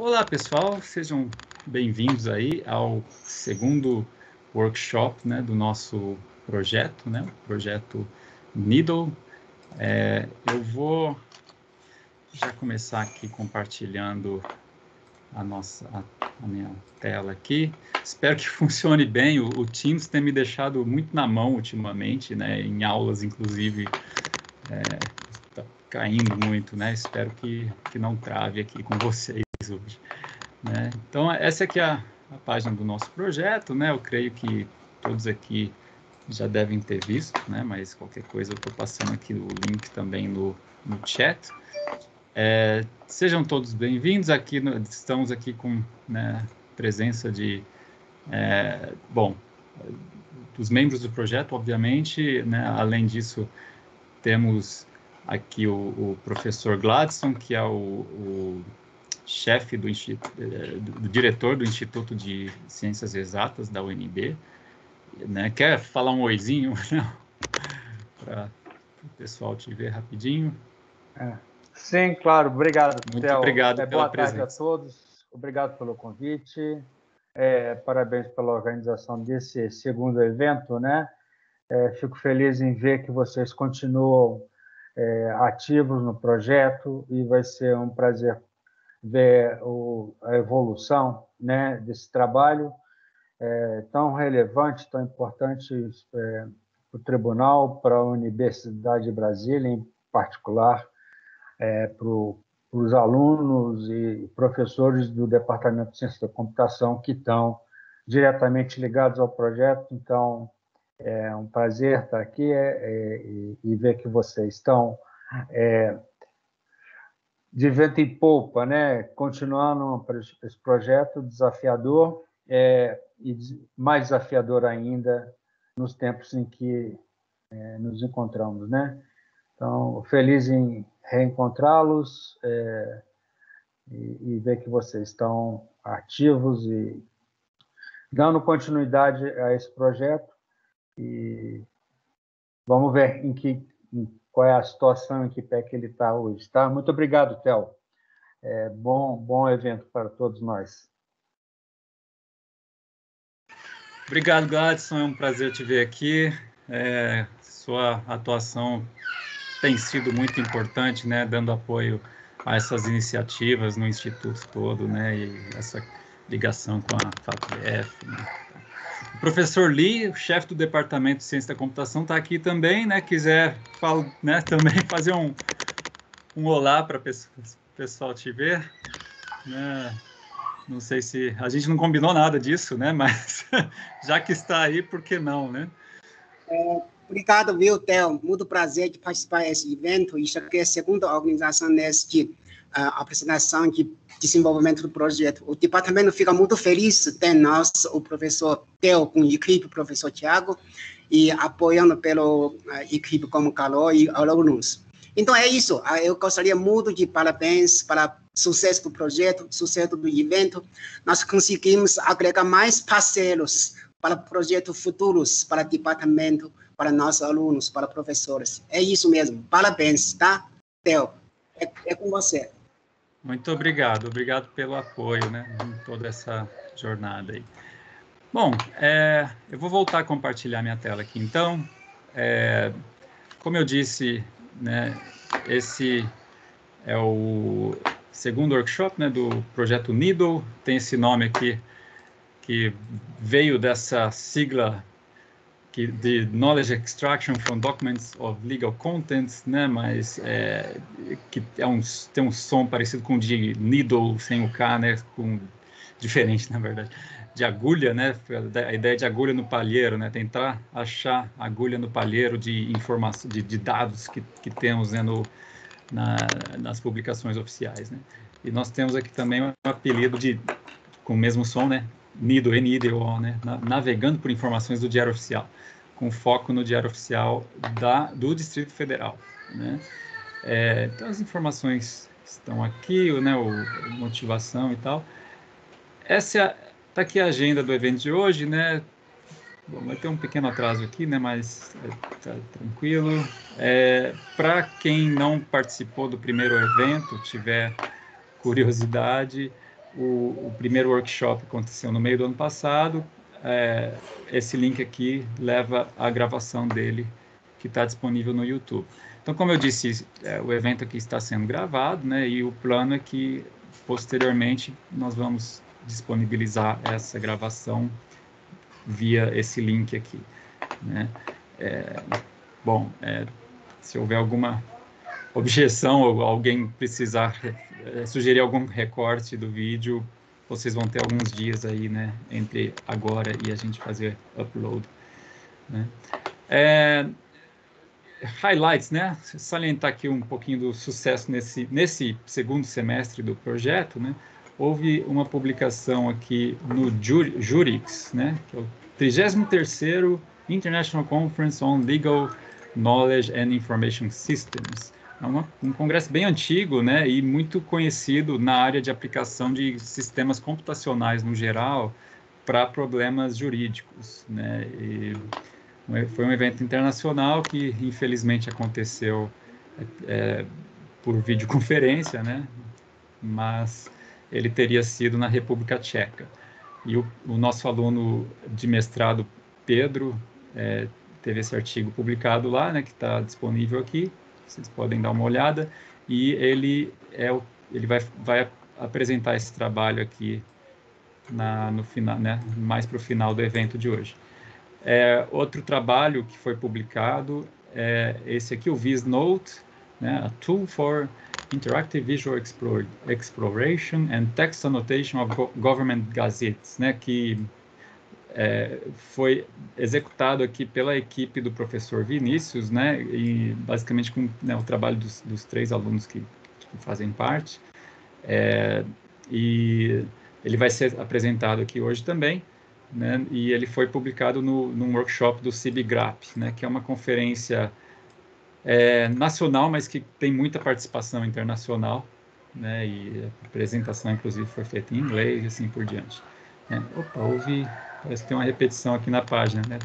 Olá, pessoal, sejam bem-vindos aí ao segundo workshop, né, do nosso projeto, né, o projeto Needle. Eu vou já começar aqui compartilhando a minha tela aqui. Espero que funcione bem. O Teams tem me deixado muito na mão ultimamente, né, em aulas, inclusive, tá caindo muito, né? Espero que não trave aqui com vocês hoje. Né? Então, essa aqui é a página do nosso projeto, né? Eu creio que todos aqui já devem ter visto, né? Mas qualquer coisa eu estou passando aqui o link também no chat. Sejam todos bem-vindos. Estamos aqui com, né, presença de, dos membros do projeto, obviamente, né? Além disso, temos aqui o professor Gladson, que é o chefe do diretor do Instituto de Ciências Exatas da UNB, né? Quer falar um oizinho, né? Para o pessoal te ver rapidinho? Sim, claro. Obrigado, Muito Theo. obrigado pela boa presença. tarde a todos. Obrigado pelo convite. Parabéns pela organização desse segundo evento, né? Fico feliz em ver que vocês continuam ativos no projeto e vai ser um prazer ver a evolução, né, desse trabalho tão relevante, tão importante para o Tribunal, para a Universidade de Brasília, em particular, para os alunos e professores do Departamento de Ciência da Computação que estão diretamente ligados ao projeto. Então, é um prazer estar aqui e ver que vocês estão de vento em polpa, né? Continuando esse projeto desafiador e mais desafiador ainda nos tempos em que nos encontramos, né? Então, feliz em reencontrá-los e ver que vocês estão ativos e dando continuidade a esse projeto. E vamos ver qual é a situação, em que pé que ele está hoje. Tá? Muito obrigado, Theo. Bom evento para todos nós. Obrigado, Gladson. É um prazer te ver aqui. Sua atuação tem sido muito importante, né, dando apoio a essas iniciativas no Instituto todo, né, e essa ligação com a FAPEF, né. O professor Lee, o chefe do Departamento de Ciência da Computação, está aqui também, né, quiser né, também fazer um olá para o pessoal te ver, né. Não sei se a gente não combinou nada disso, né, mas já que está aí, por que não, né? Obrigado, viu, Theo? Muito prazer de participar desse evento. Isso aqui é a segunda organização nesta apresentação de desenvolvimento do projeto. O departamento fica muito feliz de ter nós, o professor Theo, com a equipe, o professor Tiago, e apoiando pela equipe como Carol e alunos. Então, é isso. Eu gostaria muito de parabéns para o sucesso do projeto, sucesso do evento. Nós conseguimos agregar mais parceiros para projetos futuros, para o departamento, para nossos alunos, para professores. É isso mesmo. Parabéns, tá, Theo? É com você. Muito obrigado. Obrigado pelo apoio, né, em toda essa jornada aí. Bom, eu vou voltar a compartilhar minha tela aqui. Então, como eu disse, né, esse é o segundo workshop, né, do projeto Needle. Tem esse nome aqui que veio dessa sigla de Knowledge Extraction from Documents of Legal Contents, né, mas que tem um som parecido com o de needle, sem o K, né, diferente, na verdade, de agulha, né, a ideia de agulha no palheiro, né, tentar achar agulha no palheiro de informação, de dados que temos, né, nas publicações oficiais, né. E nós temos aqui também um apelido com o mesmo som, né, Needle, N-I-D-O, né, navegando por informações do Diário Oficial, com foco no Diário Oficial do Distrito Federal, né. Então, as informações estão aqui, né, a motivação e tal. Essa está aqui a agenda do evento de hoje, né. Bom, vai ter um pequeno atraso aqui, né, mas tá tranquilo. Para quem não participou do primeiro evento, tiver curiosidade, o primeiro workshop aconteceu no meio do ano passado. Esse link aqui leva à gravação dele, que está disponível no YouTube. Então, como eu disse, o evento aqui está sendo gravado, né? E o plano é que, posteriormente, nós vamos disponibilizar essa gravação via esse link aqui, né? Bom, se houver alguma objeção ou alguém precisar sugerir algum recorte do vídeo, vocês vão ter alguns dias aí, né, entre agora e a gente fazer upload, né? Highlights, né? Salientar aqui um pouquinho do sucesso nesse segundo semestre do projeto, né? Houve uma publicação aqui no Jurix, né? Que é o 33º International Conference on Legal Knowledge and Information Systems. É um congresso bem antigo, né? E muito conhecido na área de aplicação de sistemas computacionais no geral para problemas jurídicos, né? Foi um evento internacional que, infelizmente, aconteceu por videoconferência, né? Mas ele teria sido na República Tcheca. E o nosso aluno de mestrado, Pedro, teve esse artigo publicado lá, né? Que está disponível aqui. Vocês podem dar uma olhada. E ele vai apresentar esse trabalho aqui no final, né? Mais para o final do evento de hoje. Outro trabalho que foi publicado é esse aqui, o VisNote, né, a Tool for Interactive Visual Exploration and Text Annotation of Government Gazettes, né, que foi executado aqui pela equipe do professor Vinícius, né, e basicamente com, né, o trabalho dos 3 alunos que fazem parte. E ele vai ser apresentado aqui hoje também, né, e ele foi publicado num workshop do CIBGRAP, né, que é uma conferência nacional, mas que tem muita participação internacional, né, e a apresentação, inclusive, foi feita em inglês e assim por diante. Parece que tem uma repetição aqui na página, né,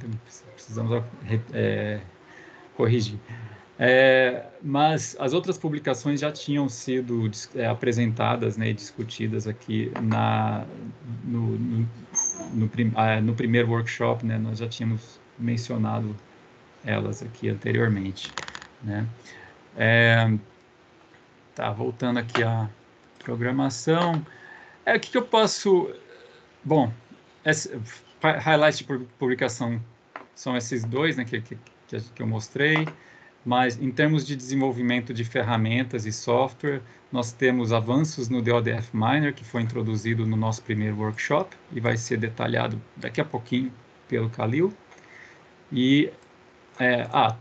precisamos corrigir. Mas as outras publicações já tinham sido apresentadas, né, e discutidas aqui no primeiro workshop, né, nós já tínhamos mencionado elas aqui anteriormente, né. Voltando aqui à programação. O que eu posso... Bom, highlights de publicação são esses 2, né, que eu mostrei. Mas, em termos de desenvolvimento de ferramentas e software, nós temos avanços no DODF Miner, que foi introduzido no nosso primeiro workshop, e vai ser detalhado daqui a pouquinho pelo Khalil. E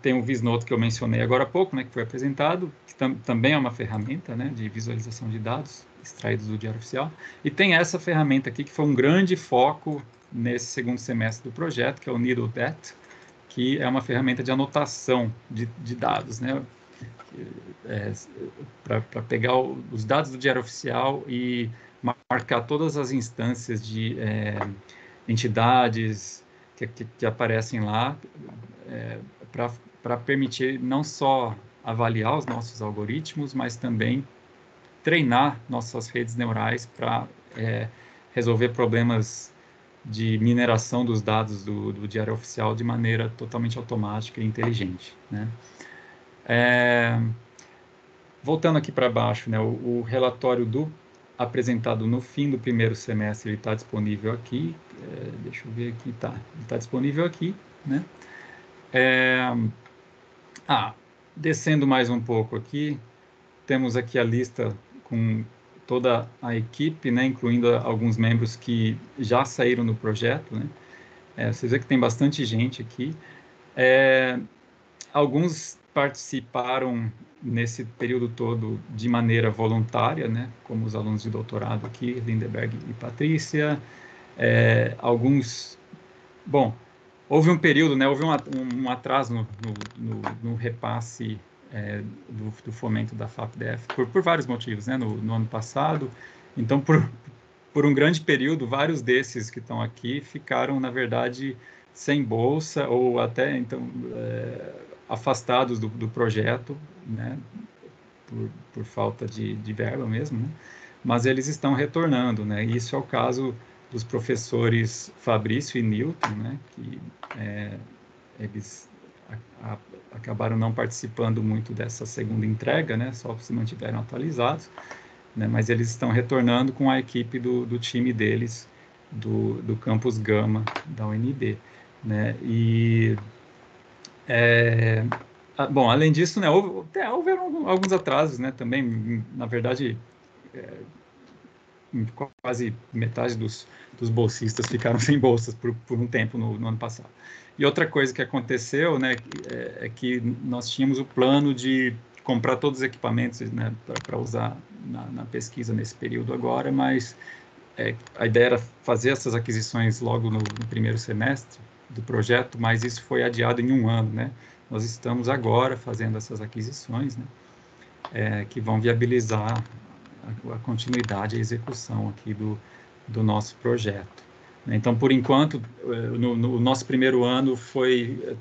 tem o VisNote que eu mencionei agora há pouco, né, que foi apresentado, que também é uma ferramenta, né, de visualização de dados extraídos do Diário Oficial. E tem essa ferramenta aqui, que foi um grande foco nesse segundo semestre do projeto, que é o NeedleDat, que é uma ferramenta de anotação de dados, né? Para pegar os dados do Diário Oficial e marcar todas as instâncias de entidades que aparecem lá, para permitir não só avaliar os nossos algoritmos, mas também treinar nossas redes neurais para resolver problemas de mineração dos dados do Diário Oficial de maneira totalmente automática e inteligente, né? Voltando aqui para baixo, né, o relatório apresentado no fim do primeiro semestre está disponível aqui. Deixa eu ver aqui, está disponível aqui, né? Descendo mais um pouco aqui, temos aqui a lista com toda a equipe, né, incluindo alguns membros que já saíram do projeto, né? Vocês veem que tem bastante gente aqui. Alguns participaram nesse período todo de maneira voluntária, né, como os alunos de doutorado aqui, Lindeberg e Patrícia. Bom, houve um período, né, houve um atraso no repasse do fomento da FAPDF, por vários motivos, né, no ano passado. Então, por um grande período, vários desses que estão aqui ficaram, na verdade, sem bolsa ou até, então, afastados do projeto, né, por falta de verba mesmo, né? mas eles estão retornando, né? Isso é o caso dos professores Fabrício e Newton, né? Que eles acabaram não participando muito dessa segunda entrega, né? Só se mantiveram atualizados, né? Mas eles estão retornando com a equipe do time deles, do Campus Gama, da UNB, né? E, bom, além disso, né, houveram alguns atrasos, né? Também, na verdade, quase metade dos bolsistas ficaram sem bolsas por um tempo no ano passado. E outra coisa que aconteceu, né, é que nós tínhamos o plano de comprar todos os equipamentos, né, para usar na pesquisa nesse período agora, mas a ideia era fazer essas aquisições logo no primeiro semestre do projeto, mas isso foi adiado em um ano, né? Nós estamos agora fazendo essas aquisições, né, que vão viabilizar a continuidade e a execução aqui do nosso projeto. Então, por enquanto, no nosso primeiro ano foi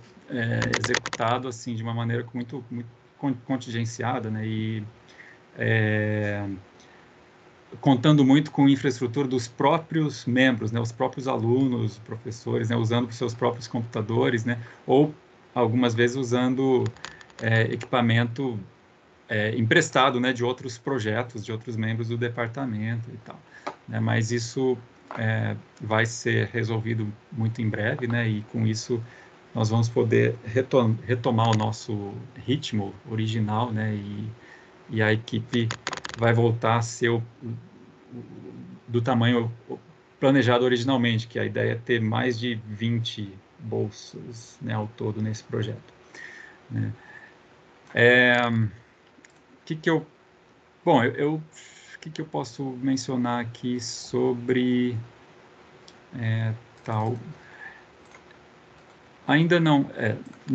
executado assim de uma maneira muito contingenciada, né? E contando muito com a infraestrutura dos próprios membros, né? Os próprios alunos, professores, né? Usando os seus próprios computadores, né? Ou algumas vezes usando equipamento emprestado, né, de outros projetos, de outros membros do departamento e tal, né, mas isso vai ser resolvido muito em breve, né, e com isso nós vamos poder retomar o nosso ritmo original, né, e a equipe vai voltar a ser do tamanho planejado originalmente, que a ideia é ter mais de 20 bolsas, né, ao todo nesse projeto, né. Bom, o que eu posso mencionar aqui sobre tal? Ainda não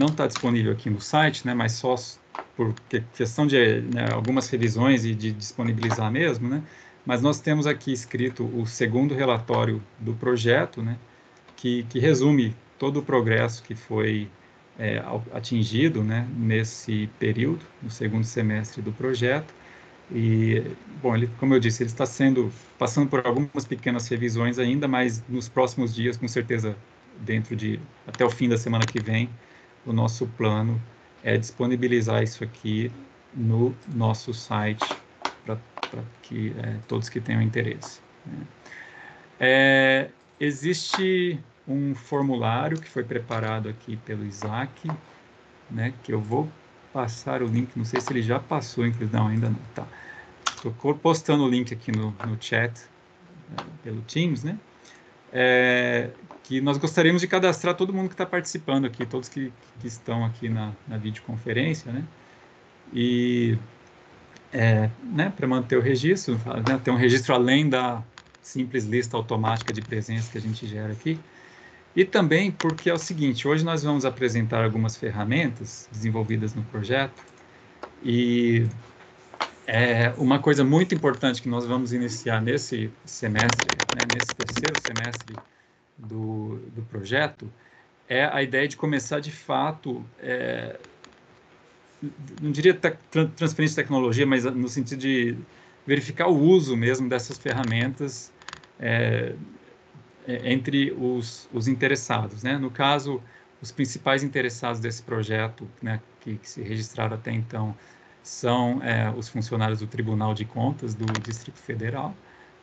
está disponível aqui no site, né? Mas só por questão de algumas revisões e de disponibilizar mesmo, né? Mas nós temos aqui escrito o segundo relatório do projeto, né? Que resume todo o progresso que foi atingido, né? Nesse período, no segundo semestre do projeto. E, bom, como eu disse, ele está passando por algumas pequenas revisões ainda, mas nos próximos dias, com certeza, até o fim da semana que vem, o nosso plano é disponibilizar isso aqui no nosso site para que todos que tenham interesse, né? Existe um formulário que foi preparado aqui pelo Isaac, né, que eu vou passar o link, não sei se ele já passou, inclusive, não, ainda não, tá. Estou postando o link aqui no chat, pelo Teams, né? Que nós gostaríamos de cadastrar todo mundo que está participando aqui, todos que estão aqui na videoconferência, né? E, né, para manter o registro, né, ter um registro além da simples lista automática de presença que a gente gera aqui. E também porque é o seguinte, hoje nós vamos apresentar algumas ferramentas desenvolvidas no projeto e uma coisa muito importante que nós vamos iniciar nesse semestre, né, nesse terceiro semestre do projeto, é a ideia de começar de fato, não diria transferência de tecnologia, mas no sentido de verificar o uso mesmo dessas ferramentas entre os interessados, né? No caso, os principais interessados desse projeto, né, que se registraram até então, são os funcionários do Tribunal de Contas do Distrito Federal,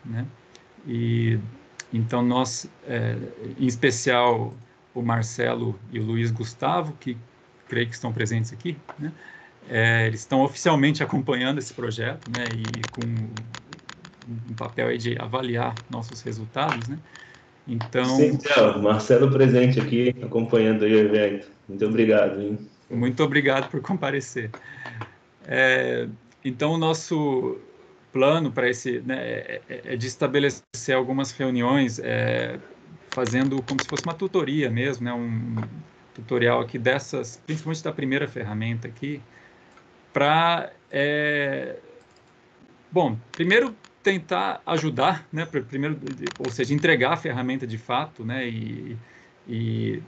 né? E então nós, em especial o Marcelo e o Luiz Gustavo, que creio que estão presentes aqui, né? Eles estão oficialmente acompanhando esse projeto, né? E com um papel aí de avaliar nossos resultados, né? Então, sim, Marcelo presente aqui, acompanhando aí o evento. Muito obrigado, hein? Muito obrigado por comparecer. Então, o nosso plano para esse, né, é de estabelecer algumas reuniões, fazendo como se fosse uma tutoria mesmo, né, um tutorial aqui principalmente da primeira ferramenta aqui, para, bom, primeiro tentar ajudar, né, primeiro, ou seja, entregar a ferramenta de fato, né, e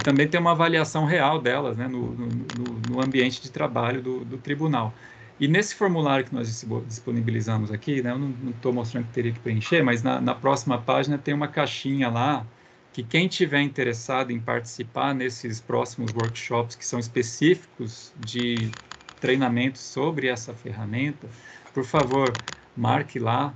também ter uma avaliação real delas, né, no ambiente de trabalho do tribunal. E nesse formulário que nós disponibilizamos aqui, né, eu não estou mostrando que teria que preencher, mas na próxima página tem uma caixinha lá que quem tiver interessado em participar nesses próximos workshops que são específicos de treinamento sobre essa ferramenta, por favor, marque lá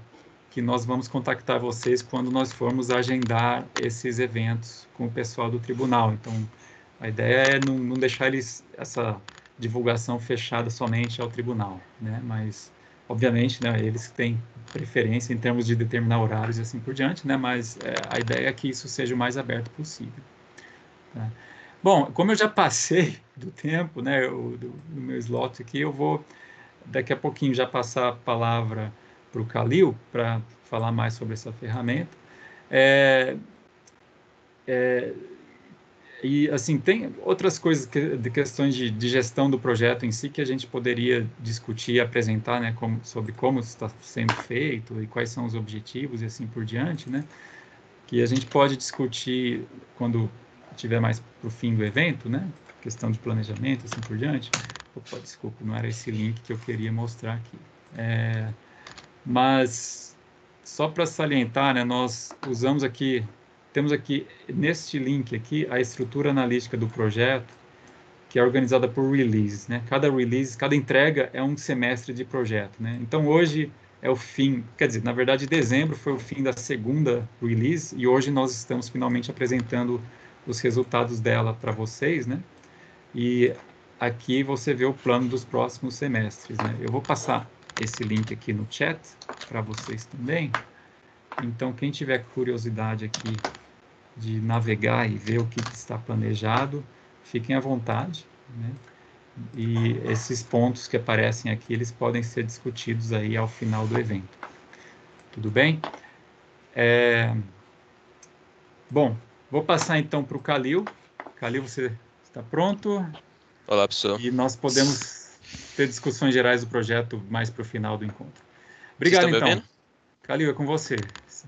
que nós vamos contactar vocês quando nós formos agendar esses eventos com o pessoal do tribunal. Então, a ideia é não deixar essa divulgação fechada somente ao tribunal, né? Mas, obviamente, né, eles têm preferência em termos de determinar horários e assim por diante, né? Mas a ideia é que isso seja o mais aberto possível. Tá? Bom, como eu já passei do tempo, né, do meu slot aqui, eu vou daqui a pouquinho já passar a palavra para o Khalil para falar mais sobre essa ferramenta. E, assim, tem outras coisas, de questões de gestão do projeto em si, que a gente poderia discutir e apresentar, né, sobre como está sendo feito e quais são os objetivos e assim por diante, né, que a gente pode discutir quando tiver mais para o fim do evento, né, questão de planejamento e assim por diante. Opa, desculpa, não era esse link que eu queria mostrar aqui. Mas, só para salientar, né, nós usamos aqui, temos aqui, neste link aqui, a estrutura analítica do projeto, que é organizada por release, né? Cada release, cada entrega é um semestre de projeto, né? Então, hoje é o fim, quer dizer, na verdade, dezembro foi o fim da segunda release, e hoje nós estamos finalmente apresentando os resultados dela para vocês, né? E aqui você vê o plano dos próximos semestres, né? Eu vou passar esse link aqui no chat para vocês também. Então, quem tiver curiosidade aqui de navegar e ver o que está planejado, fiquem à vontade, né? E esses pontos que aparecem aqui, eles podem ser discutidos aí ao final do evento. Tudo bem? Bom, vou passar então para o Khalil. Khalil, você está pronto? Olá, pessoal. E nós podemos ter discussões gerais do projeto mais para o final do encontro. Vocês Obrigado, estão me então. ouvindo? Khalil, é com você.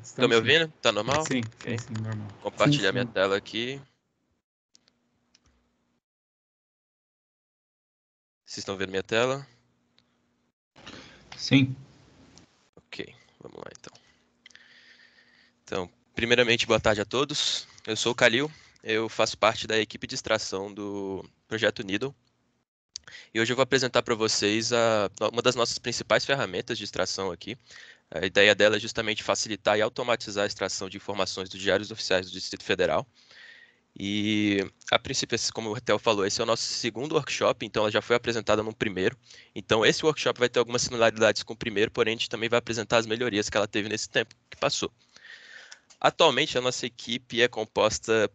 Estão me ouvindo? Tá normal? Sim, Okay. sim, normal. Compartilhar minha tela aqui. Vocês estão vendo minha tela? Sim. Ok, vamos lá então. Então, primeiramente, boa tarde a todos. Eu sou o Khalil, eu faço parte da equipe de extração do projeto Needle. E hoje eu vou apresentar para vocês uma das nossas principais ferramentas de extração aqui. A ideia dela é justamente facilitar e automatizar a extração de informações dos diários oficiais do Distrito Federal. E, a princípio, como o Theo falou, esse é o nosso segundo workshop, então ela já foi apresentada no primeiro. Então, esse workshop vai ter algumas similaridades com o primeiro, porém, a gente também vai apresentar as melhorias que ela teve nesse tempo que passou. Atualmente, a nossa equipe é composta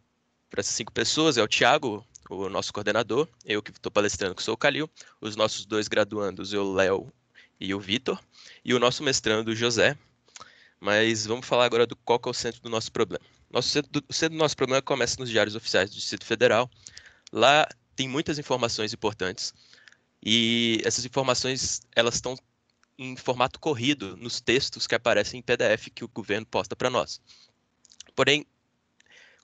por 5 pessoas, é o Thiago, o nosso coordenador, eu que estou palestrando, que sou o Khalil, os nossos 2 graduandos, o Léo e o Vitor, e o nosso mestrando, o José. Mas vamos falar agora do qual que é o centro do nosso problema. O centro do nosso problema começa nos diários oficiais do Distrito Federal. Lá tem muitas informações importantes e essas informações elas estão em formato corrido nos textos que aparecem em PDF que o governo posta para nós. Porém,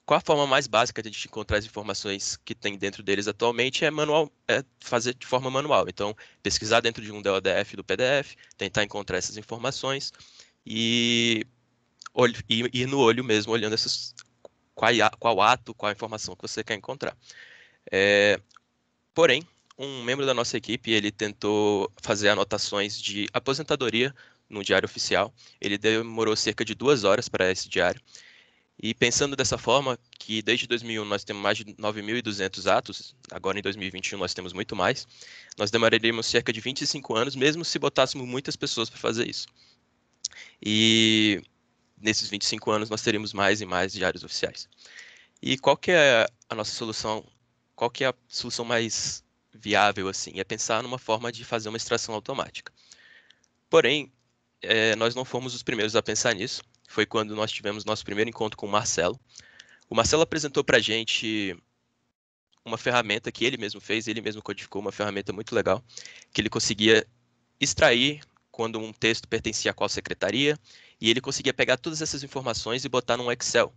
qual a forma mais básica de a gente encontrar as informações que tem dentro deles atualmente é fazer de forma manual. Então, pesquisar dentro de um DODF do PDF, tentar encontrar essas informações e ir no olho mesmo, olhando qual ato, qual a informação que você quer encontrar. Porém, um membro da nossa equipe, ele tentou fazer anotações de aposentadoria no diário oficial. Ele demorou cerca de 2 horas para esse diário. E pensando dessa forma, que desde 2001 nós temos mais de 9.200 atos, agora em 2021 nós temos muito mais, nós demoraríamos cerca de 25 anos, mesmo se botássemos muitas pessoas para fazer isso. E nesses 25 anos nós teríamos mais e mais diários oficiais. E qual que é a nossa solução? Qual que é a solução mais viável, assim? É pensar numa forma de fazer uma extração automática. Porém, nós não fomos os primeiros a pensar nisso. Foi quando nós tivemos nosso primeiro encontro com o Marcelo. O Marcelo apresentou para a gente uma ferramenta que ele mesmo fez, ele mesmo codificou uma ferramenta muito legal, que ele conseguia extrair quando um texto pertencia a qual secretaria, e ele conseguia pegar todas essas informações e botar num Excel,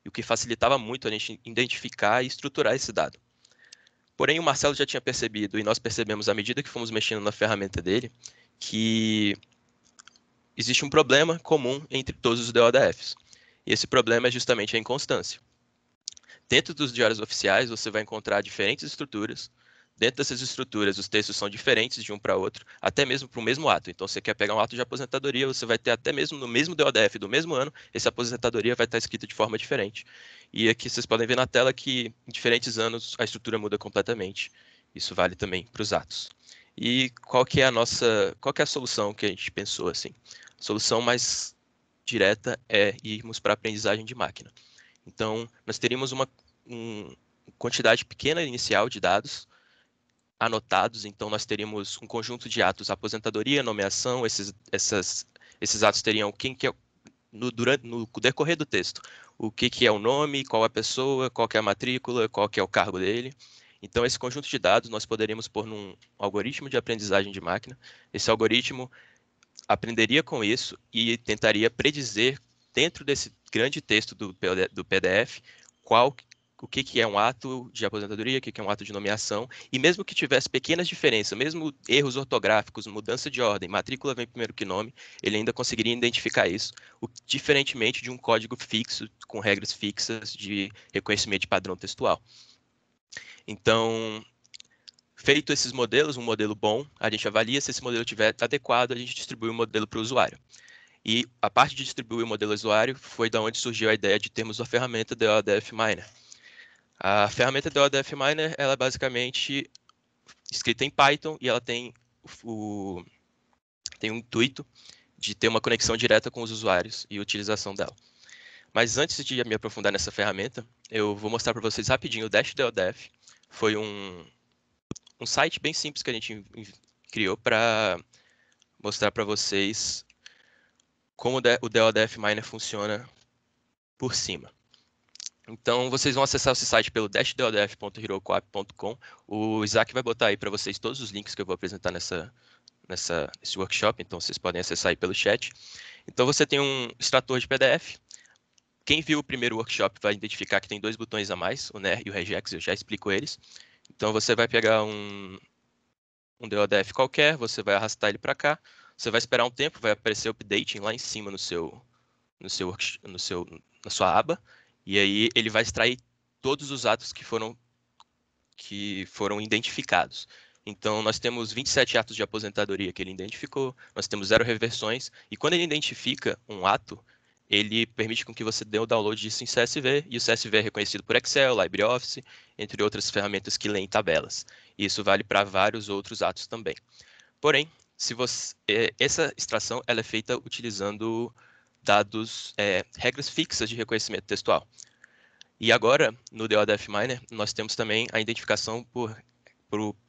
o que facilitava muito a gente identificar e estruturar esse dado. Porém, o Marcelo já tinha percebido, e nós percebemos à medida que fomos mexendo na ferramenta dele, que existe um problema comum entre todos os DODFs. E esse problema é justamente a inconstância. Dentro dos diários oficiais, você vai encontrar diferentes estruturas. Dentro dessas estruturas, os textos são diferentes de um para outro, até mesmo para o mesmo ato. Então, você quer pegar um ato de aposentadoria, você vai ter até mesmo no mesmo DODF do mesmo ano, essa aposentadoria vai estar escrita de forma diferente. E aqui vocês podem ver na tela que em diferentes anos a estrutura muda completamente. Isso vale também para os atos. E qual que é a solução que a gente pensou assim? A solução mais direta é irmos para a aprendizagem de máquina. Então, nós teríamos uma quantidade pequena inicial de dados anotados, então nós teríamos um conjunto de atos, aposentadoria, nomeação, esses atos teriam quem que é, no decorrer do texto, o que é o nome, qual a pessoa, qual que é a matrícula, qual que é o cargo dele. Então, esse conjunto de dados nós poderíamos pôr num algoritmo de aprendizagem de máquina. Esse algoritmo aprenderia com isso e tentaria predizer, dentro desse grande texto do PDF, o que é um ato de aposentadoria, o que é um ato de nomeação, e mesmo que tivesse pequenas diferenças, mesmo erros ortográficos, mudança de ordem, matrícula vem primeiro que nome, ele ainda conseguiria identificar isso, diferentemente de um código fixo, com regras fixas de reconhecimento de padrão textual. Então, feito esses modelos, um modelo bom, a gente avalia se esse modelo estiver adequado, a gente distribui o modelo para o usuário. E a parte de distribuir o modelo usuário foi da onde surgiu a ideia de termos a ferramenta DODF Miner. A ferramenta DODF Miner, ela é basicamente escrita em Python e ela tem o intuito de ter uma conexão direta com os usuários e utilização dela. Mas antes de me aprofundar nessa ferramenta, eu vou mostrar para vocês rapidinho o Dash DODF. Foi um site bem simples que a gente criou para mostrar para vocês como o DODF Miner funciona por cima. Então, vocês vão acessar esse site pelo dashdodf.herocoop.com. O Isaac vai botar aí para vocês todos os links que eu vou apresentar nesse workshop, então vocês podem acessar aí pelo chat. Então, você tem um extrator de PDF. Quem viu o primeiro workshop vai identificar que tem 2 botões a mais, o NER e o regex, eu já explico eles. Então, você vai pegar um DODF qualquer, você vai arrastar ele para cá, você vai esperar um tempo, vai aparecer o updating lá em cima na sua aba, e aí ele vai extrair todos os atos que foram identificados. Então, nós temos 27 atos de aposentadoria que ele identificou, nós temos 0 reversões, e quando ele identifica um ato, ele permite com que você dê o download disso em CSV, e o CSV é reconhecido por Excel, LibreOffice, entre outras ferramentas que leem tabelas. E isso vale para vários outros atos também. Porém, essa extração ela é feita utilizando dados, regras fixas de reconhecimento textual. E agora, no DODF Miner, nós temos também a identificação por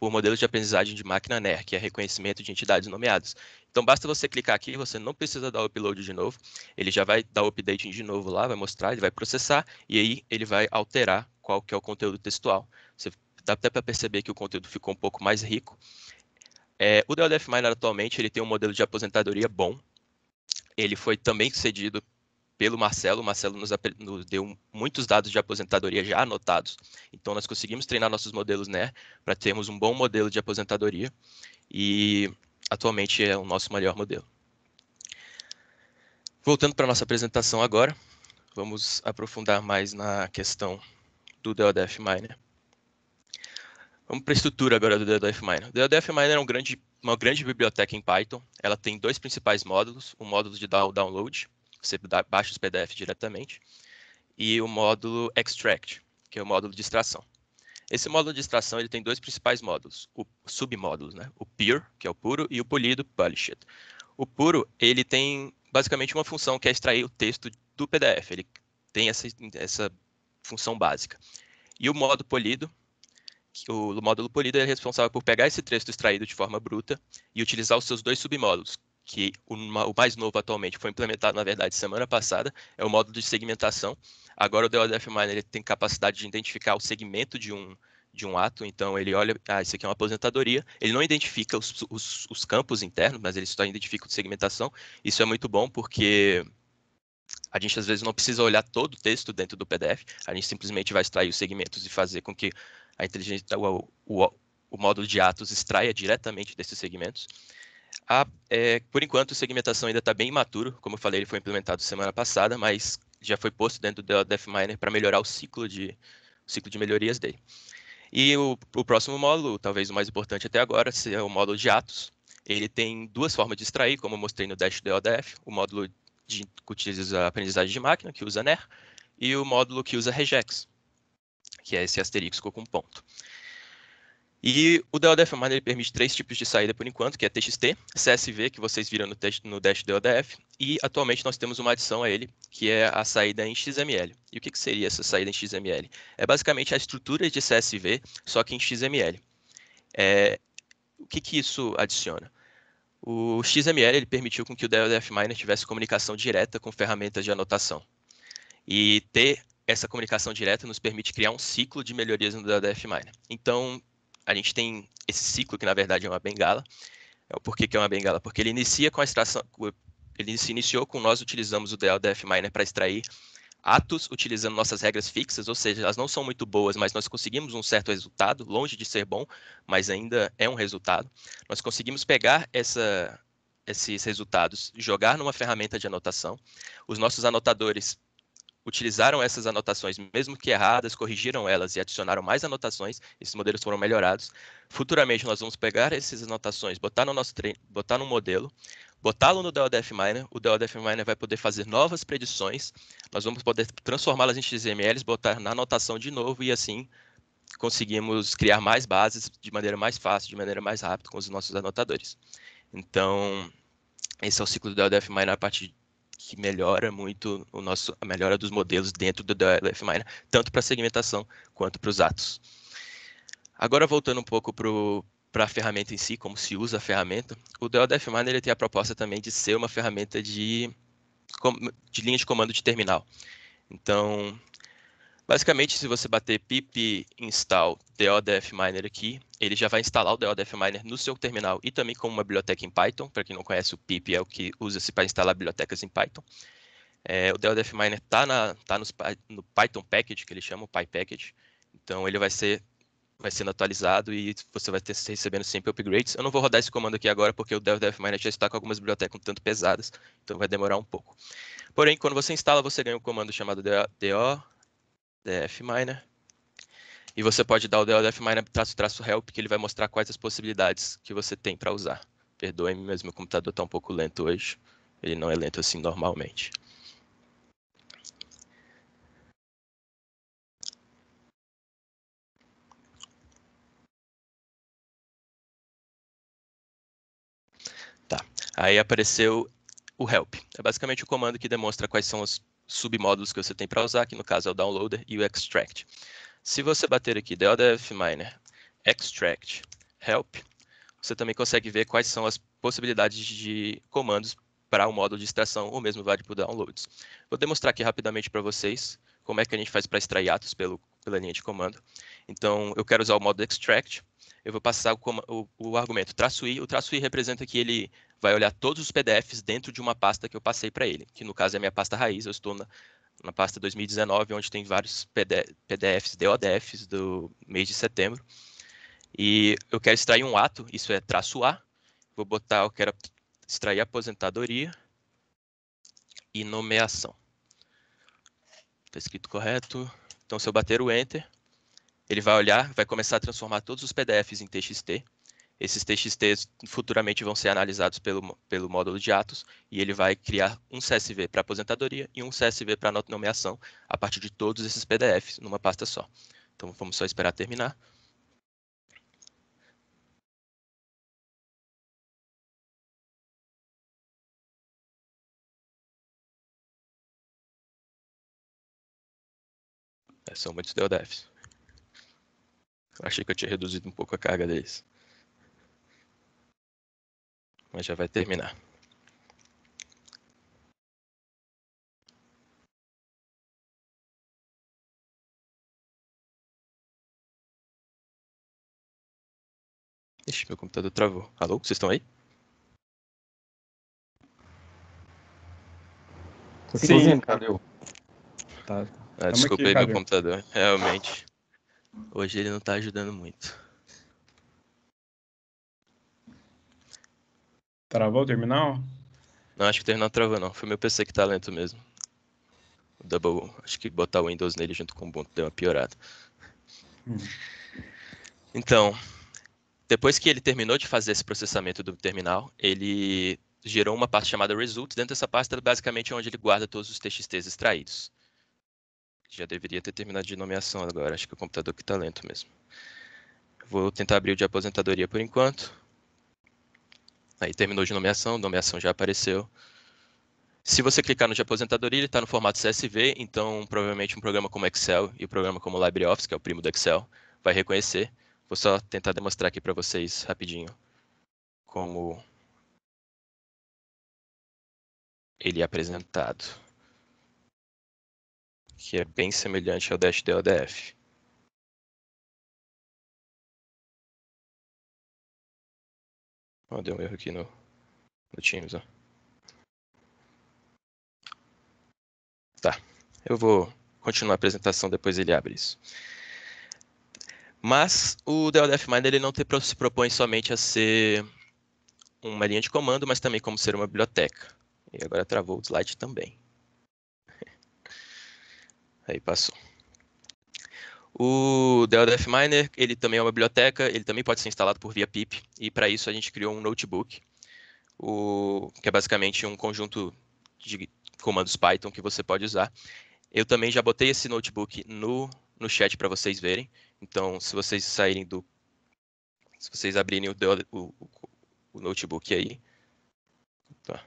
modelos de aprendizagem de máquina NER, que é reconhecimento de entidades nomeadas. Então, basta você clicar aqui, você não precisa dar o upload de novo, ele já vai dar o updating de novo lá, vai mostrar, ele vai processar, e aí ele vai alterar qual que é o conteúdo textual. Você dá até para perceber que o conteúdo ficou um pouco mais rico. O DODF Miner atualmente ele tem um modelo de aposentadoria bom. Ele foi também cedido pelo Marcelo. O Marcelo nos deu muitos dados de aposentadoria já anotados. Então, nós conseguimos treinar nossos modelos NER para termos um bom modelo de aposentadoria. E atualmente é o nosso melhor modelo. Voltando para a nossa apresentação agora, vamos aprofundar mais na questão do DODF Miner. Vamos para a estrutura agora do DODF Miner. O DODF Miner é uma grande biblioteca em Python. Ela tem 2 principais módulos. O módulo de download, você baixa os PDF diretamente, e o módulo extract, que é o módulo de extração. Esse módulo de extração ele tem 2 principais módulos, submódulos, né? O pure, que é o puro, e o polido, polished. O puro, ele tem basicamente uma função que é extrair o texto do PDF, ele tem essa função básica. E o módulo polido é responsável por pegar esse texto extraído de forma bruta e utilizar os seus 2 submódulos, que o mais novo atualmente foi implementado, na verdade, semana passada, é o módulo de segmentação. Agora o DODF Miner ele tem capacidade de identificar o segmento de um ato, então ele olha, isso aqui é uma aposentadoria, ele não identifica os campos internos, mas ele só identifica o de segmentação. Isso é muito bom porque a gente às vezes não precisa olhar todo o texto dentro do PDF, a gente simplesmente vai extrair os segmentos e fazer com que a inteligência, o módulo de Atos extraia diretamente desses segmentos. Por enquanto, a segmentação ainda está bem imaturo. Como eu falei, ele foi implementado semana passada, mas já foi posto dentro do DF Miner para melhorar o ciclo de melhorias dele. E o próximo módulo, talvez o mais importante até agora, é o módulo de Atos. Ele tem duas formas de extrair, como eu mostrei no Dash DODF, o módulo que utiliza a aprendizagem de máquina, que usa NER, e o módulo que usa regex, que é esse asterisco com ponto. E o DODF Miner ele permite 3 tipos de saída por enquanto, que é TXT, CSV, que vocês viram no Dash DODF, e atualmente nós temos uma adição a ele, que é a saída em XML. E o que seria essa saída em XML? É basicamente a estrutura de CSV, só que em XML. O que isso adiciona? O XML ele permitiu com que o DODF Miner tivesse comunicação direta com ferramentas de anotação. E ter essa comunicação direta nos permite criar um ciclo de melhorias no DODF Miner. Então, a gente tem esse ciclo que na verdade é uma bengala. Por que é uma bengala? Porque ele inicia com a extração, ele se iniciou com nós utilizamos o DODF Miner para extrair atos utilizando nossas regras fixas, ou seja, elas não são muito boas, mas nós conseguimos um certo resultado, longe de ser bom, mas ainda é um resultado. Nós conseguimos pegar esses resultados, jogar numa ferramenta de anotação. Os nossos anotadores utilizaram essas anotações, mesmo que erradas, corrigiram elas e adicionaram mais anotações, esses modelos foram melhorados. Futuramente nós vamos pegar essas anotações, botar no nosso treino, botar no modelo, botá-lo no DODF Miner, o DODF Miner vai poder fazer novas predições, nós vamos poder transformá-las em XMLs, botar na anotação de novo e assim conseguimos criar mais bases de maneira mais fácil, de maneira mais rápida com os nossos anotadores. Então, esse é o ciclo do DODF Miner a partir que melhora muito a melhora dos modelos dentro do DODF Miner, tanto para a segmentação quanto para os atos. Agora, voltando um pouco para a ferramenta em si, como se usa a ferramenta, o DODF Miner ele tem a proposta também de ser uma ferramenta de linha de comando de terminal. Então, basicamente, se você bater pip install DODF Miner aqui, ele já vai instalar o DODF Miner no seu terminal e também como uma biblioteca em Python. Para quem não conhece, o pip é o que usa-se para instalar bibliotecas em Python. O DODF Miner está no Python Package, que ele chama o PyPackage. Então, ele vai sendo atualizado e você vai ter recebendo sempre upgrades. Eu não vou rodar esse comando aqui agora, porque o DODF Miner já está com algumas bibliotecas um tanto pesadas, então vai demorar um pouco. Porém, quando você instala, você ganha um comando chamado DODF Miner. E você pode dar o DODF Miner --help, que ele vai mostrar quais as possibilidades que você tem para usar. Perdoe-me, mas meu computador está um pouco lento hoje. Ele não é lento assim normalmente. Tá. Aí apareceu o help. É basicamente o comando que demonstra quais são os submódulos que você tem para usar, que no caso é o downloader e o extract. Se você bater aqui DODF Miner extract help, você também consegue ver quais são as possibilidades de comandos para o módulo de extração, ou mesmo vale para o downloads. Vou demonstrar aqui rapidamente para vocês como é que a gente faz para extrair atos pela linha de comando. Então, eu quero usar o módulo extract, eu vou passar o argumento -i. O -i representa que ele vai olhar todos os PDFs dentro de uma pasta que eu passei para ele, que no caso é a minha pasta raiz, eu estou na pasta 2019, onde tem vários PDFs, DODFs do mês de setembro. E eu quero extrair um ato, isso é -a. Vou botar, eu quero extrair aposentadoria e nomeação. Está escrito correto. Então, se eu bater o Enter, ele vai olhar, vai começar a transformar todos os PDFs em TXT. Esses TXTs futuramente vão ser analisados pelo módulo de atos e ele vai criar um CSV para aposentadoria e um CSV para nomeação a partir de todos esses PDFs numa pasta só. Então, vamos só esperar terminar. São muitos DODFs. Eu achei que eu tinha reduzido um pouco a carga deles. Mas já vai terminar. Ixi, meu computador travou. Alô, vocês estão aí? Sim. Calil. Tá. Desculpa aí, meu computador. Realmente. Hoje ele não tá ajudando muito. Travou o terminal? Não, acho que o terminal travou não. Foi meu PC que tá lento mesmo. O Double, acho que botar o Windows nele junto com o Ubuntu deu uma piorada. Então, depois que ele terminou de fazer esse processamento do terminal, ele gerou uma parte chamada results. Dentro dessa pasta, basicamente é onde ele guarda todos os TXTs extraídos. Já deveria ter terminado de nomeação agora. Acho que o computador que tá lento mesmo. Vou tentar abrir o de aposentadoria por enquanto. Aí terminou de nomeação já apareceu. Se você clicar no de aposentadoria, ele está no formato CSV, então provavelmente um programa como Excel e um programa como LibreOffice, que é o primo do Excel, vai reconhecer. Vou só tentar demonstrar aqui para vocês rapidinho como ele é apresentado, que é bem semelhante ao Dash DODF. Oh, deu um erro aqui no Teams. Ó. Tá, eu vou continuar a apresentação, depois ele abre isso. Mas o DLDF Miner ele não se propõe somente a ser uma linha de comando, mas também como ser uma biblioteca. E agora travou o slide também. Aí passou. O DLDF Miner, ele também é uma biblioteca, ele também pode ser instalado por via pip, e para isso a gente criou um notebook, que é basicamente um conjunto de comandos Python que você pode usar. Eu também já botei esse notebook no chat para vocês verem, então se vocês saírem do... Se vocês abrirem o notebook aí... Tá.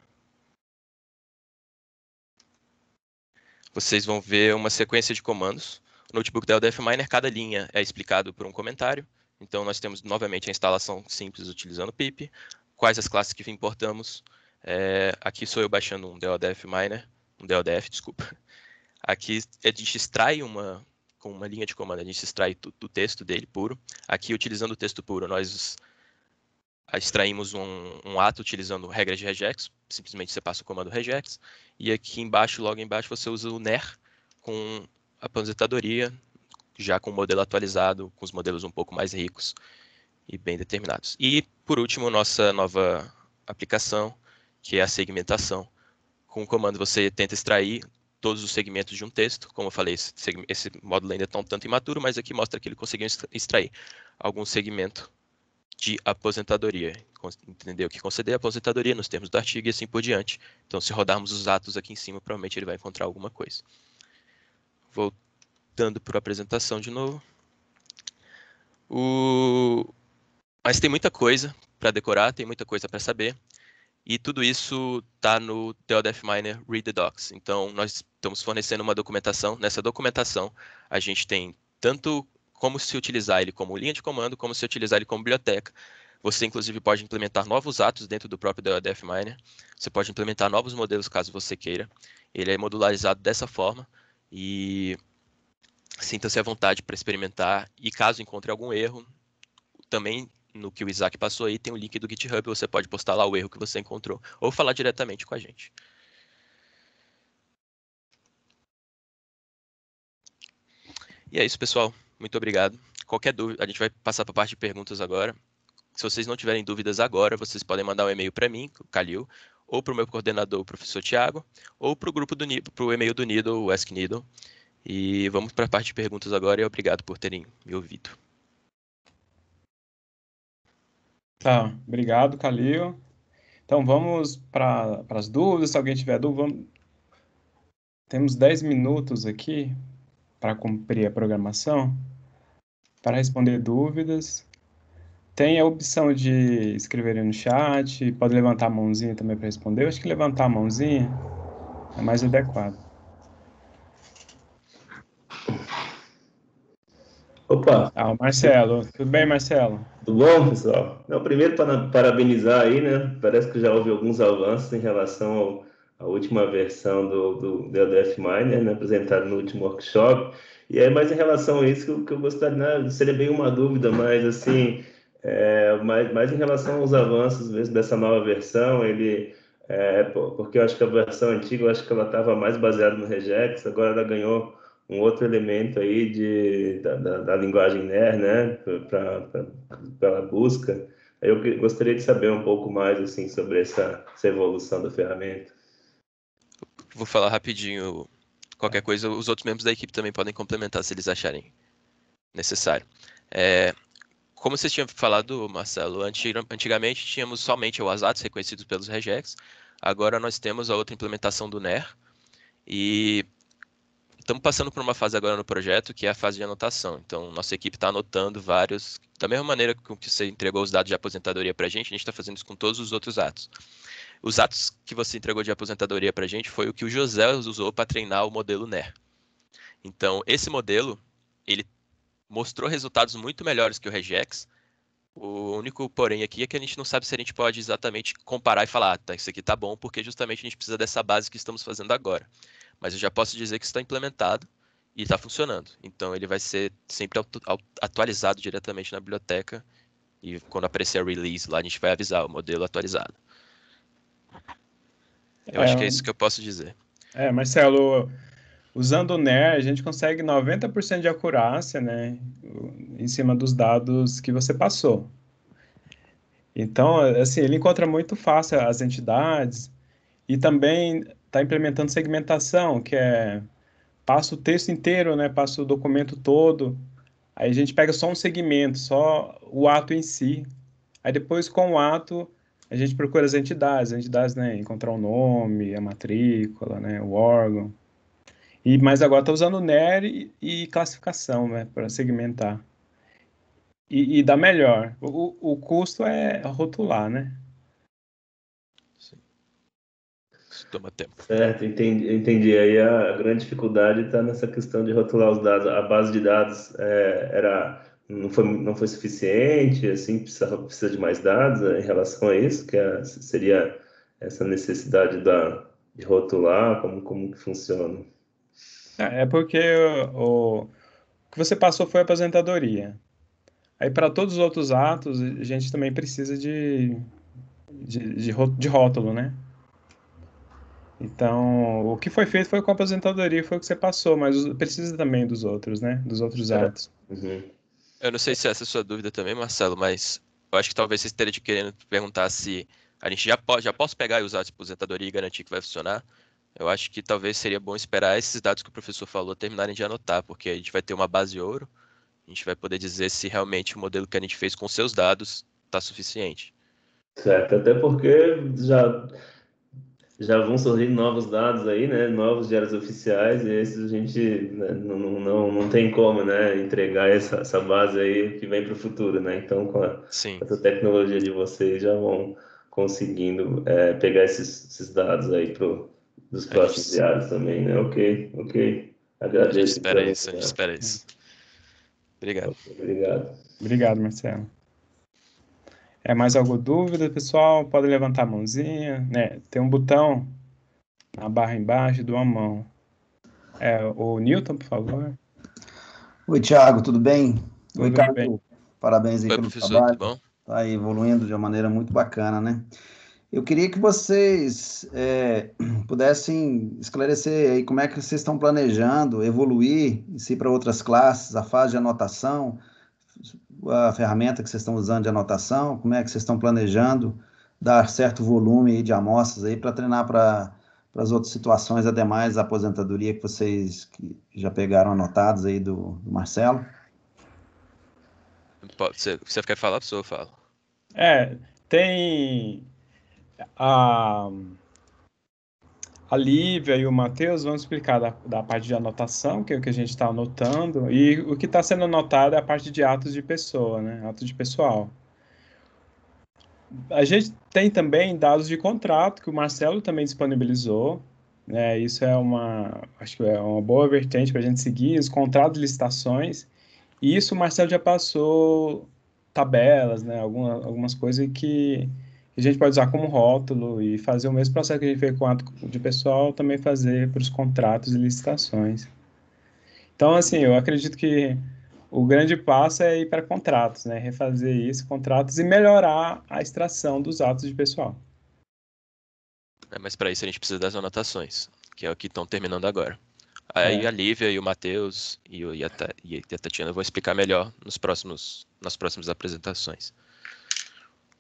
Vocês vão ver uma sequência de comandos. O notebook da LDF Miner, cada linha é explicado por um comentário. Então, nós temos novamente a instalação simples utilizando pip, quais as classes que importamos. Aqui sou eu baixando um DLDF Miner, um DLDF, desculpa. Aqui a gente extrai com uma linha de comando, a gente extrai do texto dele puro. Aqui, utilizando o texto puro, nós extraímos um ato utilizando regras de regex, simplesmente você passa o comando regex, e aqui embaixo, logo embaixo, você usa o ner com a aposentadoria, já com o modelo atualizado, com os modelos um pouco mais ricos e bem determinados. E, por último, nossa nova aplicação, que é a segmentação. Com o comando você tenta extrair todos os segmentos de um texto. Como eu falei, esse módulo ainda está um tanto imaturo, mas aqui mostra que ele conseguiu extrair algum segmento de aposentadoria, entendeu? Que conceder a aposentadoria nos termos do artigo e assim por diante. Então, se rodarmos os atos aqui em cima, provavelmente ele vai encontrar alguma coisa. Voltando para a apresentação de novo. Mas tem muita coisa para decorar, tem muita coisa para saber. E tudo isso está no DLDF Miner Read the Docs. Então, nós estamos fornecendo uma documentação. Nessa documentação, a gente tem tanto como se utilizar ele como linha de comando, como se utilizar ele como biblioteca. Você, inclusive, pode implementar novos atos dentro do próprio DLDF Miner. Você pode implementar novos modelos, caso você queira. Ele é modularizado dessa forma. E sinta-se à vontade para experimentar. E caso encontre algum erro, também no que o Isaac passou aí, tem o link do GitHub. Você pode postar lá o erro que você encontrou. Ou falar diretamente com a gente. E é isso, pessoal. Muito obrigado. Qualquer dúvida, a gente vai passar para a parte de perguntas agora. Se vocês não tiverem dúvidas agora, vocês podem mandar um e-mail para mim, o Kalil, ou para o meu coordenador, o professor Tiago, ou para o e-mail do Needle, o Ask Needle. E vamos para a parte de perguntas agora e obrigado por terem me ouvido. Tá, obrigado, Kalil. Então vamos para as dúvidas. Se alguém tiver dúvida, temos 10 minutos aqui para cumprir a programação, para responder dúvidas. Tem a opção de escrever no chat, pode levantar a mãozinha também para responder. Eu acho que levantar a mãozinha é mais adequado. Opa! O Marcelo. Tudo bem, Marcelo? Tudo bom, pessoal? Não, primeiro, parabenizar aí, né? Parece que já houve alguns avanços em relação à última versão do DLDF Miner, né? Apresentado no último workshop. E aí, mais em relação a isso, que eu gostaria, né? Seria bem uma dúvida, mas assim, mais em relação aos avanços mesmo dessa nova versão, porque eu acho que a versão antiga, eu acho que ela estava mais baseada no regex, agora ela ganhou um outro elemento aí da linguagem NER, né, pela busca. Eu gostaria de saber um pouco mais assim sobre essa evolução da ferramenta. Vou falar rapidinho. Qualquer coisa, os outros membros da equipe também podem complementar se eles acharem necessário. Como vocês tinham falado, Marcelo, antigamente tínhamos somente o ASATs reconhecidos pelos regex. Agora nós temos a outra implementação do NER. E estamos passando por uma fase agora no projeto, que é a fase de anotação. Então, nossa equipe está anotando vários... Da mesma maneira que você entregou os dados de aposentadoria para a gente está fazendo isso com todos os outros atos. Os atos que você entregou de aposentadoria para a gente foi o que o José usou para treinar o modelo NER. Então, esse modelo, ele mostrou resultados muito melhores que o regex. O único porém aqui é que a gente não sabe se a gente pode exatamente comparar e falar, tá, isso aqui tá bom, porque justamente a gente precisa dessa base que estamos fazendo agora. Mas eu já posso dizer que está implementado e está funcionando. Então ele vai ser sempre atualizado diretamente na biblioteca e quando aparecer a release lá a gente vai avisar o modelo atualizado. Eu acho que é isso que eu posso dizer. Marcelo, usando o NER a gente consegue 90% de acurácia, né, em cima dos dados que você passou. Então, assim, ele encontra muito fácil as entidades e também está implementando segmentação, que é passa o texto inteiro, né, passa o documento todo, aí a gente pega só um segmento, só o ato em si. Aí depois, com o ato, a gente procura as entidades, né, encontrar o nome, a matrícula, né, o órgão. Mas agora está usando o NER e classificação, né, para segmentar. E dá melhor. O custo é rotular, né? Sim. Isso toma tempo. Certo, entendi. Aí a grande dificuldade está nessa questão de rotular os dados. A base de dados não foi suficiente, assim, precisa de mais dados em relação a isso, que seria essa necessidade de rotular, como que funciona. É porque o que você passou foi a aposentadoria. Aí, para todos os outros atos, a gente também precisa de rótulo, né? Então, o que foi feito foi com a aposentadoria, foi o que você passou, mas precisa também dos outros, né? Dos outros atos. Uhum. Eu não sei se essa é a sua dúvida também, Marcelo, mas eu acho que talvez você esteja querendo perguntar se a gente já posso pegar e usar a aposentadoria e garantir que vai funcionar. Eu acho que talvez seria bom esperar esses dados que o professor falou terminarem de anotar, porque a gente vai ter uma base ouro, a gente vai poder dizer se realmente o modelo que a gente fez com seus dados está suficiente. Certo, até porque já vão surgindo novos dados aí, né? Novos diários oficiais, e esses a gente, né, não tem como, né, entregar essa base aí que vem para o futuro, né? Então, com Sim, essa tecnologia de vocês, já vão conseguindo pegar esses dados aí dos a próximos gente, diários também, né? Ok. a gente Agradeço, espera então. isso, a gente espera isso. Obrigado. Obrigado. Obrigado, Marcelo. Mais alguma dúvida, pessoal? Pode levantar a mãozinha, né? Tem um botão na barra embaixo de uma mão. O Newton, por favor. Oi, Thiago, tudo bem? Oi, Tudo bem. Carlos. Parabéns aí Oi, pelo professor, tudo trabalho. bom? Está aí evoluindo de uma maneira muito bacana, né? Eu queria que vocês pudessem esclarecer aí como é que vocês estão planejando evoluir em si para outras classes, a fase de anotação, a ferramenta que vocês estão usando de anotação, como é que vocês estão planejando dar certo volume aí de amostras aí para treinar para as outras situações, ademais da aposentadoria que vocês já pegaram anotados aí do Marcelo. Você quer falar, professor? Eu falo. Tem a Lívia e o Matheus vão explicar da parte de anotação, que é o que a gente está anotando, e o que está sendo anotado é a parte de atos de pessoa, né? Atos de pessoal. A gente tem também dados de contrato, que o Marcelo também disponibilizou, né? Isso acho que é uma boa vertente para a gente seguir, os contratos de licitações, e isso o Marcelo já passou tabelas, né? Algumas coisas que a gente pode usar como rótulo e fazer o mesmo processo que a gente fez com o ato de pessoal, também fazer para os contratos e licitações. Então, assim, eu acredito que o grande passo é ir para contratos, né? Refazer isso, contratos, e melhorar a extração dos atos de pessoal. Mas para isso a gente precisa das anotações, que é o que estão terminando agora. Aí a Lívia e o Matheus e a Tatiana vão explicar melhor nas próximas apresentações.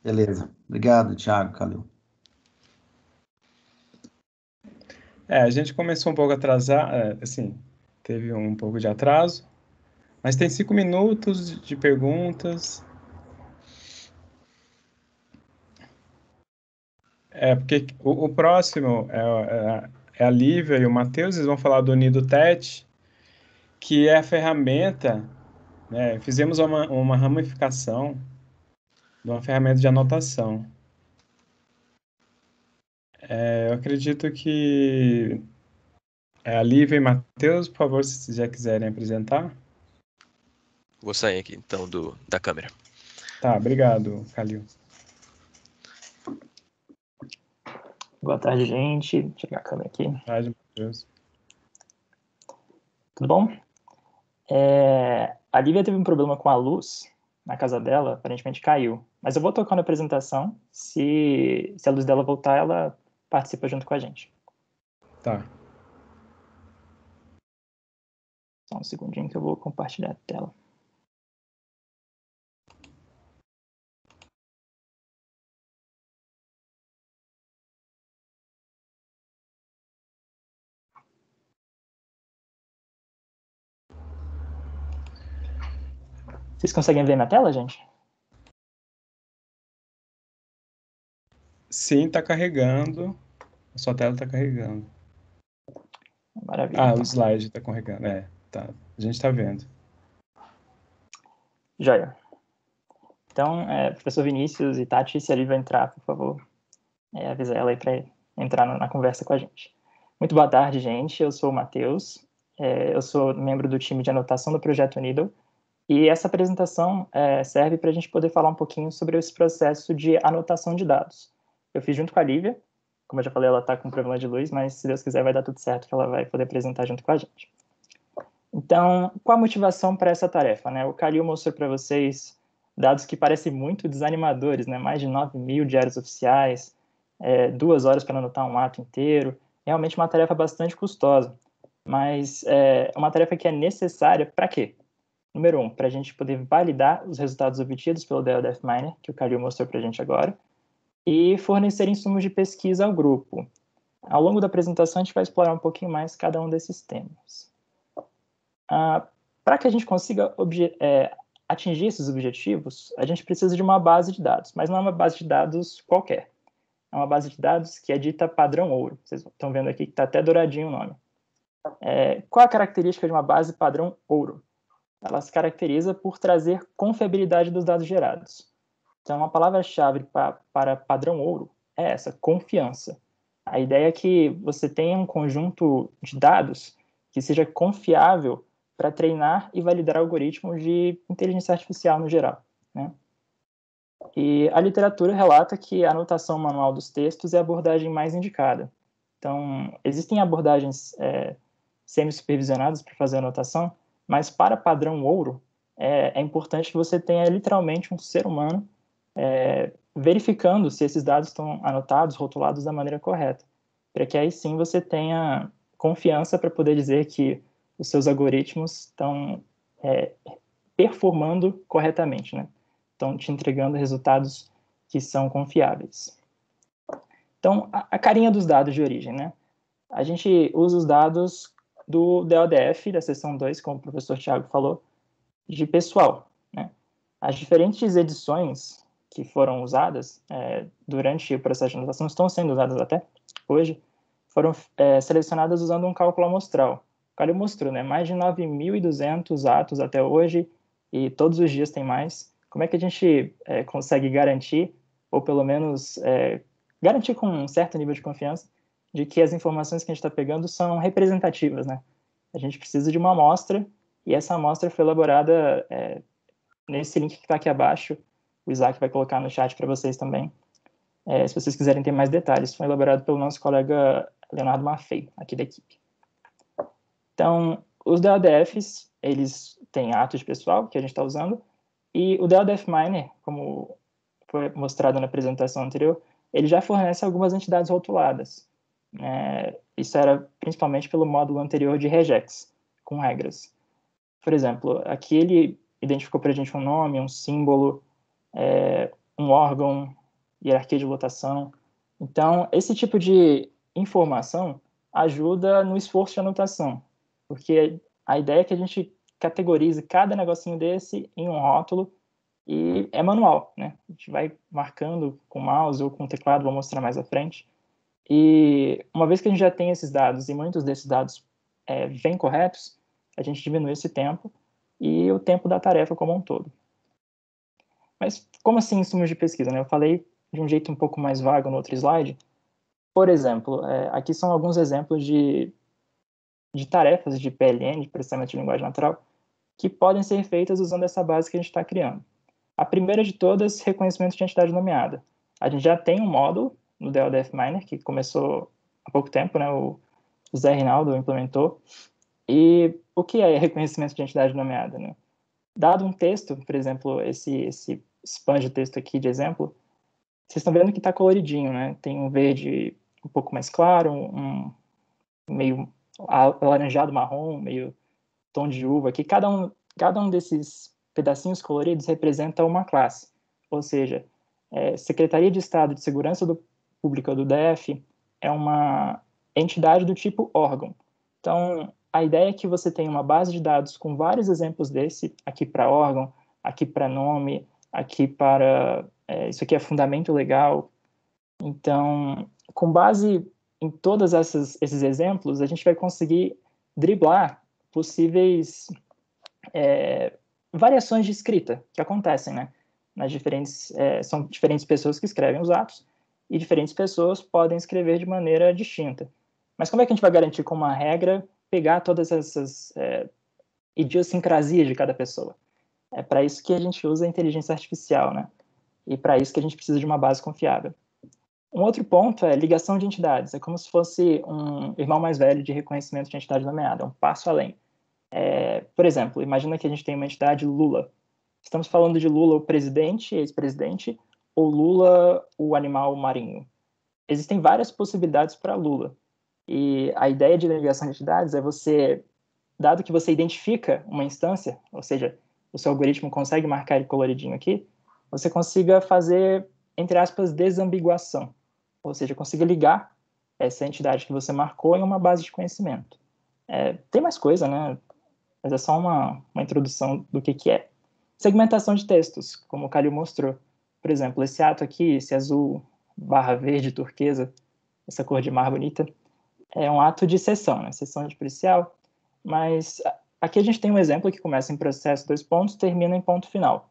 Beleza. Obrigado, Thiago, Calil. A gente começou um pouco atrasado, assim, teve um pouco de atraso, mas tem 5 minutos de perguntas. Porque o próximo é a Lívia e o Matheus, eles vão falar do NidoTet, que é a ferramenta, né? Fizemos uma ramificação de uma ferramenta de anotação. Eu acredito que a Lívia e Matheus, por favor, se já quiserem apresentar. Vou sair aqui, então, da câmera. Tá, obrigado, Calil. Boa tarde, gente. Deixa eu tirar a câmera aqui. Boa tarde, Matheus. Tudo bom? A Lívia teve um problema com a luz na casa dela, aparentemente caiu. Mas eu vou tocar na apresentação. Se a luz dela voltar, ela participa junto com a gente. Tá. Só um segundinho que eu vou compartilhar a tela. Vocês conseguem ver na tela, gente? Sim, tá carregando. A sua tela tá carregando. Maravilha. Então. O slide tá carregando. Tá. A gente tá vendo. Joia. Então, professor Vinícius e Tati, se a Lívia entrar, por favor, avisa ela aí para entrar na conversa com a gente. Muito boa tarde, gente. Eu sou o Matheus. Eu sou membro do time de anotação do Projeto Needle. E essa apresentação serve para a gente poder falar um pouquinho sobre esse processo de anotação de dados. Eu fiz junto com a Lívia. Como eu já falei, ela está com problema de luz, mas se Deus quiser vai dar tudo certo, que ela vai poder apresentar junto com a gente. Então, qual a motivação para essa tarefa, né? O Calil mostrou para vocês dados que parecem muito desanimadores, né? Mais de 9.000 diários oficiais, 2 horas para anotar um ato inteiro. Realmente uma tarefa bastante custosa, mas é uma tarefa que é necessária para quê? Número 1, para a gente poder validar os resultados obtidos pelo DLDF Miner, que o Calil mostrou para a gente agora, e fornecer insumos de pesquisa ao grupo. Ao longo da apresentação, a gente vai explorar um pouquinho mais cada um desses temas. Para que a gente consiga atingir esses objetivos, a gente precisa de uma base de dados, mas não é uma base de dados qualquer. É uma base de dados que é dita padrão ouro. Vocês estão vendo aqui que está até douradinho o nome. Qual a característica de uma base padrão ouro? Ela se caracteriza por trazer confiabilidade dos dados gerados. Então, a palavra-chave para padrão ouro é essa, confiança. A ideia é que você tenha um conjunto de dados que seja confiável para treinar e validar algoritmos de inteligência artificial no geral, né? E a literatura relata que a anotação manual dos textos é a abordagem mais indicada. Então, existem abordagens semi-supervisionadas para fazer anotação, mas para padrão ouro, é importante que você tenha literalmente um ser humano verificando se esses dados estão anotados, rotulados da maneira correta, para que aí sim você tenha confiança para poder dizer que os seus algoritmos estão performando corretamente, né? Estão te entregando resultados que são confiáveis. Então, a carinha dos dados de origem, né? A gente usa os dados do DLDF, da seção 2, como o professor Thiago falou, de pessoal, né? As diferentes edições que foram usadas durante o processo de anotação, estão sendo usadas até hoje, foram selecionadas usando um cálculo amostral. O Calil mostrou, né? Mais de 9.200 atos até hoje, e todos os dias tem mais. Como é que a gente consegue garantir, ou pelo menos garantir com um certo nível de confiança, de que as informações que a gente está pegando são representativas, né? A gente precisa de uma amostra, e essa amostra foi elaborada nesse link que está aqui abaixo. O Isaac vai colocar no chat para vocês também. Se vocês quiserem ter mais detalhes, foi elaborado pelo nosso colega Leonardo Maffei, aqui da equipe. Então, os DLDFs, eles têm atos de pessoal, que a gente está usando, e o DLDF Miner, como foi mostrado na apresentação anterior, ele já fornece algumas entidades rotuladas. Isso era principalmente pelo módulo anterior de regex, com regras. Por exemplo, aqui ele identificou para a gente um nome, um símbolo, um órgão, hierarquia de lotação. Então, esse tipo de informação ajuda no esforço de anotação, porque a ideia é que a gente categorize cada negocinho desse em um rótulo e é manual, né? A gente vai marcando com o mouse ou com o teclado, vou mostrar mais à frente. E uma vez que a gente já tem esses dados, e muitos desses dados vêm corretos, a gente diminui esse tempo e o tempo da tarefa como um todo. Mas como assim insumos de pesquisa, né? Eu falei de um jeito um pouco mais vago no outro slide. Por exemplo, aqui são alguns exemplos de tarefas de PLN, de processamento de linguagem natural, que podem ser feitas usando essa base que a gente está criando. A primeira de todas, reconhecimento de entidade nomeada. A gente já tem um módulo no DLDF Miner, que começou há pouco tempo, né? O Zé Rinaldo implementou. E o que é reconhecimento de entidade nomeada, né? Dado um texto, por exemplo, esse span de texto aqui de exemplo, vocês estão vendo que está coloridinho, né? Tem um verde um pouco mais claro, um meio alaranjado marrom, meio tom de uva aqui. Cada um desses pedacinhos coloridos representa uma classe. Ou seja, Secretaria de Estado de Segurança Pública do DF é uma entidade do tipo órgão. Então, a ideia é que você tenha uma base de dados com vários exemplos desse, aqui para órgão, aqui para nome, aqui para... isso aqui é fundamento legal. Então, com base em todos esses exemplos, a gente vai conseguir driblar possíveis variações de escrita que acontecem, né? São diferentes pessoas que escrevem os atos e diferentes pessoas podem escrever de maneira distinta. Mas como é que a gente vai garantir com uma regra pegar todas essas idiosincrasias de cada pessoa? É para isso que a gente usa a inteligência artificial, né? E para isso que a gente precisa de uma base confiável. Um outro ponto é ligação de entidades. É como se fosse um irmão mais velho de reconhecimento de entidade nomeada, um passo além. Por exemplo, imagina que a gente tem uma entidade Lula. Estamos falando de Lula, o presidente, ex-presidente, ou Lula, o animal marinho. Existem várias possibilidades para Lula. E a ideia de ligação de entidades é você, dado que você identifica uma instância, ou seja, o seu algoritmo consegue marcar ele coloridinho aqui, você consiga fazer, entre aspas, desambiguação. Ou seja, consiga ligar essa entidade que você marcou em uma base de conhecimento. Tem mais coisa, né? Mas é só uma introdução do que é. Segmentação de textos, como o Calil mostrou. Por exemplo, esse ato aqui, esse azul barra verde turquesa, essa cor de mar bonita, é um ato de sessão, né? Sessão de policial. Mas aqui a gente tem um exemplo que começa em processo 2 pontos, termina em ponto final.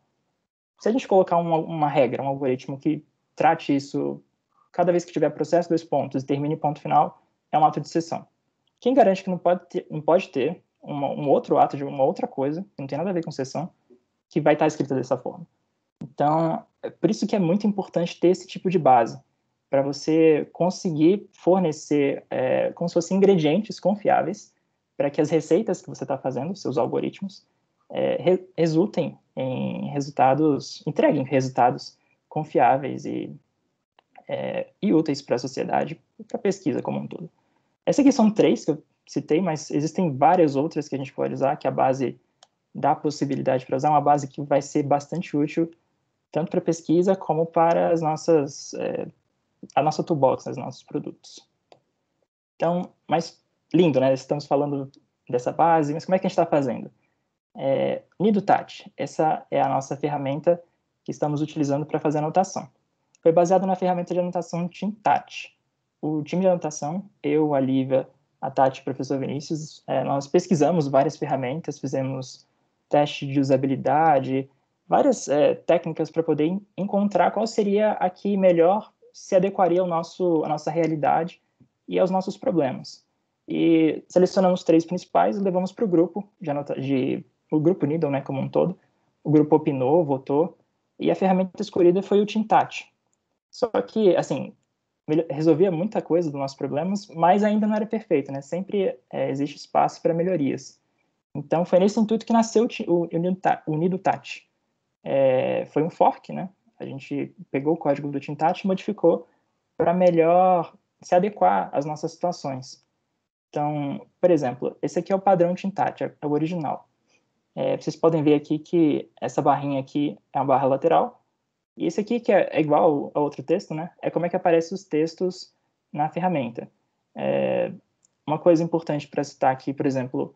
Se a gente colocar uma regra, um algoritmo que trate isso, cada vez que tiver processo 2 pontos e termine em ponto final, é um ato de sessão. Quem garante que não pode ter um outro ato de uma outra coisa, que não tem nada a ver com sessão, que vai estar escrita dessa forma? Então, é por isso que é muito importante ter esse tipo de base, para você conseguir fornecer como se fossem ingredientes confiáveis para que as receitas que você está fazendo, seus algoritmos, resultem em resultados, entreguem resultados confiáveis e úteis para a sociedade e para a pesquisa como um todo. Essas aqui são 3 que eu citei, mas existem várias outras que a gente pode usar, que a base dá a possibilidade para usar, uma base que vai ser bastante útil tanto para pesquisa como para a nossa toolbox, os nossos produtos. Então, mas lindo, né? Estamos falando dessa base, mas como é que a gente está fazendo? NidoTat, essa é a nossa ferramenta que estamos utilizando para fazer anotação. Foi baseado na ferramenta de anotação TeamTat. O time de anotação, eu, a Lívia, a Tati e o professor Vinícius, nós pesquisamos várias ferramentas, fizemos teste de usabilidade, várias técnicas para poder encontrar qual seria a que melhor se adequaria à nossa realidade e aos nossos problemas. E selecionamos 3 principais e levamos para o grupo o grupo Needle, né, como um todo. O grupo opinou, votou, e a ferramenta escolhida foi o TeamTat. Só que, assim, resolvia muita coisa dos nossos problemas, mas ainda não era perfeito, né? Sempre existe espaço para melhorias. Então, foi nesse intuito que nasceu o NidoTat. Foi um fork, né? A gente pegou o código do TeamTat e modificou para melhor se adequar às nossas situações. Então, por exemplo, esse aqui é o padrão Tintat, é o original. Vocês podem ver aqui que essa barrinha aqui é uma barra lateral, e esse aqui, que é igual a outro texto, né, é como é que aparecem os textos na ferramenta. Uma coisa importante para citar aqui, por exemplo,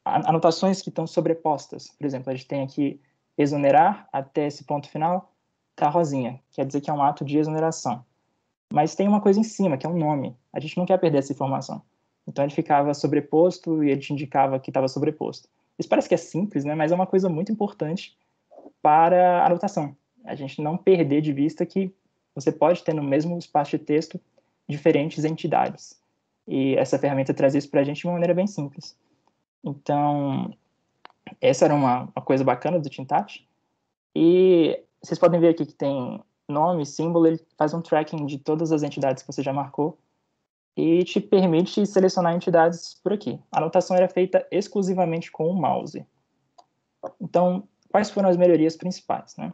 anotações que estão sobrepostas. Por exemplo, a gente tem aqui exonerar até esse ponto final, tá rosinha, quer dizer que é um ato de exoneração. Mas tem uma coisa em cima, que é um nome. A gente não quer perder essa informação. Então, ele ficava sobreposto e ele te indicava que estava sobreposto. Isso parece que é simples, né? Mas é uma coisa muito importante para a anotação. A gente não perder de vista que você pode ter no mesmo espaço de texto diferentes entidades. E essa ferramenta traz isso para a gente de uma maneira bem simples. Então, essa era uma coisa bacana do Tintat. E vocês podem ver aqui que tem nome, símbolo, ele faz um tracking de todas as entidades que você já marcou e te permite selecionar entidades por aqui. A anotação era feita exclusivamente com o mouse. Então, quais foram as melhorias principais, né?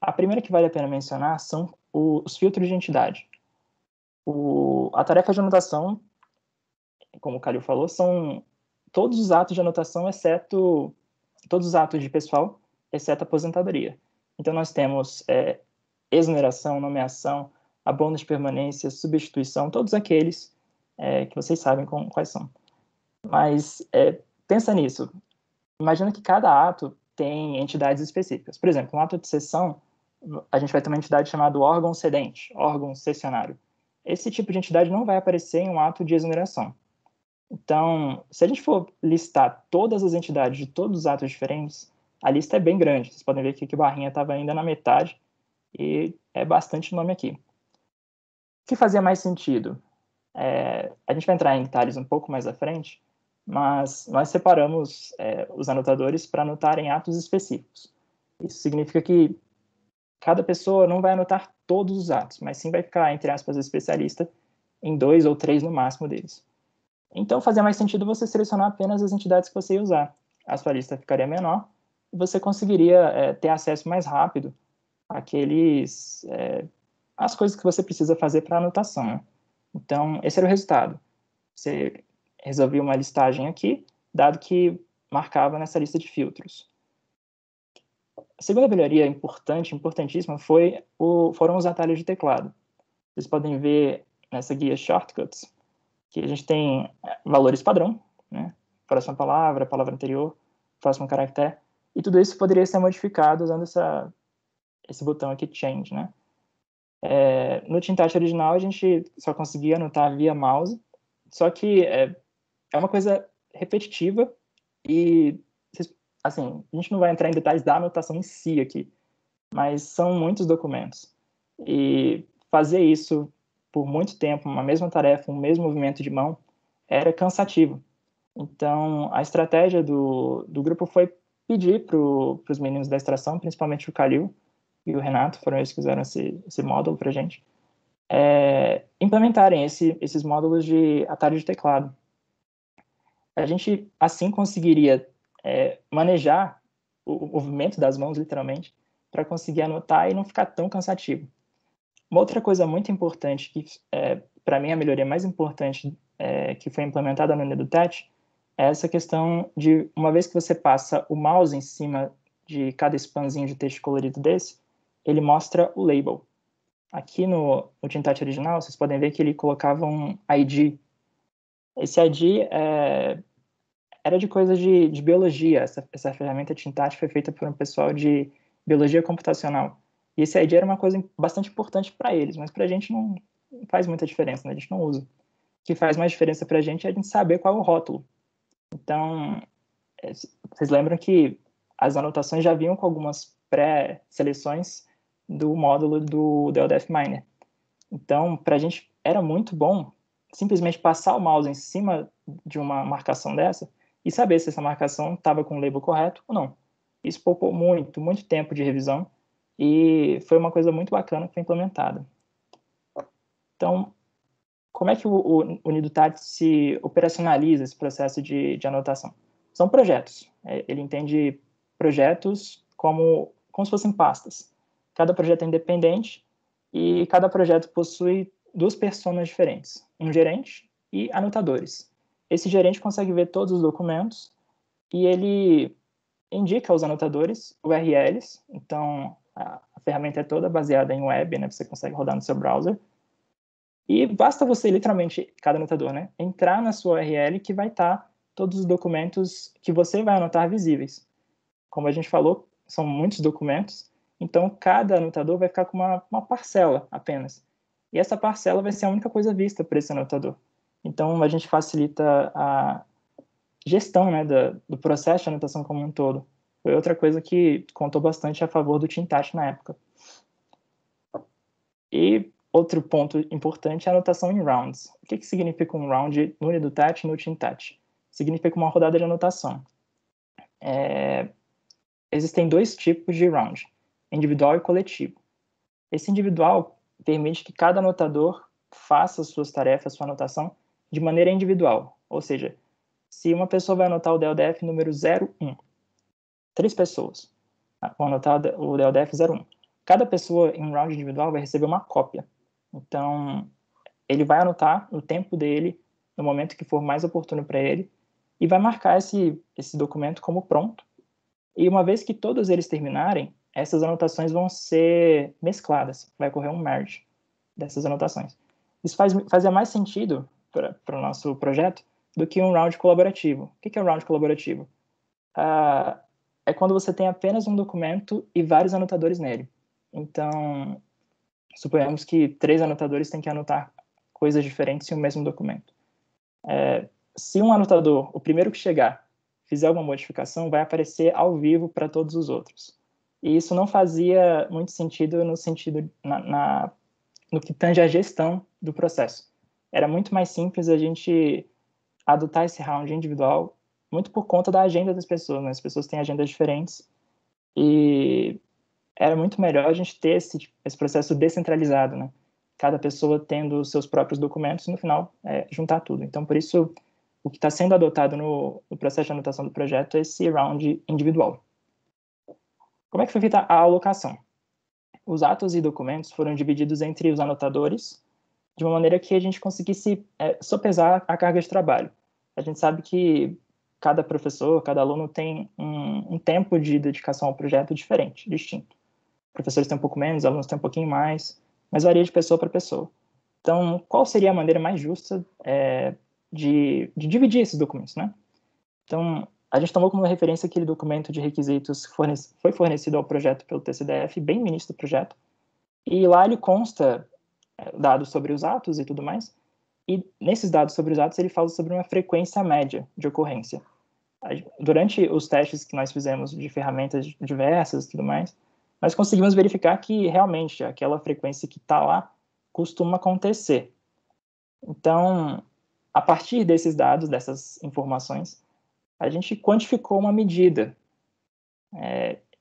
A primeira que vale a pena mencionar são os filtros de entidade. A tarefa de anotação, como o Calil falou, são todos os atos de anotação, exceto todos os atos de pessoal, exceto a aposentadoria. Então, nós temos exoneração, nomeação, abono de permanência, substituição, todos aqueles que vocês sabem quais são. Mas pensa nisso. Imagina que cada ato tem entidades específicas. Por exemplo, um ato de cessão, a gente vai ter uma entidade chamada órgão cedente, órgão cessionário. Esse tipo de entidade não vai aparecer em um ato de exoneração. Então, se a gente for listar todas as entidades de todos os atos diferentes, a lista é bem grande. Vocês podem ver aqui que a barrinha estava ainda na metade e é bastante nome aqui. O que fazia mais sentido? A gente vai entrar em detalhes um pouco mais à frente, mas nós separamos os anotadores para anotarem atos específicos. Isso significa que cada pessoa não vai anotar todos os atos, mas sim vai ficar, entre aspas, especialista em 2 ou 3 no máximo deles. Então, fazia mais sentido você selecionar apenas as entidades que você ia usar. A sua lista ficaria menor e você conseguiria ter acesso mais rápido àqueles, às coisas que você precisa fazer para anotação, né? Então, esse era o resultado. Você resolvia uma listagem aqui, dado que marcava nessa lista de filtros. A segunda melhoria importantíssima, foram os atalhos de teclado. Vocês podem ver nessa guia Shortcuts que a gente tem valores padrão, né? Próxima palavra, palavra anterior, próximo caractere, e tudo isso poderia ser modificado usando esse botão aqui, Change, né? No Tintat original, a gente só conseguia anotar via mouse, só que é uma coisa repetitiva e, assim, a gente não vai entrar em detalhes da anotação em si aqui, mas são muitos documentos. E fazer isso por muito tempo, uma mesma tarefa, um mesmo movimento de mão, era cansativo. Então, a estratégia do grupo foi pedir para os meninos da extração, principalmente o Calil e o Renato, foram eles que fizeram esse módulo para a gente, implementarem esses módulos de atalho de teclado. A gente, assim, conseguiria manejar o movimento das mãos, literalmente, para conseguir anotar e não ficar tão cansativo. Uma outra coisa muito importante, que para mim a melhoria mais importante que foi implementada no Nedutat, é essa questão de, uma vez que você passa o mouse em cima de cada spanzinho de texto colorido desse, ele mostra o label. Aqui no Tintat original, vocês podem ver que ele colocava um ID. Esse ID era de coisas de biologia. Essa ferramenta Tintat foi feita por um pessoal de biologia computacional. E esse ID era uma coisa bastante importante para eles, mas para a gente não faz muita diferença, né? A gente não usa. O que faz mais diferença para a gente é a gente saber qual é o rótulo. Então, vocês lembram que as anotações já vinham com algumas pré-seleções do módulo do DLDF Miner. Então, para a gente era muito bom simplesmente passar o mouse em cima de uma marcação dessa e saber se essa marcação estava com o label correto ou não. Isso poupou muito tempo de revisão e foi uma coisa muito bacana que foi implementada. Então, como é que o Nedutat se operacionaliza esse processo de anotação? São projetos. Ele entende projetos como se fossem pastas. Cada projeto é independente e cada projeto possui duas personas diferentes, um gerente e anotadores. Esse gerente consegue ver todos os documentos e ele indica aos anotadores URLs, então a ferramenta é toda baseada em web, né? Você consegue rodar no seu browser. E basta você, literalmente, cada anotador, né, entrar na sua URL que vai estar todos os documentos que você vai anotar visíveis. Como a gente falou, são muitos documentos, então cada anotador vai ficar com uma parcela apenas. E essa parcela vai ser a única coisa vista por esse anotador. Então a gente facilita a gestão, né, do processo de anotação como um todo. Foi outra coisa que contou bastante a favor do TeamTouch na época. E outro ponto importante é a anotação em rounds. O que significa um round no EduTouch e no TeamTouch? Significa uma rodada de anotação. Existem dois tipos de round, individual e coletivo. Esse individual permite que cada anotador faça suas tarefas, sua anotação, de maneira individual. Ou seja, se uma pessoa vai anotar o DLDF número 01, 3 pessoas vão anotar o DLDF 01. Cada pessoa em um round individual vai receber uma cópia. Então, ele vai anotar no tempo dele, no momento que for mais oportuno para ele, e vai marcar esse documento como pronto. E uma vez que todos eles terminarem, essas anotações vão ser mescladas. Vai ocorrer um merge dessas anotações. Isso fazia mais sentido para o nosso projeto do que um round colaborativo. O que é um round colaborativo? É quando você tem apenas um documento e vários anotadores nele. Então, suponhamos que 3 anotadores têm que anotar coisas diferentes em um mesmo documento. Se um anotador, o primeiro que chegar, fizer alguma modificação, vai aparecer ao vivo para todos os outros. E isso não fazia muito sentido no que tange a gestão do processo. Era muito mais simples a gente adotar esse round individual, muito por conta da agenda das pessoas, né? As pessoas têm agendas diferentes e era muito melhor a gente ter esse processo descentralizado, né? Cada pessoa tendo os seus próprios documentos e, no final, juntar tudo. Então, por isso, o que está sendo adotado no processo de anotação do projeto é esse round individual. Como é que foi feita a alocação? Os atos e documentos foram divididos entre os anotadores de uma maneira que a gente conseguisse sopesar a carga de trabalho. A gente sabe que cada professor, cada aluno tem um tempo de dedicação ao projeto diferente, distinto. Professores têm um pouco menos, alunos têm um pouquinho mais, mas varia de pessoa para pessoa. Então, qual seria a maneira mais justa de dividir esses documentos, né? Então, a gente tomou como referência aquele documento de requisitos que foi fornecido ao projeto pelo TCDF, bem no início do projeto, e lá ele consta dados sobre os atos e tudo mais, e nesses dados sobre os atos ele fala sobre uma frequência média de ocorrência. Durante os testes que nós fizemos de ferramentas diversas e tudo mais, nós conseguimos verificar que realmente aquela frequência que está lá costuma acontecer. Então, a partir desses dados, dessas informações, a gente quantificou uma medida.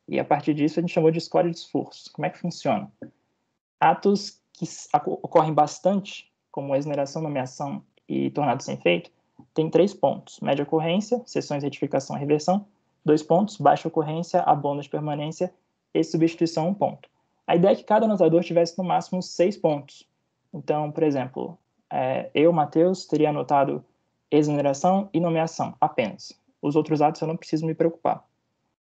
E a partir disso a gente chamou de score de esforço. Como é que funciona? Atos que ocorrem bastante, como exoneração, nomeação e tornado sem efeito, tem 3 pontos. Média ocorrência, sessões, retificação e reversão. 2 pontos. Baixa ocorrência, abono de permanência e substituição, 1 ponto. A ideia é que cada anotador tivesse no máximo 6 pontos. Então, por exemplo, eu, Matheus, teria anotado exoneração e nomeação apenas. Os outros atos eu não preciso me preocupar.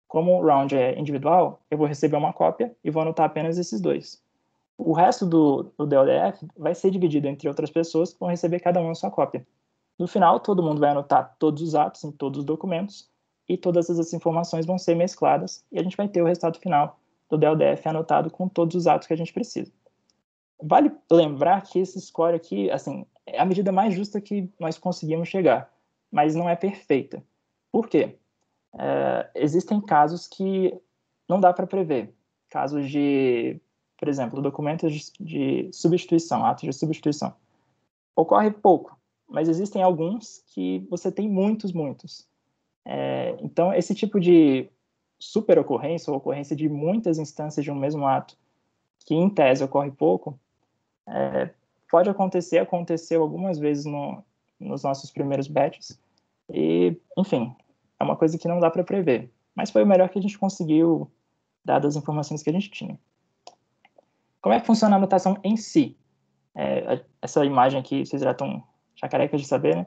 Como o round é individual, eu vou receber uma cópia e vou anotar apenas esses 2. O resto do DLDF vai ser dividido entre outras pessoas que vão receber cada uma a sua cópia. No final, todo mundo vai anotar todos os atos em todos os documentos e todas essas informações vão ser mescladas e a gente vai ter o resultado final do DLDF anotado com todos os atos que a gente precisa. Vale lembrar que esse score aqui, assim, é a medida mais justa que nós conseguimos chegar, mas não é perfeita. Por quê? Existem casos que não dá para prever. Casos de, por exemplo, documentos de substituição, atos de substituição. Ocorre pouco, mas existem alguns que você tem muitos. Então, esse tipo de superocorrência ou ocorrência de muitas instâncias de um mesmo ato, que em tese ocorre pouco, pode acontecer, aconteceu algumas vezes nos nossos primeiros batches, e, enfim, é uma coisa que não dá para prever, mas foi o melhor que a gente conseguiu, dadas as informações que a gente tinha. Como é que funciona a anotação em si? Essa imagem aqui, vocês já estão carecas de saber, né?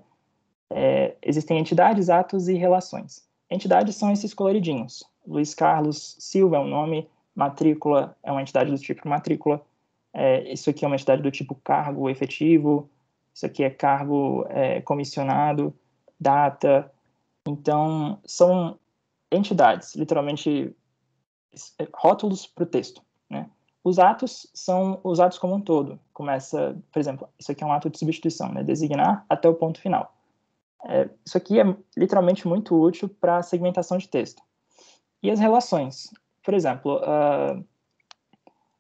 Existem entidades, atos e relações. Entidades são esses coloridinhos. Luiz Carlos Silva é um nome, matrícula é uma entidade do tipo matrícula, isso aqui é uma entidade do tipo cargo efetivo, isso aqui é cargo comissionado, data. Então, são entidades, literalmente rótulos para o texto, né? Os atos são os atos como um todo. Começa, por exemplo, isso aqui é um ato de substituição, né? Designar até o ponto final. Isso aqui é literalmente muito útil para a segmentação de texto. E as relações. Por exemplo,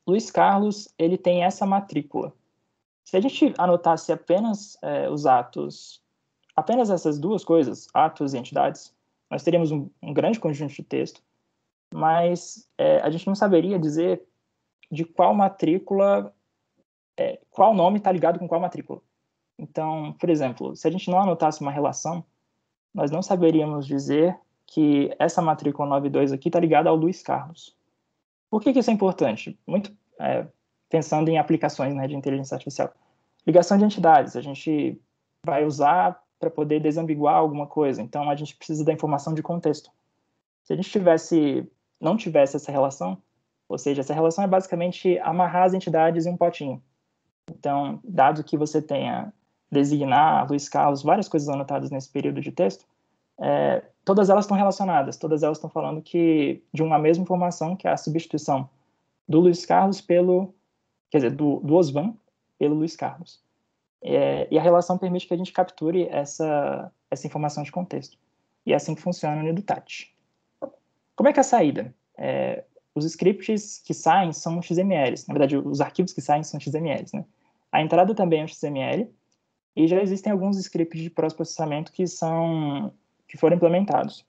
Luiz Carlos, ele tem essa matrícula. Se a gente anotasse apenas os atos, apenas essas duas coisas, atos e entidades, nós teríamos um grande conjunto de texto, mas a gente não saberia dizer de qual matrícula, qual nome está ligado com qual matrícula. Então, por exemplo, se a gente não anotasse uma relação, nós não saberíamos dizer que essa matrícula 92 aqui está ligada ao Luiz Carlos. Por que isso é importante? Muito pensando em aplicações, né, de inteligência artificial. Ligação de entidades, a gente vai usar para poder desambiguar alguma coisa, então a gente precisa da informação de contexto. Se a gente não tivesse essa relação, ou seja, essa relação é basicamente amarrar as entidades em um potinho. Então, dado que você tenha designar, Luiz Carlos, várias coisas anotadas nesse período de texto, todas elas estão relacionadas, todas elas estão falando de uma mesma informação, que é a substituição do Luiz Carlos do Osvan pelo Luiz Carlos. E a relação permite que a gente capture essa informação de contexto. E é assim que funciona o NidoTAT. Como é que é a saída? Os scripts que saem são XMLs. Na verdade, os arquivos que saem são XMLs, né? A entrada também é um XML, e já existem alguns scripts de pós-processamento que foram implementados.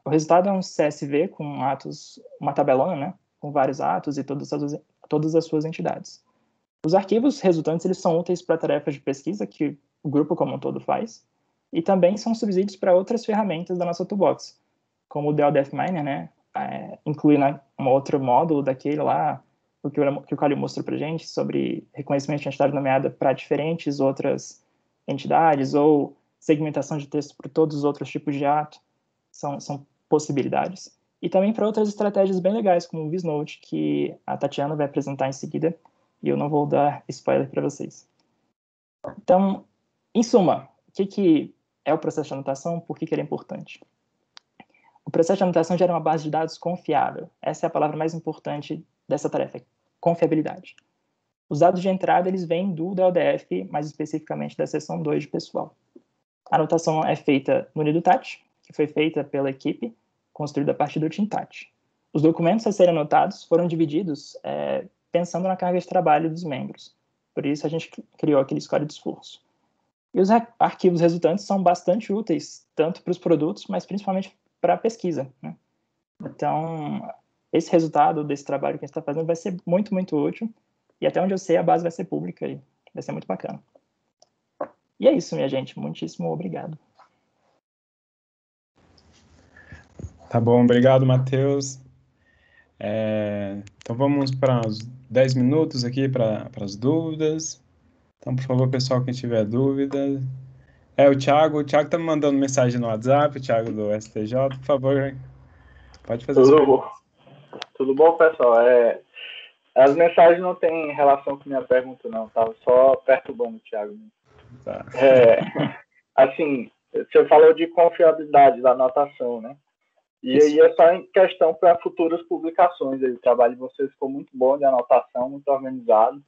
O resultado é um CSV com atos, uma tabelona, né, com vários atos e todas as suas entidades. Os arquivos resultantes eles são úteis para tarefas de pesquisa que o grupo como um todo faz, e também são subsídios para outras ferramentas da nossa toolbox, como o DLDF Miner, né, inclui um outro módulo daquele lá, o que o Calil mostrou para a gente, sobre reconhecimento de entidade nomeada para diferentes outras entidades, ou segmentação de texto para todos os outros tipos de ato, são possibilidades. E também para outras estratégias bem legais, como o VisNote, que a Tatiana vai apresentar em seguida, e eu não vou dar spoiler para vocês. Então, em suma, o que é o processo de anotação? Por que ele é importante? O processo de anotação gera uma base de dados confiável. Essa é a palavra mais importante dessa tarefa, confiabilidade. Os dados de entrada, eles vêm do DLDF, mais especificamente da seção 2 de pessoal. A anotação é feita no NidoTAT, que foi feita pela equipe, construída a partir do TeamTAT. Os documentos a serem anotados foram divididos pensando na carga de trabalho dos membros. Por isso, a gente criou aquele score de esforço. E os arquivos resultantes são bastante úteis, tanto para os produtos, mas principalmente para a pesquisa, né? Então, esse resultado desse trabalho que a gente está fazendo vai ser muito, muito útil. E até onde eu sei, a base vai ser pública e vai ser muito bacana. E é isso, minha gente. Muitíssimo obrigado. Tá bom, obrigado, Matheus. Então vamos para uns 10 minutos aqui para as dúvidas. Então, por favor, pessoal, quem tiver dúvida. O Thiago está me mandando mensagem no WhatsApp, o Thiago do STJ, por favor, pode fazer Tudo bom. Tudo bom, pessoal? As mensagens não têm relação com minha pergunta, não, estava só perturbando o Thiago. Tá. Assim, você falou de confiabilidade da anotação, né? E aí é só em questão para futuras publicações. O trabalho de vocês ficou muito bom de anotação, muito organizado.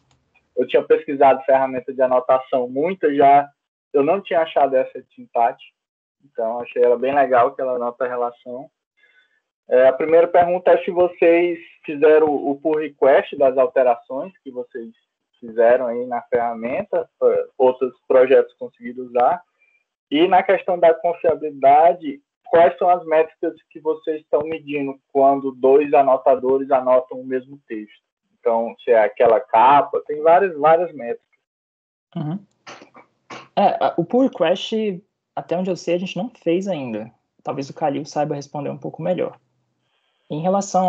Eu tinha pesquisado ferramenta de anotação, muitas já. Eu não tinha achado essa de TeamTAT, então achei ela bem legal, que ela anota a relação. A primeira pergunta é se vocês fizeram o pull request das alterações que vocês fizeram aí na ferramenta, outros projetos conseguiram usar. E na questão da confiabilidade, quais são as métricas que vocês estão medindo quando dois anotadores anotam o mesmo texto? Então, se é aquela capa, tem várias métricas. Uhum. O pull request, até onde eu sei, a gente não fez ainda. Talvez o Calil saiba responder um pouco melhor. Em relação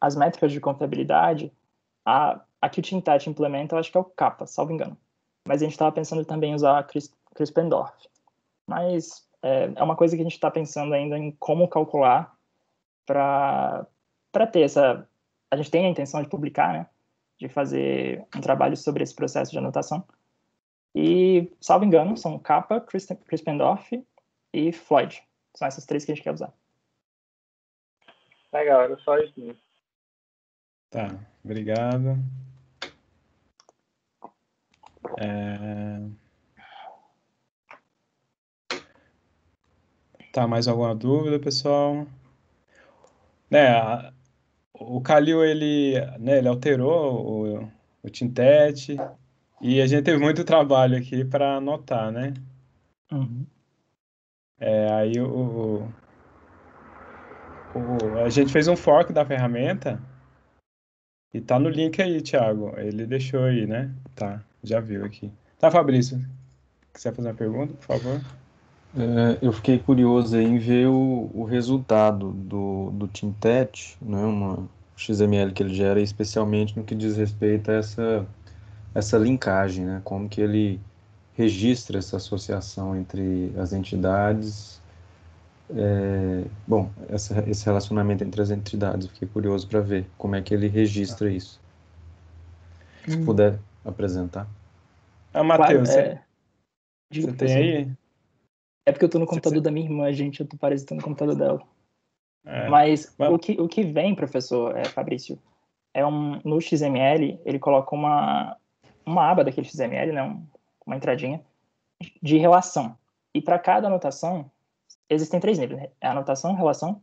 às métricas de confiabilidade, aqui o TeamTet implementa, eu acho que é o Kappa, salvo engano. Mas a gente estava pensando também em usar Crispendorf. Mas é uma coisa que a gente está pensando ainda em como calcular para ter essa... A gente tem a intenção de publicar, né? De fazer um trabalho sobre esse processo de anotação. E, salvo engano, são Kappa, Crispendorf e Floyd. São essas 3 que a gente quer usar. Legal, era só isso mesmo. Tá, obrigado. Tá, mais alguma dúvida, pessoal? Né, o Kalil, ele alterou o TeamTet e a gente teve muito trabalho aqui para anotar, né? Uhum. Aí a gente fez um fork da ferramenta e tá no link aí, Thiago. Ele deixou aí, né? Tá, já viu aqui. Tá, Fabrício, quiser fazer uma pergunta, por favor? Eu fiquei curioso aí em ver o resultado do TeamTet, né, uma XML que ele gera, especialmente no que diz respeito a essa linkagem, né, como que ele registra essa associação entre as entidades, esse relacionamento entre as entidades. Eu fiquei curioso para ver como é que ele registra isso. Se puder apresentar. Matheus, Claro, você tem aí? É porque eu tô no computador da minha irmã, gente. Eu parece que tô no computador dela. Mas o que vem, professor Fabrício, no XML, ele coloca uma aba daquele XML, né, uma entradinha, de relação. E para cada anotação, existem 3 níveis, né? Anotação, relação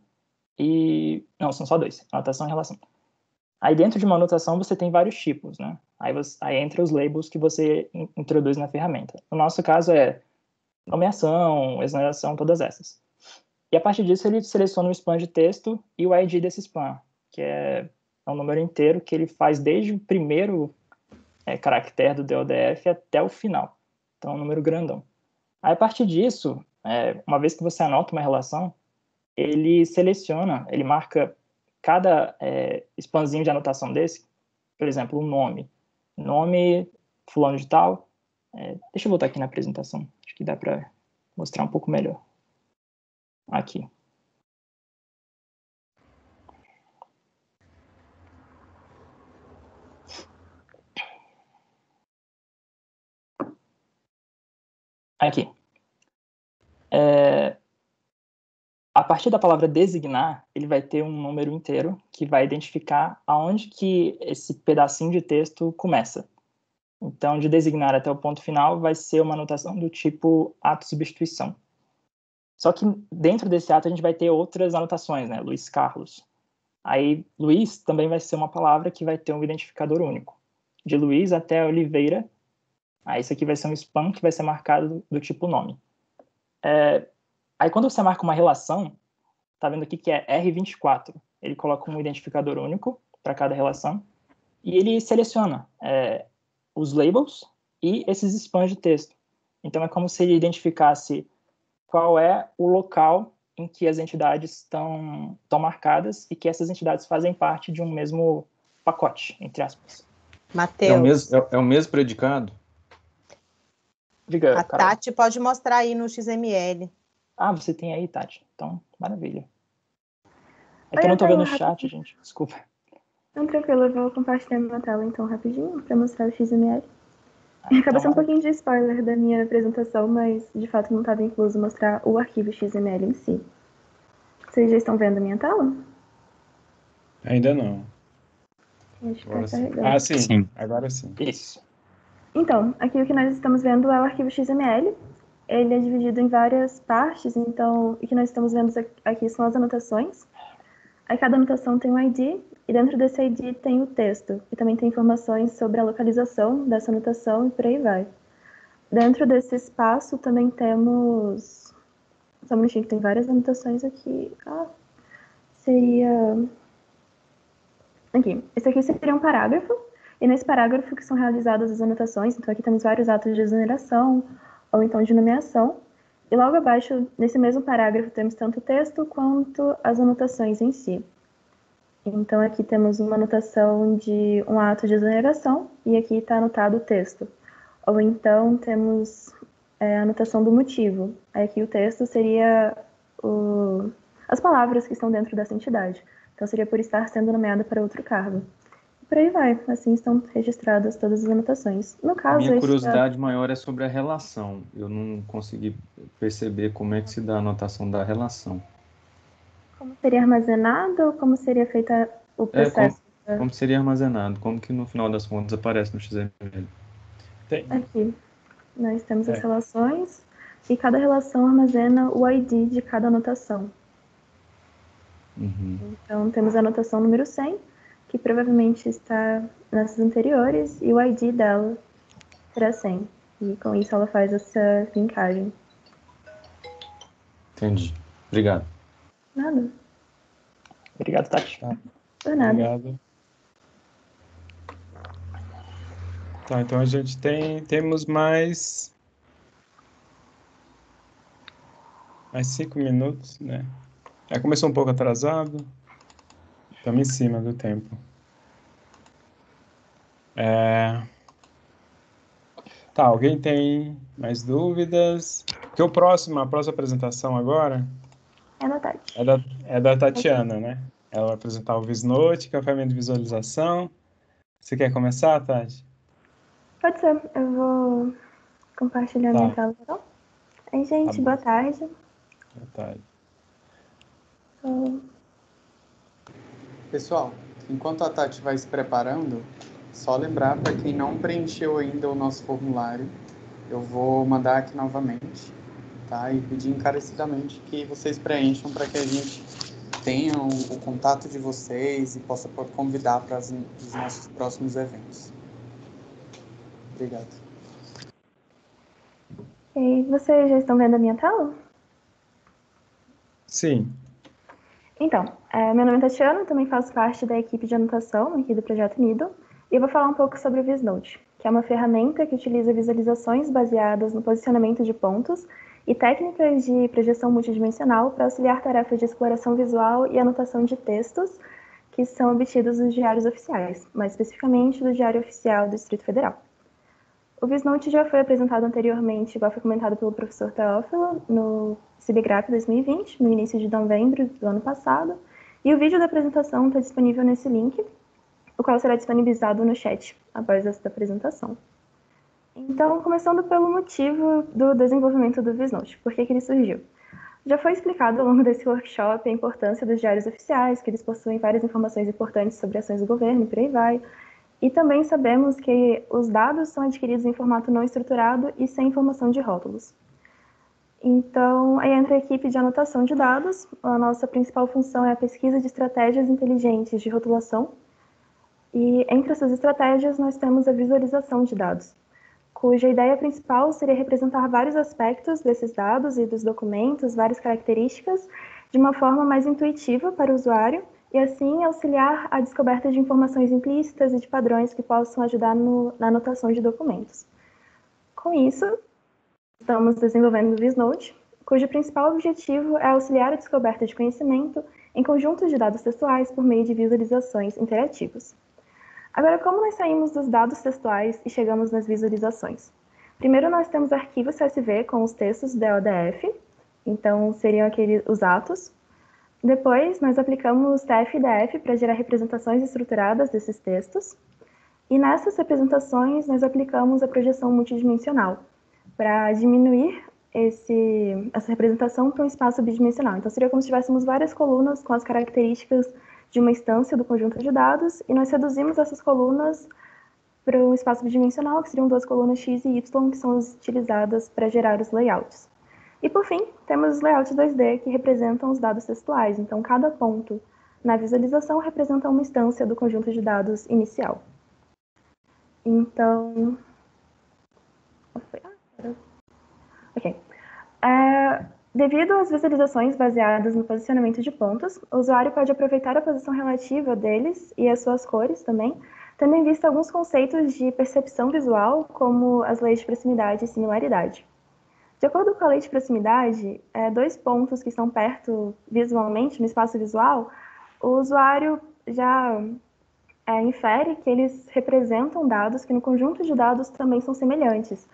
e... Não, são só 2. Anotação e relação. Aí dentro de uma anotação você tem vários tipos, né? Aí entra os labels que você introduz na ferramenta. No nosso caso é nomeação, exoneração, todas essas. E a partir disso ele seleciona o span de texto e o ID desse span, que é um número inteiro que ele faz desde o primeiro caractere do DODF até o final. Então é um número grandão. Aí a partir disso, uma vez que você anota uma relação, ele seleciona, ele marca cada spanzinho de anotação desse, por exemplo, o nome fulano de tal. Deixa eu voltar aqui na apresentação, acho que dá para mostrar um pouco melhor. Aqui. Aqui. A partir da palavra designar, ele vai ter um número inteiro que vai identificar aonde que esse pedacinho de texto começa. Então, de designar até o ponto final, vai ser uma anotação do tipo ato-substituição. Só que dentro desse ato a gente vai ter outras anotações, né? Luiz Carlos. Aí, Luiz também vai ser uma palavra que vai ter um identificador único. De Luiz até Oliveira, aí isso aqui vai ser um span que vai ser marcado do tipo nome. Aí quando você marca uma relação, tá vendo aqui que é R24. Ele coloca um identificador único para cada relação e ele seleciona os labels e esses spans de texto. Então é como se ele identificasse qual é o local em que as entidades estão marcadas e que essas entidades fazem parte de um mesmo pacote, entre aspas. Matheus. É o mesmo predicado? Diga, a Carol. Tati pode mostrar aí no XML. Ah, você tem aí, Tati? Então, maravilha. É que eu não tô vendo o chat, gente. Desculpa. Não, tranquilo, eu vou compartilhar minha tela então rapidinho para mostrar o XML. Acaba sendo um pouquinho de spoiler da minha apresentação, mas de fato não estava incluso mostrar o arquivo XML em si. Vocês já estão vendo a minha tela? Ainda não. Acho que tá carregando. Ah, sim. Agora sim. Isso. Então, aqui o que nós estamos vendo é o arquivo XML. Ele é dividido em várias partes, então o que nós estamos vendo aqui são as anotações. Aí cada anotação tem um ID, e dentro desse ID tem o texto, e também tem informações sobre a localização dessa anotação e por aí vai. Dentro desse espaço também temos... Só um minutinho que tem várias anotações aqui. Seria... Aqui. Esse aqui seria um parágrafo, e nesse parágrafo que são realizadas as anotações, então aqui temos vários atos de exoneração, ou então de nomeação, e logo abaixo, nesse mesmo parágrafo, temos tanto o texto quanto as anotações em si. Então, aqui temos uma anotação de um ato de exoneração e aqui está anotado o texto. Ou então, temos a anotação do motivo. Aqui o texto seria as palavras que estão dentro dessa entidade. Então, seria por estar sendo nomeada para outro cargo. E por aí vai. Assim estão registradas todas as anotações. No caso, Minha curiosidade maior é sobre a relação. Eu não consegui perceber como é que se dá a anotação da relação. Como seria armazenado ou como seria feita o processo? Como seria armazenado? Como que no final das contas aparece no XML? Aqui, nós temos as relações e cada relação armazena o ID de cada anotação. Então, temos a anotação número 100, que provavelmente está nessas anteriores, e o ID dela será 100. E com isso ela faz essa linkagem. Entendi. Obrigado. Nada. Obrigado, Tati. Por nada. Obrigado. Tá, então a gente temos mais 5 minutos, né? Já começou um pouco atrasado. Estamos em cima do tempo. Tá, alguém tem mais dúvidas? Porque a próxima apresentação agora É da Tati. é da Tatiana, né? Ela vai apresentar o VisNote, que é a ferramenta de visualização. Você quer começar, Tati? Pode ser. Eu vou compartilhar minha tela. Então. Oi, gente. Boa tarde. Boa tarde. Pessoal, enquanto a Tati vai se preparando, só lembrar para quem não preencheu ainda o nosso formulário, eu vou mandar aqui novamente, tá? E pedir encarecidamente que vocês preencham para que a gente tenha o contato de vocês e possa convidar para os nossos próximos eventos. Obrigado. E vocês já estão vendo a minha tela? Sim. Então, meu nome é Tatiana, também faço parte da equipe de anotação aqui do Projeto Needle, e eu vou falar um pouco sobre o VisNote, que é uma ferramenta que utiliza visualizações baseadas no posicionamento de pontos e técnicas de projeção multidimensional para auxiliar tarefas de exploração visual e anotação de textos que são obtidos nos diários oficiais, mais especificamente do Diário Oficial do Distrito Federal. O VisNote já foi apresentado anteriormente, igual foi comentado pelo professor Teófilo, no CIBGRAPH 2020, no início de novembro do ano passado, e o vídeo da apresentação está disponível nesse link, o qual será disponibilizado no chat após esta apresentação. Então, começando pelo motivo do desenvolvimento do VisNote, por que ele surgiu? Já foi explicado ao longo desse workshop a importância dos diários oficiais, que eles possuem várias informações importantes sobre ações do governo e por aí vai. E também sabemos que os dados são adquiridos em formato não estruturado e sem informação de rótulos. Então, aí entra a equipe de anotação de dados. A nossa principal função é a pesquisa de estratégias inteligentes de rotulação. E entre essas estratégias, nós temos a visualização de dados, cuja ideia principal seria representar vários aspectos desses dados e dos documentos, várias características, de uma forma mais intuitiva para o usuário, e assim auxiliar a descoberta de informações implícitas e de padrões que possam ajudar na anotação de documentos. Com isso, estamos desenvolvendo o VisNote, cujo principal objetivo é auxiliar a descoberta de conhecimento em conjuntos de dados textuais por meio de visualizações interativas. Agora, como nós saímos dos dados textuais e chegamos nas visualizações? Primeiro, nós temos arquivos CSV com os textos do DODF, então seriam os atos. Depois, nós aplicamos TF e DF para gerar representações estruturadas desses textos. E nessas representações, nós aplicamos a projeção multidimensional para diminuir essa representação para um espaço bidimensional. Então, seria como se tivéssemos várias colunas com as características de uma instância do conjunto de dados, e nós reduzimos essas colunas para um espaço bidimensional, que seriam duas colunas X e Y, que são as utilizadas para gerar os layouts. E, por fim, temos os layouts 2D, que representam os dados textuais. Então, cada ponto na visualização representa uma instância do conjunto de dados inicial. Então... Ok. Devido às visualizações baseadas no posicionamento de pontos, o usuário pode aproveitar a posição relativa deles e as suas cores também, tendo em vista alguns conceitos de percepção visual, como as leis de proximidade e similaridade. De acordo com a lei de proximidade, dois pontos que estão perto visualmente no espaço visual, o usuário já infere que eles representam dados que no conjunto de dados também são semelhantes.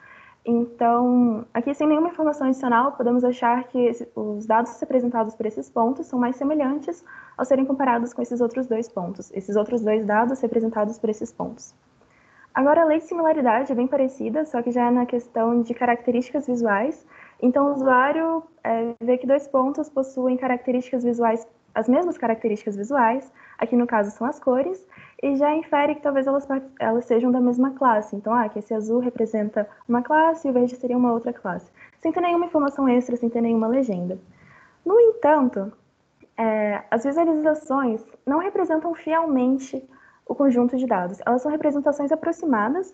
Então, aqui sem nenhuma informação adicional, podemos achar que os dados representados por esses pontos são mais semelhantes ao serem comparados com esses outros dois pontos, esses outros dois dados representados por esses pontos. Agora, a lei de similaridade é bem parecida, só que já é na questão de características visuais. Então, o usuário vê que dois pontos possuem características visuais, as mesmas características visuais, aqui no caso são as cores, e já infere que talvez elas sejam da mesma classe. Então, que esse azul representa uma classe e o verde seria uma outra classe, sem ter nenhuma informação extra, sem ter nenhuma legenda. No entanto, as visualizações não representam fielmente o conjunto de dados. Elas são representações aproximadas,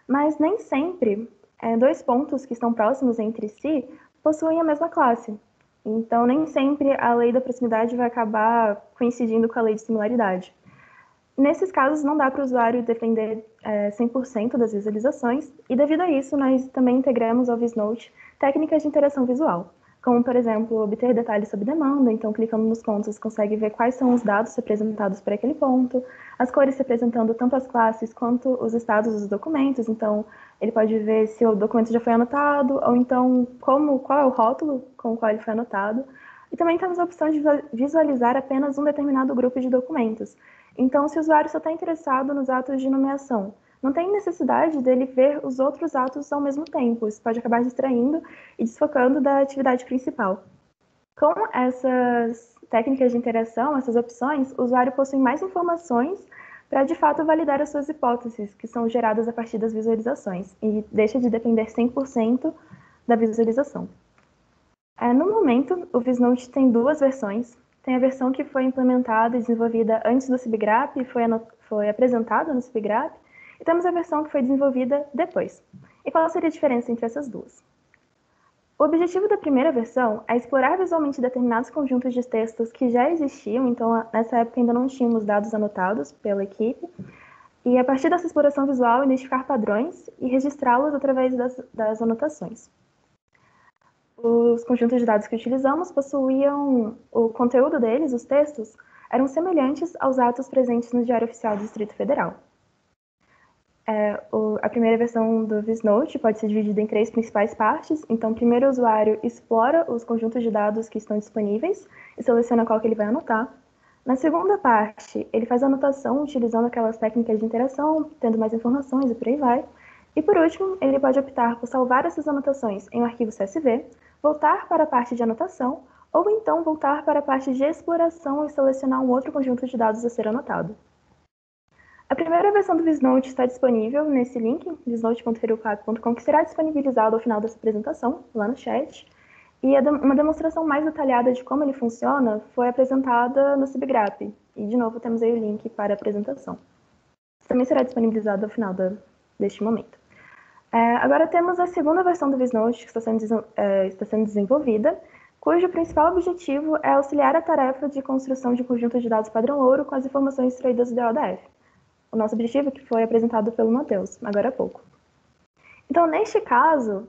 mas nem sempre dois pontos que estão próximos entre si possuem a mesma classe. Então, nem sempre a lei da proximidade vai acabar coincidindo com a lei de similaridade. Nesses casos, não dá para o usuário defender 100% das visualizações, e devido a isso, nós também integramos ao VisNote técnicas de interação visual, como, por exemplo, obter detalhes sob demanda. Então, clicando nos pontos, consegue ver quais são os dados representados por aquele ponto, as cores representando tanto as classes quanto os estados dos documentos. Então, ele pode ver se o documento já foi anotado, ou então qual é o rótulo com o qual ele foi anotado. E também temos a opção de visualizar apenas um determinado grupo de documentos. Então, se o usuário só está interessado nos atos de nomeação, não tem necessidade dele ver os outros atos ao mesmo tempo. Isso pode acabar distraindo e desfocando da atividade principal. Com essas técnicas de interação, essas opções, o usuário possui mais informações para, de fato, validar as suas hipóteses, que são geradas a partir das visualizações, e deixa de depender 100% da visualização. No momento, o VisNote tem duas versões. Tem a versão que foi implementada e desenvolvida antes do CIBGRAPH e foi apresentada no CIBGRAPH, e temos a versão que foi desenvolvida depois. E qual seria a diferença entre essas duas? O objetivo da primeira versão é explorar visualmente determinados conjuntos de textos que já existiam. Então, nessa época ainda não tínhamos dados anotados pela equipe, e a partir dessa exploração visual, identificar padrões e registrá-los através das anotações. Os conjuntos de dados que utilizamos possuíam, o conteúdo deles, os textos, eram semelhantes aos atos presentes no Diário Oficial do Distrito Federal. A primeira versão do VisNote pode ser dividida em 3 principais partes. Então, primeiro o usuário explora os conjuntos de dados que estão disponíveis e seleciona qual que ele vai anotar. Na segunda parte, ele faz a anotação utilizando aquelas técnicas de interação, tendo mais informações e por aí vai. E por último, ele pode optar por salvar essas anotações em um arquivo CSV, voltar para a parte de anotação, ou então voltar para a parte de exploração e selecionar um outro conjunto de dados a ser anotado. A primeira versão do VisNote está disponível nesse link, visnote.ferucap.com, que será disponibilizado ao final dessa apresentação, lá no chat. E uma demonstração mais detalhada de como ele funciona foi apresentada no CIBGRAPH. E, de novo, temos aí o link para a apresentação. Também será disponibilizado ao final deste momento. Agora temos a segunda versão do VisNote, que está sendo desenvolvida, cujo principal objetivo é auxiliar a tarefa de construção de um conjunto de dados padrão ouro com as informações extraídas do DODF. O nosso objetivo, que foi apresentado pelo Matheus, agora há pouco. Então, neste caso,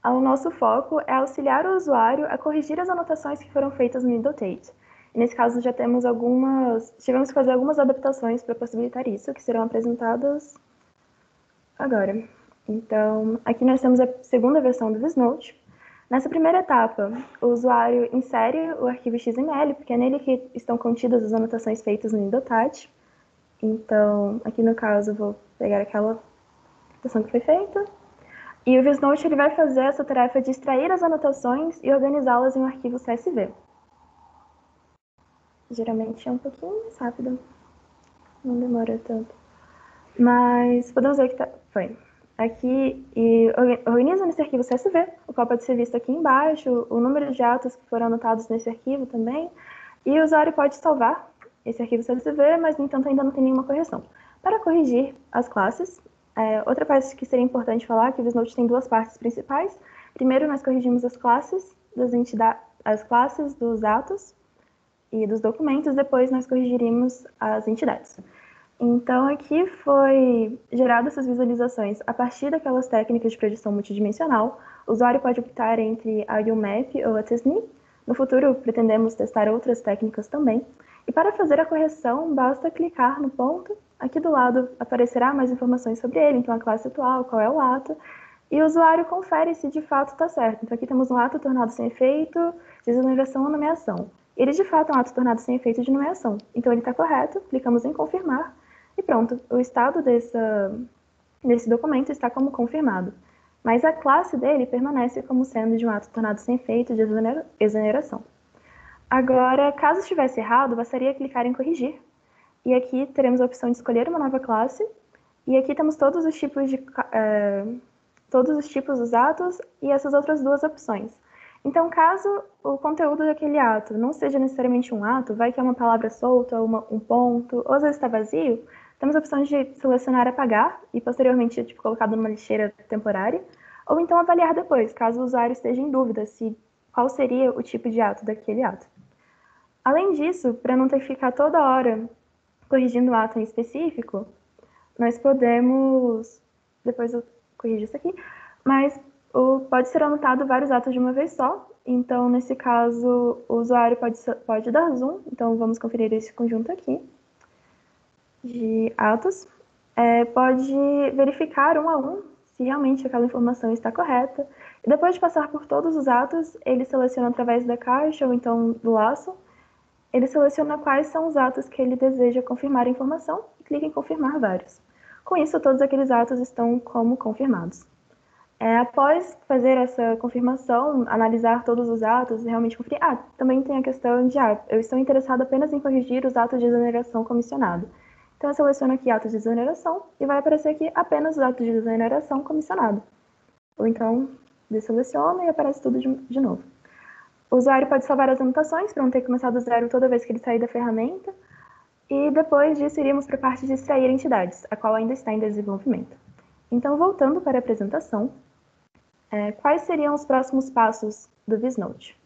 o nosso foco é auxiliar o usuário a corrigir as anotações que foram feitas no Nidotate. E nesse caso, já tivemos que fazer algumas adaptações para possibilitar isso, que serão apresentadas agora. Então, aqui nós temos a segunda versão do VisNote. Nessa primeira etapa, o usuário insere o arquivo XML, porque é nele que estão contidas as anotações feitas no Nidotate. Então, aqui no caso, eu vou pegar aquela anotação que foi feita. E o VisNote ele vai fazer essa tarefa de extrair as anotações e organizá-las em um arquivo CSV. Geralmente é um pouquinho mais rápido, não demora tanto. Mas podemos ver que foi. Aqui, e organiza nesse arquivo CSV, o qual pode ser visto aqui embaixo, o número de atos que foram anotados nesse arquivo também, e o usuário pode salvar esse arquivo CSV, mas, no entanto, ainda não tem nenhuma correção. Para corrigir as classes, outra parte que seria importante falar é que o VisNote tem duas partes principais. Primeiro, nós corrigimos as classes as classes dos atos e dos documentos, depois nós corrigiríamos as entidades. Então, aqui foi gerado essas visualizações a partir daquelas técnicas de projeção multidimensional. O usuário pode optar entre a UMAP ou a TESNI. No futuro, pretendemos testar outras técnicas também. E para fazer a correção, basta clicar no ponto. Aqui do lado aparecerá mais informações sobre ele, então a classe atual, qual é o ato, e o usuário confere se de fato está certo. Então aqui temos um ato tornado sem efeito, desoneração ou nomeação. Ele de fato é um ato tornado sem efeito de nomeação. Então ele está correto, clicamos em confirmar, e pronto, o estado desse documento está como confirmado. Mas a classe dele permanece como sendo de um ato tornado sem efeito de exoneração. Agora, caso estivesse errado, bastaria clicar em corrigir. E aqui teremos a opção de escolher uma nova classe. E aqui temos todos os tipos dos atos e essas outras duas opções. Então, caso o conteúdo daquele ato não seja necessariamente um ato, vai que é uma palavra solta, um ponto, ou às vezes está vazio, temos a opção de selecionar apagar e posteriormente colocado numa lixeira temporária, ou então avaliar depois, caso o usuário esteja em dúvida qual seria o tipo de ato daquele ato. Além disso, para não ter que ficar toda hora corrigindo o ato em específico, nós podemos, depois eu corrijo isso aqui, mas pode ser anotado vários atos de uma vez só. Então, nesse caso, o usuário pode dar zoom. Então, vamos conferir esse conjunto aqui de atos. Pode verificar um a um se realmente aquela informação está correta. E depois de passar por todos os atos, ele seleciona através da caixa ou então do laço. Ele seleciona quais são os atos que ele deseja confirmar a informação e clica em confirmar vários. Com isso, todos aqueles atos estão como confirmados. Após fazer essa confirmação, analisar todos os atos e realmente conferir... também tem a questão de, eu estou interessado apenas em corrigir os atos de exoneração comissionado. Então, eu seleciono aqui atos de exoneração e vai aparecer aqui apenas os atos de exoneração comissionado. Ou então, deseleciono e aparece tudo de novo. O usuário pode salvar as anotações para não ter que começar do zero toda vez que ele sair da ferramenta. E depois disso, iríamos para a parte de extrair entidades, a qual ainda está em desenvolvimento. Então, voltando para a apresentação, quais seriam os próximos passos do VisNode?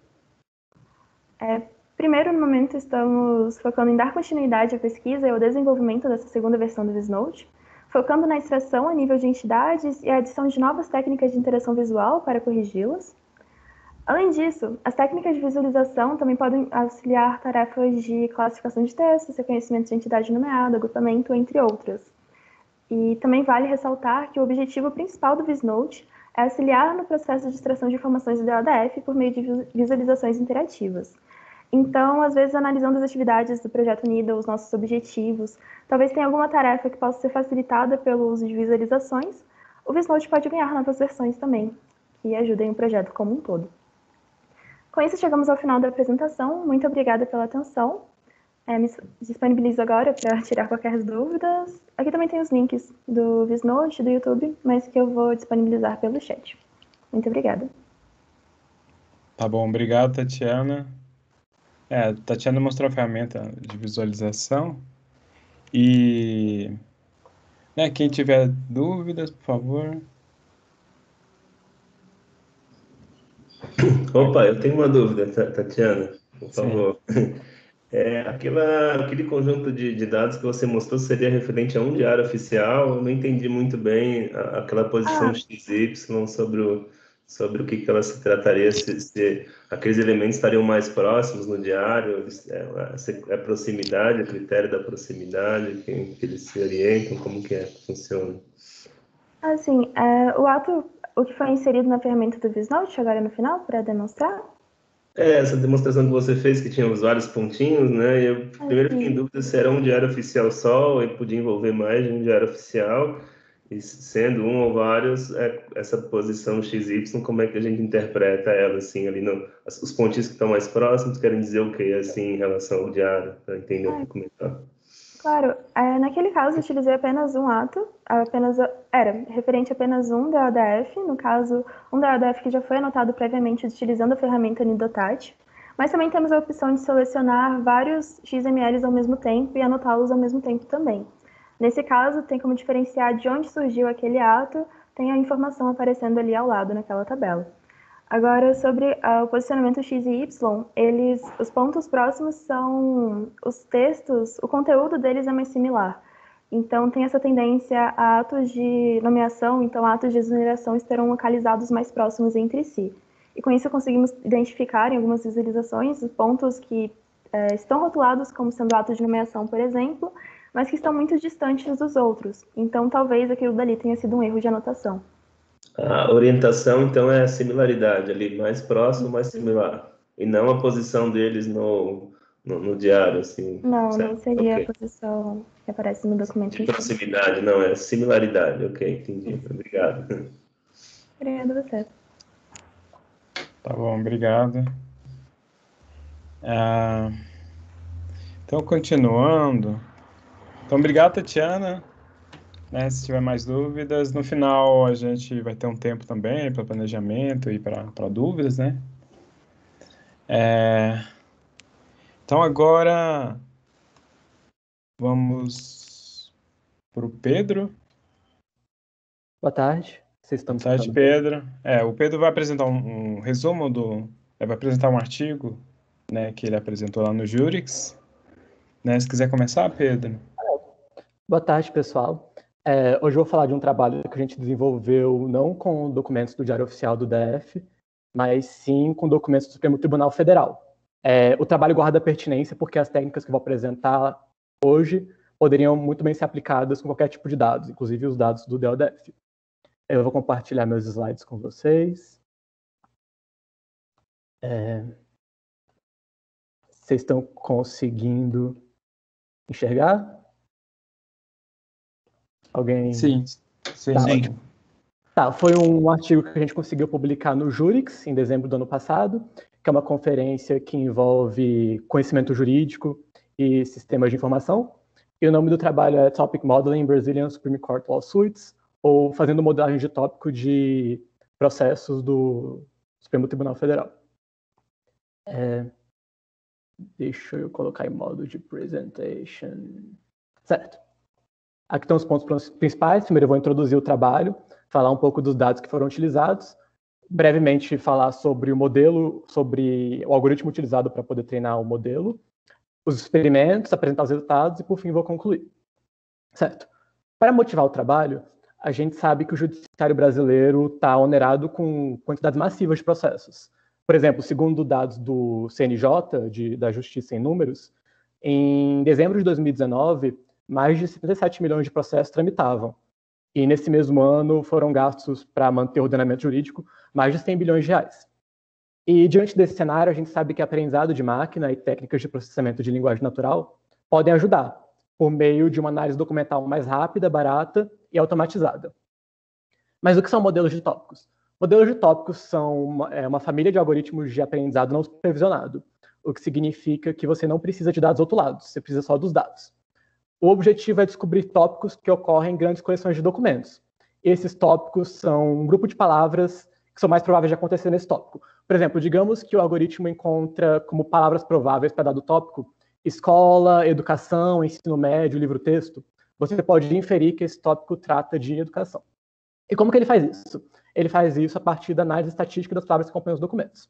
Primeiro, no momento, estamos focando em dar continuidade à pesquisa e ao desenvolvimento dessa segunda versão do VisNode, focando na extração a nível de entidades e a adição de novas técnicas de interação visual para corrigi-las. Além disso, as técnicas de visualização também podem auxiliar tarefas de classificação de textos, reconhecimento de entidade nomeada, agrupamento, entre outras. E também vale ressaltar que o objetivo principal do VisNode é auxiliar no processo de extração de informações do DODF por meio de visualizações interativas. Então, às vezes, analisando as atividades do projeto NIDA, os nossos objetivos, talvez tenha alguma tarefa que possa ser facilitada pelo uso de visualizações, o VisNode pode ganhar novas versões também, que ajudem o projeto como um todo. Com isso, chegamos ao final da apresentação. Muito obrigada pela atenção. Me disponibilizo agora para tirar qualquer dúvidas. Aqui também tem os links do VisNode, do YouTube, mas que eu vou disponibilizar pelo chat. Muito obrigada. Tá bom, obrigado, Tatiana. Tatiana mostrou a ferramenta de visualização. E quem tiver dúvidas, por favor. Opa, eu tenho uma dúvida, Tatiana, por favor. Aquele conjunto de dados que você mostrou seria referente a um diário oficial? Eu não entendi muito bem aquela posição XY sobre o que ela se trataria, se aqueles elementos estariam mais próximos no diário, a proximidade, o critério da proximidade, que eles se orientam, como que funciona? Assim, o que foi inserido na ferramenta do VisNode, agora no final, para demonstrar? Essa demonstração que você fez, que tinha os vários pontinhos, né? Eu primeiro fiquei em dúvida se era um diário oficial só, ou podia envolver mais de um diário oficial, e sendo um ou vários, essa posição XY, como é que a gente interpreta ela, assim, ali os pontinhos que estão mais próximos querem dizer o quê, assim, em relação ao diário, para entender o que comentar. Claro, naquele caso eu utilizei apenas um ato, era referente a apenas um DODF, no caso, um DODF que já foi anotado previamente utilizando a ferramenta Nidotat, mas também temos a opção de selecionar vários XMLs ao mesmo tempo e anotá-los ao mesmo tempo também. Nesse caso, tem como diferenciar de onde surgiu aquele ato, tem a informação aparecendo ali ao lado naquela tabela. Agora, sobre o posicionamento X e Y, os pontos próximos são os textos, o conteúdo deles é mais similar. Então, tem essa tendência a atos de nomeação, então atos de exoneração estarão localizados mais próximos entre si. E com isso conseguimos identificar em algumas visualizações os pontos que estão rotulados como sendo atos de nomeação, por exemplo, mas que estão muito distantes dos outros. Então, talvez aquilo dali tenha sido um erro de anotação. A orientação, então, é a similaridade ali, mais próximo, mais similar. E não a posição deles no diário, assim. Não, certo? não seria Ok. a posição que aparece no documento. De proximidade, não, é similaridade. Ok, entendi. Obrigado. Obrigada a você. Tá bom, obrigado. Então, continuando. Então, obrigado, Tatiana. Né, se tiver mais dúvidas, no final a gente vai ter um tempo também para planejamento e para dúvidas, né? Então, agora vamos para o Pedro. Boa tarde. Vocês estão me Boa tarde, escutando? Pedro. O Pedro vai apresentar um resumo vai apresentar um artigo, né, que ele apresentou lá no Jurix. Né, se quiser começar, Pedro. Boa tarde, pessoal. Hoje eu vou falar de um trabalho que a gente desenvolveu não com documentos do Diário Oficial do DF, mas sim com documentos do Supremo Tribunal Federal. O trabalho guarda pertinência porque as técnicas que eu vou apresentar hoje poderiam muito bem ser aplicadas com qualquer tipo de dados, inclusive os dados do DODF. Eu vou compartilhar meus slides com vocês. Vocês estão conseguindo enxergar? Alguém? Sim. Tá, foi um artigo que a gente conseguiu publicar no Jurix, em dezembro do ano passado, que é uma conferência que envolve conhecimento jurídico e sistemas de informação. E o nome do trabalho é Topic Modeling Brazilian Supreme Court Lawsuits, ou fazendo modelagem de tópico de processos do Supremo Tribunal Federal. Deixa eu colocar em modo de presentation. Certo. Aqui estão os pontos principais. Primeiro eu vou introduzir o trabalho, falar um pouco dos dados que foram utilizados, brevemente falar sobre o modelo, sobre o algoritmo utilizado para poder treinar o modelo, os experimentos, apresentar os resultados e, por fim, vou concluir. Certo. Para motivar o trabalho, a gente sabe que o judiciário brasileiro está onerado com quantidades massivas de processos. Por exemplo, segundo dados do CNJ, da Justiça em Números, em dezembro de 2019, mais de 77 milhões de processos tramitavam. E nesse mesmo ano foram gastos para manter o ordenamento jurídico mais de 100 bilhões de reais. E diante desse cenário, a gente sabe que aprendizado de máquina e técnicas de processamento de linguagem natural podem ajudar, por meio de uma análise documental mais rápida, barata e automatizada. Mas o que são modelos de tópicos? Modelos de tópicos são uma família de algoritmos de aprendizado não supervisionado, o que significa que você não precisa de dados rotulados, você precisa só dos dados. O objetivo é descobrir tópicos que ocorrem em grandes coleções de documentos. Esses tópicos são um grupo de palavras que são mais prováveis de acontecer nesse tópico. Por exemplo, digamos que o algoritmo encontra como palavras prováveis para dado tópico escola, educação, ensino médio, livro-texto. Você pode inferir que esse tópico trata de educação. E como que ele faz isso? Ele faz isso a partir da análise estatística das palavras que acompanham os documentos.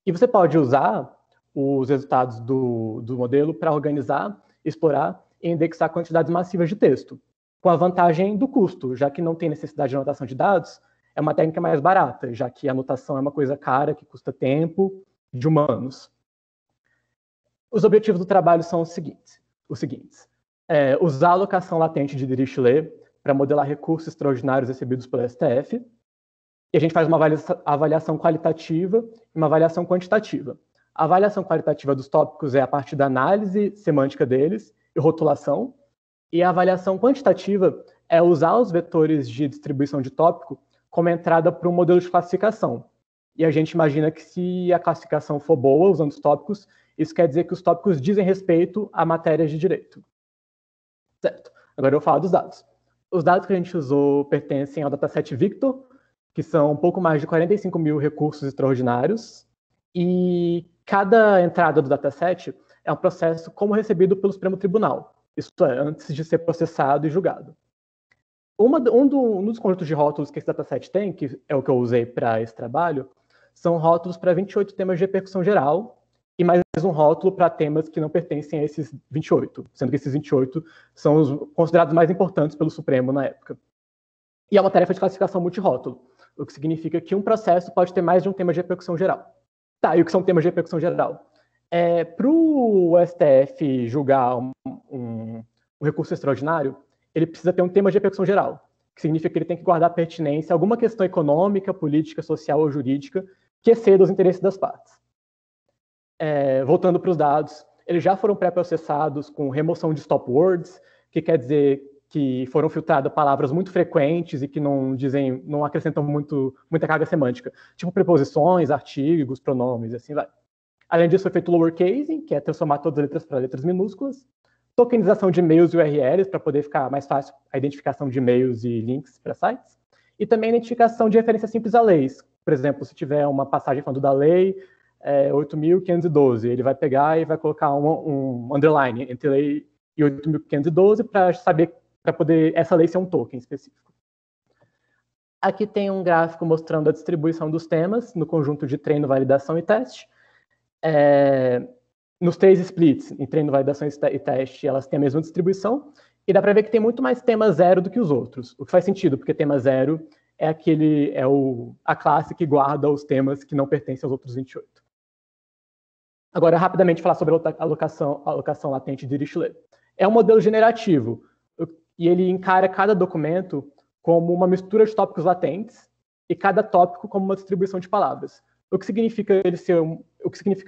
E você pode usar os resultados do modelo para organizar, explorar e indexar quantidades massivas de texto, com a vantagem do custo, já que não tem necessidade de anotação de dados, é uma técnica mais barata, já que a anotação é uma coisa cara, que custa tempo, de humanos. Os objetivos do trabalho são os seguintes. Usar a alocação latente de Dirichlet para modelar recursos extraordinários recebidos pelo STF, e a gente faz uma avaliação qualitativa e uma avaliação quantitativa. A avaliação qualitativa dos tópicos é a partir da análise semântica deles e rotulação, e a avaliação quantitativa é usar os vetores de distribuição de tópico como entrada para um modelo de classificação. E a gente imagina que se a classificação for boa, usando os tópicos, isso quer dizer que os tópicos dizem respeito a matérias de direito. Certo. Agora eu vou falar dos dados. Os dados que a gente usou pertencem ao dataset Victor, que são um pouco mais de 45 mil recursos extraordinários, e cada entrada do dataset é um processo como recebido pelo Supremo Tribunal, isto é, antes de ser processado e julgado. Um dos conjuntos de rótulos que esse dataset tem, que é o que eu usei para esse trabalho, são rótulos para 28 temas de repercussão geral, e mais um rótulo para temas que não pertencem a esses 28, sendo que esses 28 são os considerados mais importantes pelo Supremo na época. E é uma tarefa de classificação multirótulo, o que significa que um processo pode ter mais de um tema de repercussão geral. Tá, e o que são temas de repercussão geral? Para o STF julgar um recurso extraordinário, ele precisa ter um tema de repercussão geral, que significa que ele tem que guardar pertinência a alguma questão econômica, política, social ou jurídica que exceda os interesses das partes. Voltando para os dados, eles já foram pré-processados com remoção de stop words, que quer dizer que foram filtradas palavras muito frequentes e que não acrescentam muita carga semântica, tipo preposições, artigos, pronomes, e assim vai. Além disso, foi feito lowercasing, que é transformar todas as letras para letras minúsculas, tokenização de e-mails e URLs, para poder ficar mais fácil a identificação de e-mails e links para sites, e também a identificação de referência simples a leis. Por exemplo, se tiver uma passagem falando da lei 8.512, ele vai pegar e vai colocar um underline entre lei e 8.512 para saber, para poder essa lei ser um token específico. Aqui tem um gráfico mostrando a distribuição dos temas no conjunto de treino, validação e teste. Nos 3 splits, em treino, validação e teste, elas têm a mesma distribuição, e dá para ver que tem muito mais tema 0 do que os outros, o que faz sentido, porque tema 0 é a classe que guarda os temas que não pertencem aos outros 28. Agora, rapidamente, falar sobre a alocação latente de Dirichlet. É um modelo generativo, e ele encara cada documento como uma mistura de tópicos latentes, e cada tópico como uma distribuição de palavras. O que significa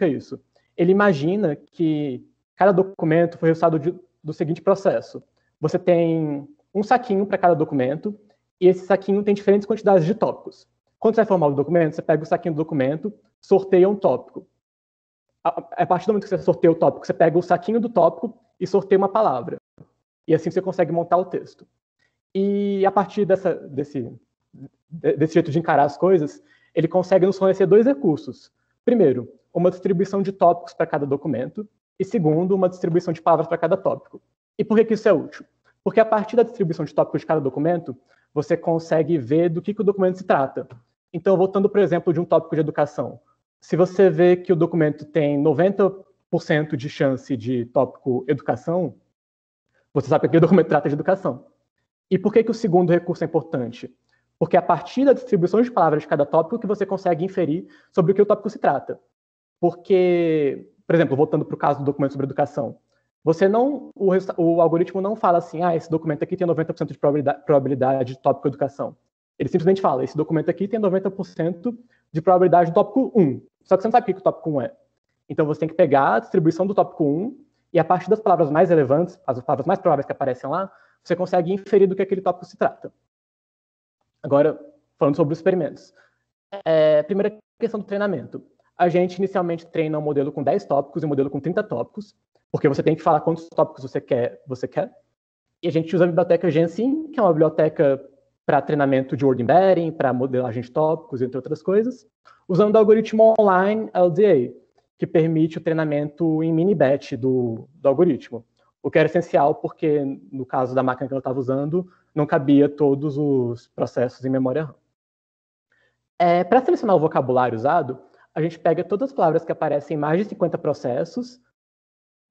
isso? Ele imagina que cada documento foi resultado do seguinte processo. Você tem um saquinho para cada documento, e esse saquinho tem diferentes quantidades de tópicos. Quando você vai formar o documento, você pega o saquinho do documento, sorteia um tópico. A partir do momento que você sorteia o tópico, você pega o saquinho do tópico e sorteia uma palavra. E assim você consegue montar o texto. E a partir desse jeito de encarar as coisas, ele consegue nos fornecer 2 recursos. Primeiro, uma distribuição de tópicos para cada documento, e segundo, uma distribuição de palavras para cada tópico. E por que isso é útil? Porque a partir da distribuição de tópicos de cada documento, você consegue ver do que o documento se trata. Então, voltando, por exemplo, de um tópico de educação, se você vê que o documento tem 90% de chance de tópico educação, você sabe que aquele documento trata de educação. E por que o segundo recurso é importante? Porque é a partir da distribuição de palavras de cada tópico que você consegue inferir sobre o que o tópico se trata. Porque, por exemplo, voltando para o caso do documento sobre educação, o algoritmo não fala assim, esse documento aqui tem 90% de probabilidade de tópico educação. Ele simplesmente fala, esse documento aqui tem 90% de probabilidade do tópico 1. Só que você não sabe o que o tópico 1 é. Então você tem que pegar a distribuição do tópico 1 e a partir das palavras mais relevantes, as palavras mais prováveis que aparecem lá, você consegue inferir do que aquele tópico se trata. Agora, falando sobre os experimentos. Primeira questão do treinamento. A gente inicialmente treina um modelo com 10 tópicos e um modelo com 30 tópicos, porque você tem que falar quantos tópicos você quer. E a gente usa a biblioteca Gensim, que é uma biblioteca para treinamento de word embedding, para modelagem de tópicos, entre outras coisas, usando o algoritmo online LDA, que permite o treinamento em mini batch do algoritmo. O que era essencial porque, no caso da máquina que eu estava usando, não cabia todos os processos em memória RAM. Para selecionar o vocabulário usado, a gente pega todas as palavras que aparecem em mais de 50 processos,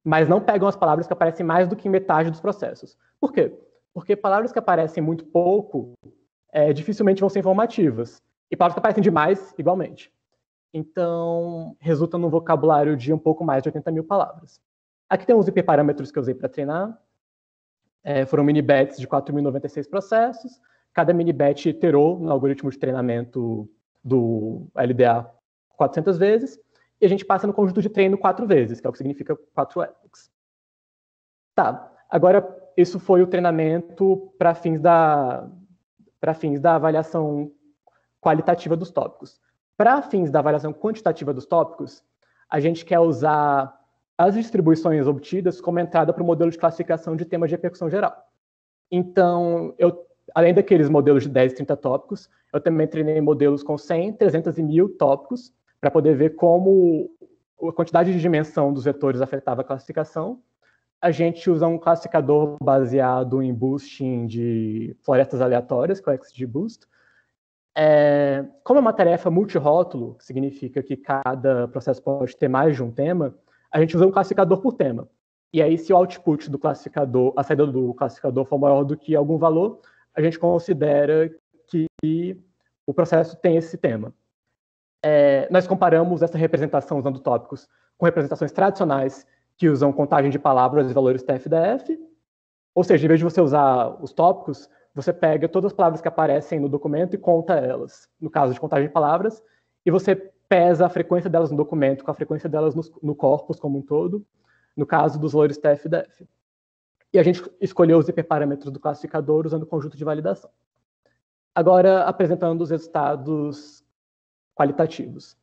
mas não pegam as palavras que aparecem mais do que em metade dos processos. Por quê? Porque palavras que aparecem muito pouco dificilmente vão ser informativas. E palavras que aparecem demais, igualmente. Então, resulta num vocabulário de um pouco mais de 80 mil palavras. Aqui tem os hiperparâmetros que eu usei para treinar. Foram mini-batches de 4.096 processos. Cada mini-batch iterou no algoritmo de treinamento do LDA 400 vezes. E a gente passa no conjunto de treino 4 vezes, que é o que significa 4 epochs. Tá, agora isso foi o treinamento para fins da avaliação qualitativa dos tópicos. Para fins da avaliação quantitativa dos tópicos, a gente quer usar as distribuições obtidas como entrada para o modelo de classificação de temas de repercussão geral. Então, além daqueles modelos de 10 e 30 tópicos, eu também treinei modelos com 100, 300 e 1.000 tópicos, para poder ver como a quantidade de dimensão dos vetores afetava a classificação. A gente usa um classificador baseado em boosting de florestas aleatórias, que é o XGBoost. Como é uma tarefa multirótulo, que significa que cada processo pode ter mais de um tema, a gente usa um classificador por tema. E aí, se o output do classificador, a saída do classificador for maior do que algum valor, a gente considera que o processo tem esse tema. Nós comparamos essa representação usando tópicos com representações tradicionais que usam contagem de palavras e valores TF-DF, ou seja, em vez de você usar os tópicos, você pega todas as palavras que aparecem no documento e conta elas, no caso de contagem de palavras, e você pesa a frequência delas no documento com a frequência delas no corpus como um todo, no caso dos valores TF-DF. E a gente escolheu os hiperparâmetros do classificador usando o conjunto de validação. Agora, apresentando os resultados qualitativos.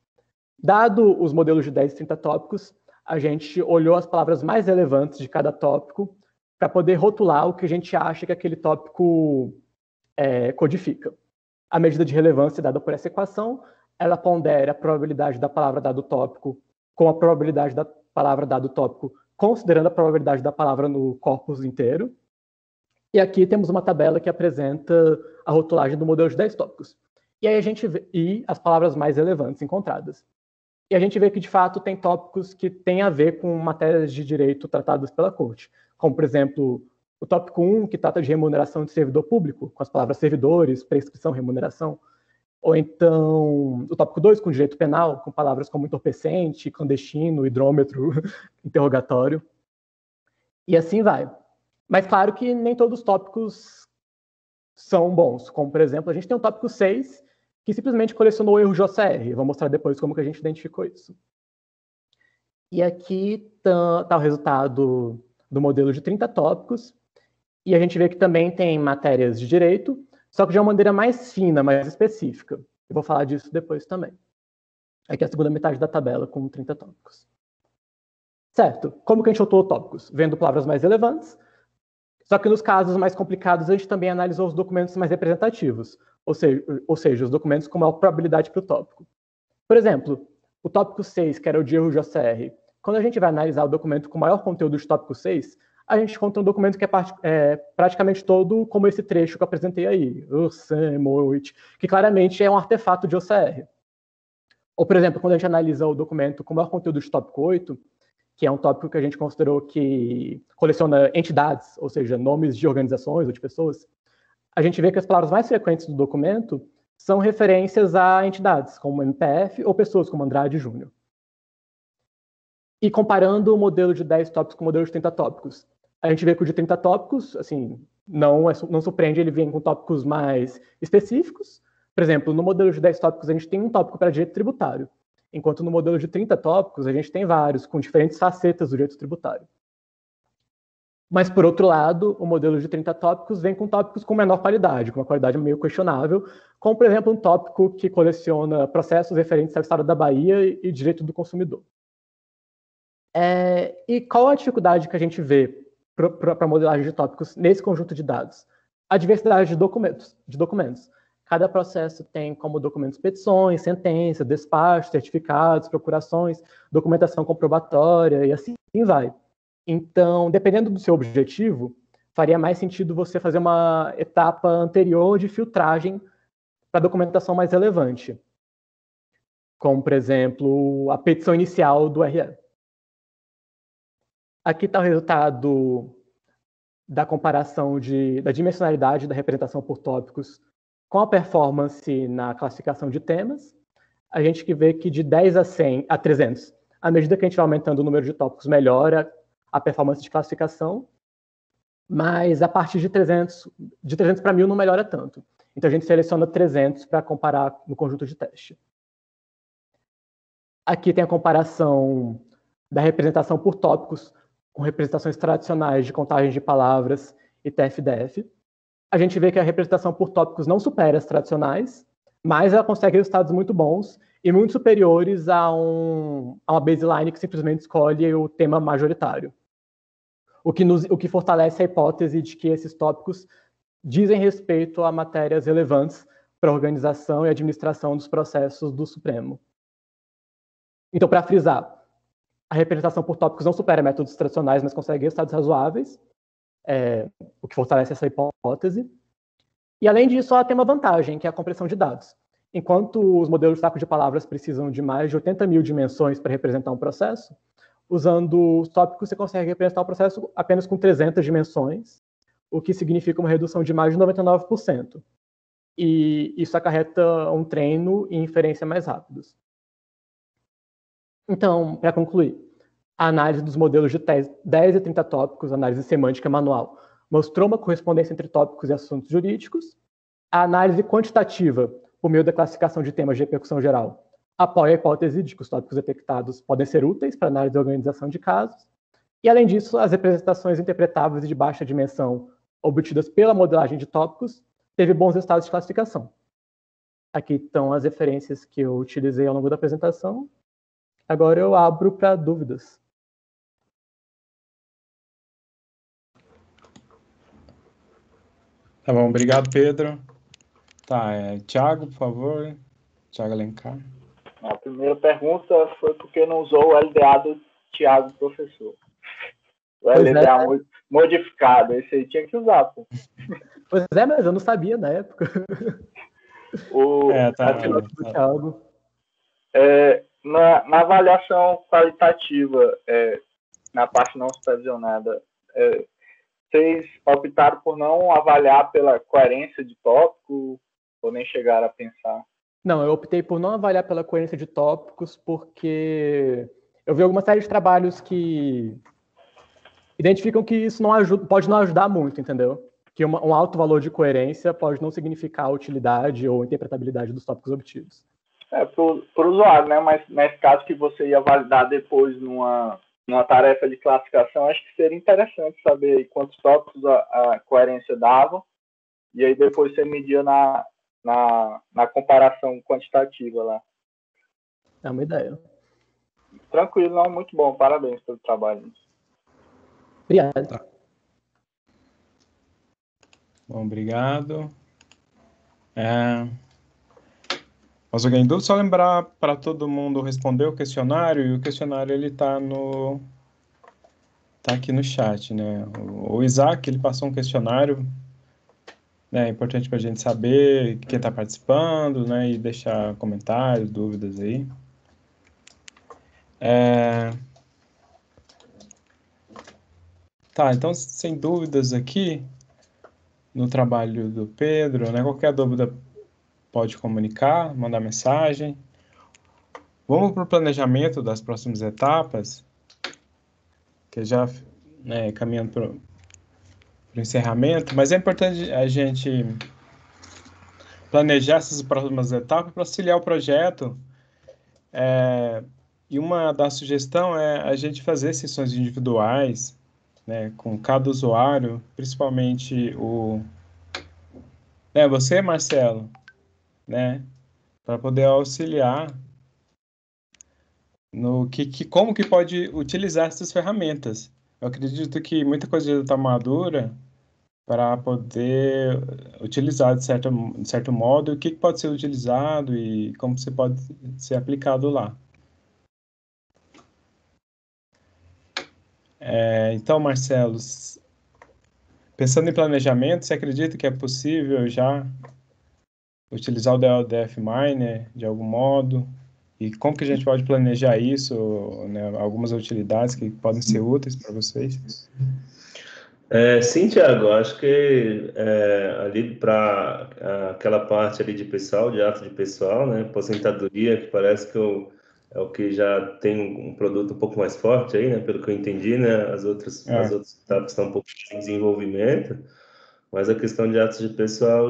Dado os modelos de 10 e 30 tópicos, a gente olhou as palavras mais relevantes de cada tópico para poder rotular o que a gente acha que aquele tópico codifica. A medida de relevância dada por essa equação, ela pondera a probabilidade da palavra dado tópico com a probabilidade da palavra dado tópico, considerando a probabilidade da palavra no corpus inteiro. E aqui temos uma tabela que apresenta a rotulagem do modelo de 10 tópicos. E aí a gente vê as palavras mais relevantes encontradas. E a gente vê que, de fato, tem tópicos que têm a ver com matérias de direito tratadas pela Corte, como, por exemplo, o tópico 1, que trata de remuneração de servidor público, com as palavras servidores, prescrição, remuneração. Ou então, o tópico 2, com direito penal, com palavras como entorpecente, clandestino, hidrômetro, interrogatório. E assim vai. Mas, claro que nem todos os tópicos são bons. Como, por exemplo, a gente tem um tópico 6, que simplesmente colecionou erros de OCR. Vou mostrar depois como que a gente identificou isso. E aqui está o resultado do modelo de 30 tópicos. E a gente vê que também tem matérias de direito, só que de uma maneira mais fina, mais específica. Eu vou falar disso depois também. Aqui é a segunda metade da tabela, com 30 tópicos. Certo. Como que a gente rotulou tópicos? Vendo palavras mais relevantes. Só que nos casos mais complicados, a gente também analisou os documentos mais representativos. Ou seja, os documentos com maior probabilidade para o tópico. Por exemplo, o tópico 6, que era o de erro de OCR. Quando a gente vai analisar o documento com maior conteúdo de tópico 6, a gente encontra um documento que é praticamente todo como esse trecho que eu apresentei aí, que claramente é um artefato de OCR. Ou, por exemplo, quando a gente analisa o documento com maior conteúdo de tópico 8, que é um tópico que a gente considerou que coleciona entidades, ou seja, nomes de organizações ou de pessoas, a gente vê que as palavras mais frequentes do documento são referências a entidades, como MPF, ou pessoas como Andrade Júnior. E comparando o modelo de 10 tópicos com o modelo de 30 tópicos, a gente vê que o de 30 tópicos, assim, não surpreende, ele vem com tópicos mais específicos. Por exemplo, no modelo de 10 tópicos, a gente tem um tópico para direito tributário, enquanto no modelo de 30 tópicos, a gente tem vários, com diferentes facetas do direito tributário. Mas, por outro lado, o modelo de 30 tópicos vem com tópicos com menor qualidade, com uma qualidade meio questionável, como, por exemplo, um tópico que coleciona processos referentes ao Estado da Bahia e direito do consumidor. E qual a dificuldade que a gente vê para a modelagem de tópicos nesse conjunto de dados? A diversidade de documentos. Cada processo tem como documentos petições, sentenças, despachos, certificados, procurações, documentação comprobatória e assim vai. Então, dependendo do seu objetivo, faria mais sentido você fazer uma etapa anterior de filtragem para a documentação mais relevante, como, por exemplo, a petição inicial do RE. Aqui está o resultado da comparação da dimensionalidade da representação por tópicos com a performance na classificação de temas. A gente que vê que de 10 a 300, à medida que a gente vai aumentando o número de tópicos, melhora a performance de classificação, mas a partir de 300 para 1000 não melhora tanto. Então a gente seleciona 300 para comparar no conjunto de teste. Aqui tem a comparação da representação por tópicos com representações tradicionais de contagem de palavras e TF-DF. A gente vê que a representação por tópicos não supera as tradicionais, mas ela consegue resultados muito bons e muito superiores a uma baseline que simplesmente escolhe o tema majoritário. O que fortalece a hipótese de que esses tópicos dizem respeito a matérias relevantes para a organização e administração dos processos do Supremo. Então, para frisar, a representação por tópicos não supera métodos tradicionais, mas consegue resultados razoáveis, o que fortalece essa hipótese. E, além disso, ela tem uma vantagem, que é a compressão de dados. Enquanto os modelos de saco de palavras precisam de mais de 80 mil dimensões para representar um processo, usando os tópicos você consegue representar o processo apenas com 300 dimensões, o que significa uma redução de mais de 99%. E isso acarreta um treino e inferência mais rápidos. Então, para concluir, a análise dos modelos de 10 e 30 tópicos, análise semântica manual, mostrou uma correspondência entre tópicos e assuntos jurídicos. A análise quantitativa, por meio da classificação de temas de repercussão geral, apoia a hipótese de que os tópicos detectados podem ser úteis para análise e organização de casos. E, além disso, as representações interpretáveis e de baixa dimensão obtidas pela modelagem de tópicos teve bons resultados de classificação. Aqui estão as referências que eu utilizei ao longo da apresentação. Agora eu abro para dúvidas. Tá bom, obrigado, Pedro. Tá, Thiago, por favor. Thiago Alencar. A primeira pergunta foi por que não usou o LDA do Thiago, professor. O LDA modificado, esse aí tinha que usar, pô. Pois é, mas eu não sabia na época. Thiago. Na avaliação qualitativa, na parte não supervisionada, vocês optaram por não avaliar pela coerência de tópico ou nem chegaram a pensar? Não, eu optei por não avaliar pela coerência de tópicos porque eu vi alguma série de trabalhos que identificam que isso pode não ajudar muito, entendeu? Que um alto valor de coerência pode não significar a utilidade ou interpretabilidade dos tópicos obtidos. Para o usuário, né? Mas nesse caso que você ia validar depois numa tarefa de classificação, acho que seria interessante saber quantos tópicos a coerência dava, e aí depois você media na comparação quantitativa lá. É uma ideia. Tranquilo, não, muito bom, parabéns pelo trabalho. Obrigado. Tá. Bom, obrigado. Mais alguém em dúvida? Só lembrar para todo mundo responder o questionário, e o questionário ele tá aqui no chat, né? O Isaac, ele passou um questionário, né? É importante para a gente saber quem está participando, né? E deixar comentários, dúvidas aí. Tá, então, sem dúvidas aqui, no trabalho do Pedro, né? Qualquer dúvida pode comunicar, mandar mensagem. Vamos para o planejamento das próximas etapas, que já, né, caminhando para o encerramento, mas é importante a gente planejar essas próximas etapas para auxiliar o projeto. E uma da sugestão é a gente fazer sessões individuais, né, com cada usuário, principalmente você, Marcelo, né, para poder auxiliar no como que pode utilizar essas ferramentas. Eu acredito que muita coisa já está madura para poder utilizar de certo modo, o que pode ser utilizado e como você pode ser aplicado lá. Então, Marcelo, pensando em planejamento, você acredita que é possível já utilizar o DLDF Miner de algum modo? E como que a gente pode planejar isso, né, algumas utilidades que podem ser úteis para vocês? Sim, Thiago, acho que ali para aquela parte ali de pessoal, de ato de pessoal, né, aposentadoria, que parece que é o que já tem um produto um pouco mais forte aí, né, pelo que eu entendi, né, as outras etapas estão um pouco em desenvolvimento, mas a questão de atos de pessoal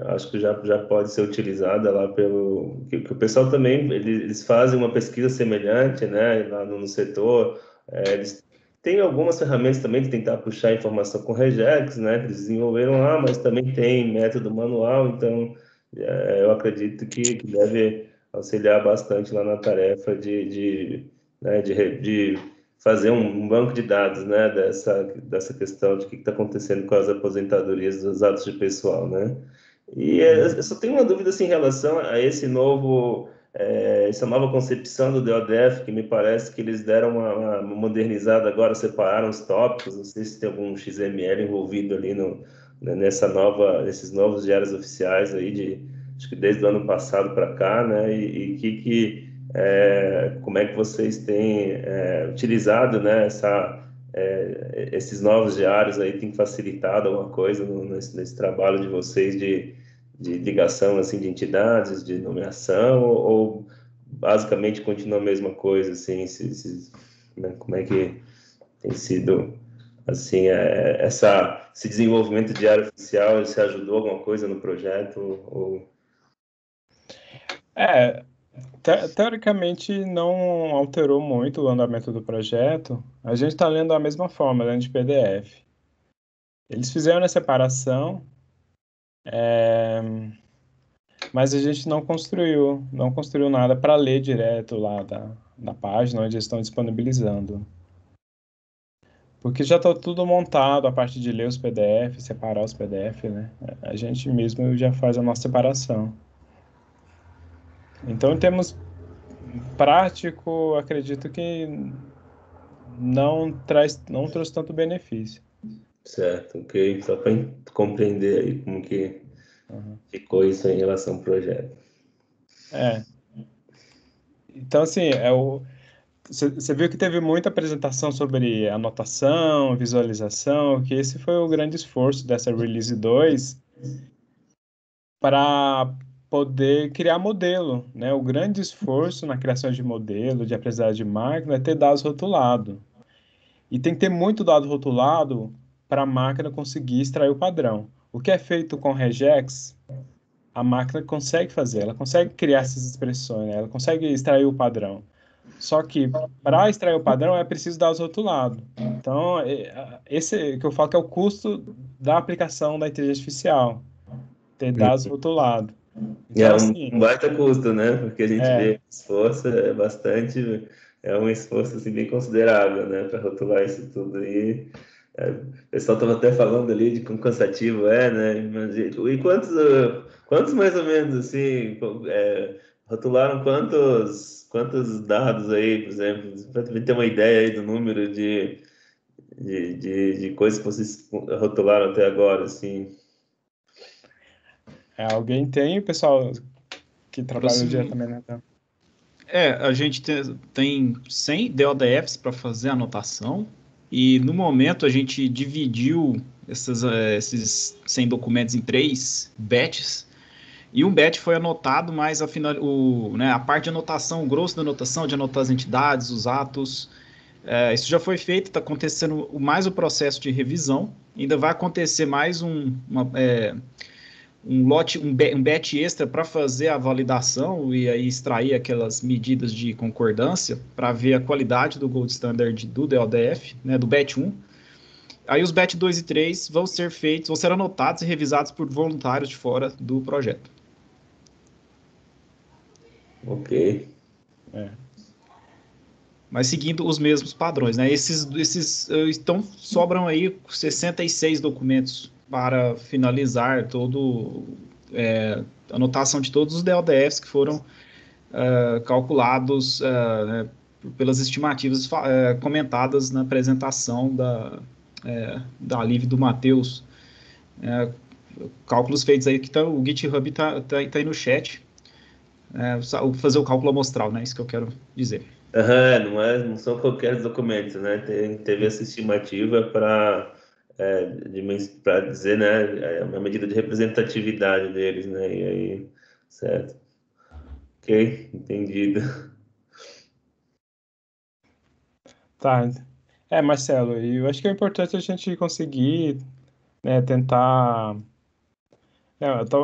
acho que já pode ser utilizada lá que o pessoal também, eles fazem uma pesquisa semelhante, né, lá no setor, eles têm algumas ferramentas também de tentar puxar informação com regex, né, que eles desenvolveram lá, mas também tem método manual, então eu acredito que deve auxiliar bastante lá na tarefa de fazer um banco de dados, né, dessa questão de o que está acontecendo com as aposentadorias dos atos de pessoal, né. E eu só tenho uma dúvida assim, em relação a essa nova concepção do DLDF, que me parece que eles deram uma modernizada agora, separaram os tópicos, não sei se tem algum XML envolvido ali nesses novos diários oficiais aí, acho que desde o ano passado para cá, né, como é que vocês têm utilizado, né, esses novos diários aí, tem facilitado alguma coisa nesse trabalho de vocês de ligação assim de entidades, de nomeação, ou basicamente continua a mesma coisa, assim, né, como é que tem sido, assim, esse desenvolvimento de área oficial, se ajudou alguma coisa no projeto? Ou... Teoricamente não alterou muito o andamento do projeto. A gente está lendo da mesma forma, lendo de PDF. Eles fizeram a separação, mas a gente não construiu nada para ler direto lá da página onde eles estão disponibilizando. Porque já está tudo montado, a parte de ler os PDF, separar os PDF, né? A gente mesmo já faz a nossa separação. Então, em termos prático, acredito que não trouxe tanto benefício. Certo, ok. Só para compreender aí como que ficou isso em relação ao projeto. Então, assim, você viu que teve muita apresentação sobre anotação, visualização, que esse foi o grande esforço dessa Release 2 para poder criar modelo, né? O grande esforço na criação de modelo, de aprendizagem de máquina, é ter dados rotulados. E tem que ter muito dado rotulado para a máquina conseguir extrair o padrão. O que é feito com regex, a máquina consegue fazer, ela consegue criar essas expressões, né? Ela consegue extrair o padrão. Só que para extrair o padrão é preciso dados rotulados. Então, esse que eu falo que é o custo da aplicação da inteligência artificial, ter dados rotulados. Então, É assim, um baita custo, né? Porque a gente vê esforço, é um esforço assim, bem considerável, né? Para rotular isso tudo. E o pessoal estava até falando ali de quão cansativo né? E quantos mais ou menos, assim, rotularam quantos dados aí, por exemplo, para ter uma ideia aí do número de coisas que vocês rotularam até agora, assim? Alguém tem, o pessoal que trabalha diretamente na a gente tem 100 DODFs para fazer a anotação e no momento a gente dividiu esses 100 documentos em 3 batches e um batch foi anotado, mas a parte de anotação, o grosso da anotação, de anotar as entidades, os atos, isso já foi feito, está acontecendo mais o processo de revisão, ainda vai acontecer mais um batch extra para fazer a validação e aí extrair aquelas medidas de concordância para ver a qualidade do gold standard do DODF, né, do batch 1. Aí os batch 2 e 3 vão ser anotados e revisados por voluntários de fora do projeto. Ok. Mas seguindo os mesmos padrões, né? Então sobram aí 66 documentos para finalizar a anotação de todos os DODFs que foram calculados pelas estimativas comentadas na apresentação da Liv do Matheus. Cálculos feitos aí, que o GitHub tá aí no chat. Fazer o cálculo amostral, né? Isso que eu quero dizer. Não são qualquer documentos, né? Teve essa estimativa para dizer, né, uma medida de representatividade deles, né? E aí, certo. Ok, entendido. Tá. Marcelo, e eu acho que é importante a gente conseguir, né, tentar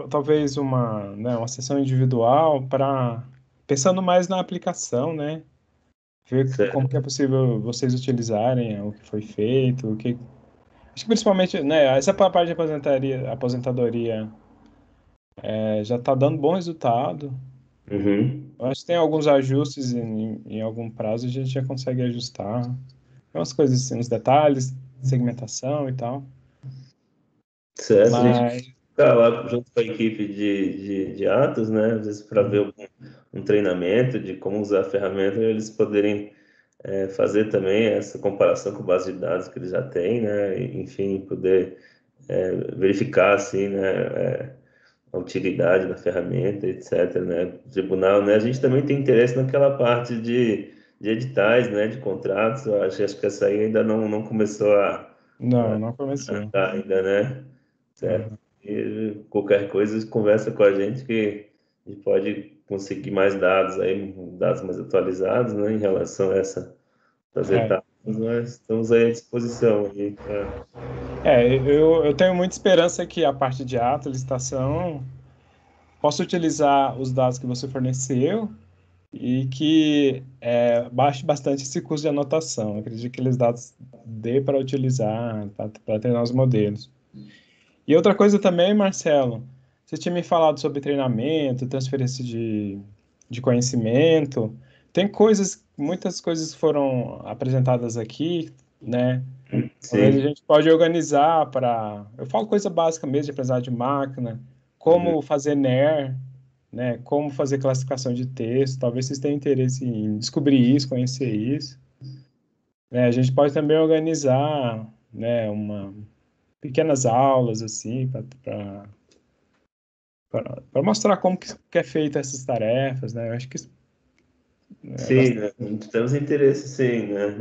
talvez uma sessão individual para pensando mais na aplicação, né? Ver como que é possível vocês utilizarem o que foi feito, acho que principalmente, né, essa parte de aposentadoria já está dando bom resultado. Eu acho que tem alguns ajustes em algum prazo, a gente já consegue ajustar. Umas coisas assim, uns detalhes, segmentação e tal. Certo, a gente fica lá junto com a equipe de Atos, né? Às vezes para ver um treinamento de como usar a ferramenta, eles poderem fazer também essa comparação com base de dados que eles já têm, né? E, enfim, poder verificar assim, né? A utilidade da ferramenta, etc. Né? Tribunal, né? A gente também tem interesse naquela parte de editais, né? De contratos. Eu acho que essa aí ainda não começou não começou ainda, né? Certo. E qualquer coisa, conversa com a gente que a gente pode conseguir mais dados aí, dados mais atualizados, né, em relação a essas etapas, nós estamos aí à disposição. Aí, eu tenho muita esperança que a parte de ata, licitação, possa utilizar os dados que você forneceu e que baixe bastante esse custo de anotação. Eu acredito que aqueles dados dê para utilizar, para treinar os modelos. E outra coisa também, Marcelo, você tinha me falado sobre treinamento, transferência de conhecimento. Tem muitas coisas foram apresentadas aqui, né? Talvez a gente pode organizar para... Eu falo coisa básica mesmo, de aprendizagem de máquina, como fazer NER, né? Como fazer classificação de texto. Talvez vocês tenham interesse em descobrir isso, conhecer isso. A gente pode também organizar, né, pequenas aulas, assim, para mostrar como que é feita essas tarefas, né? Eu acho que sim, né? Temos interesse, sim, né?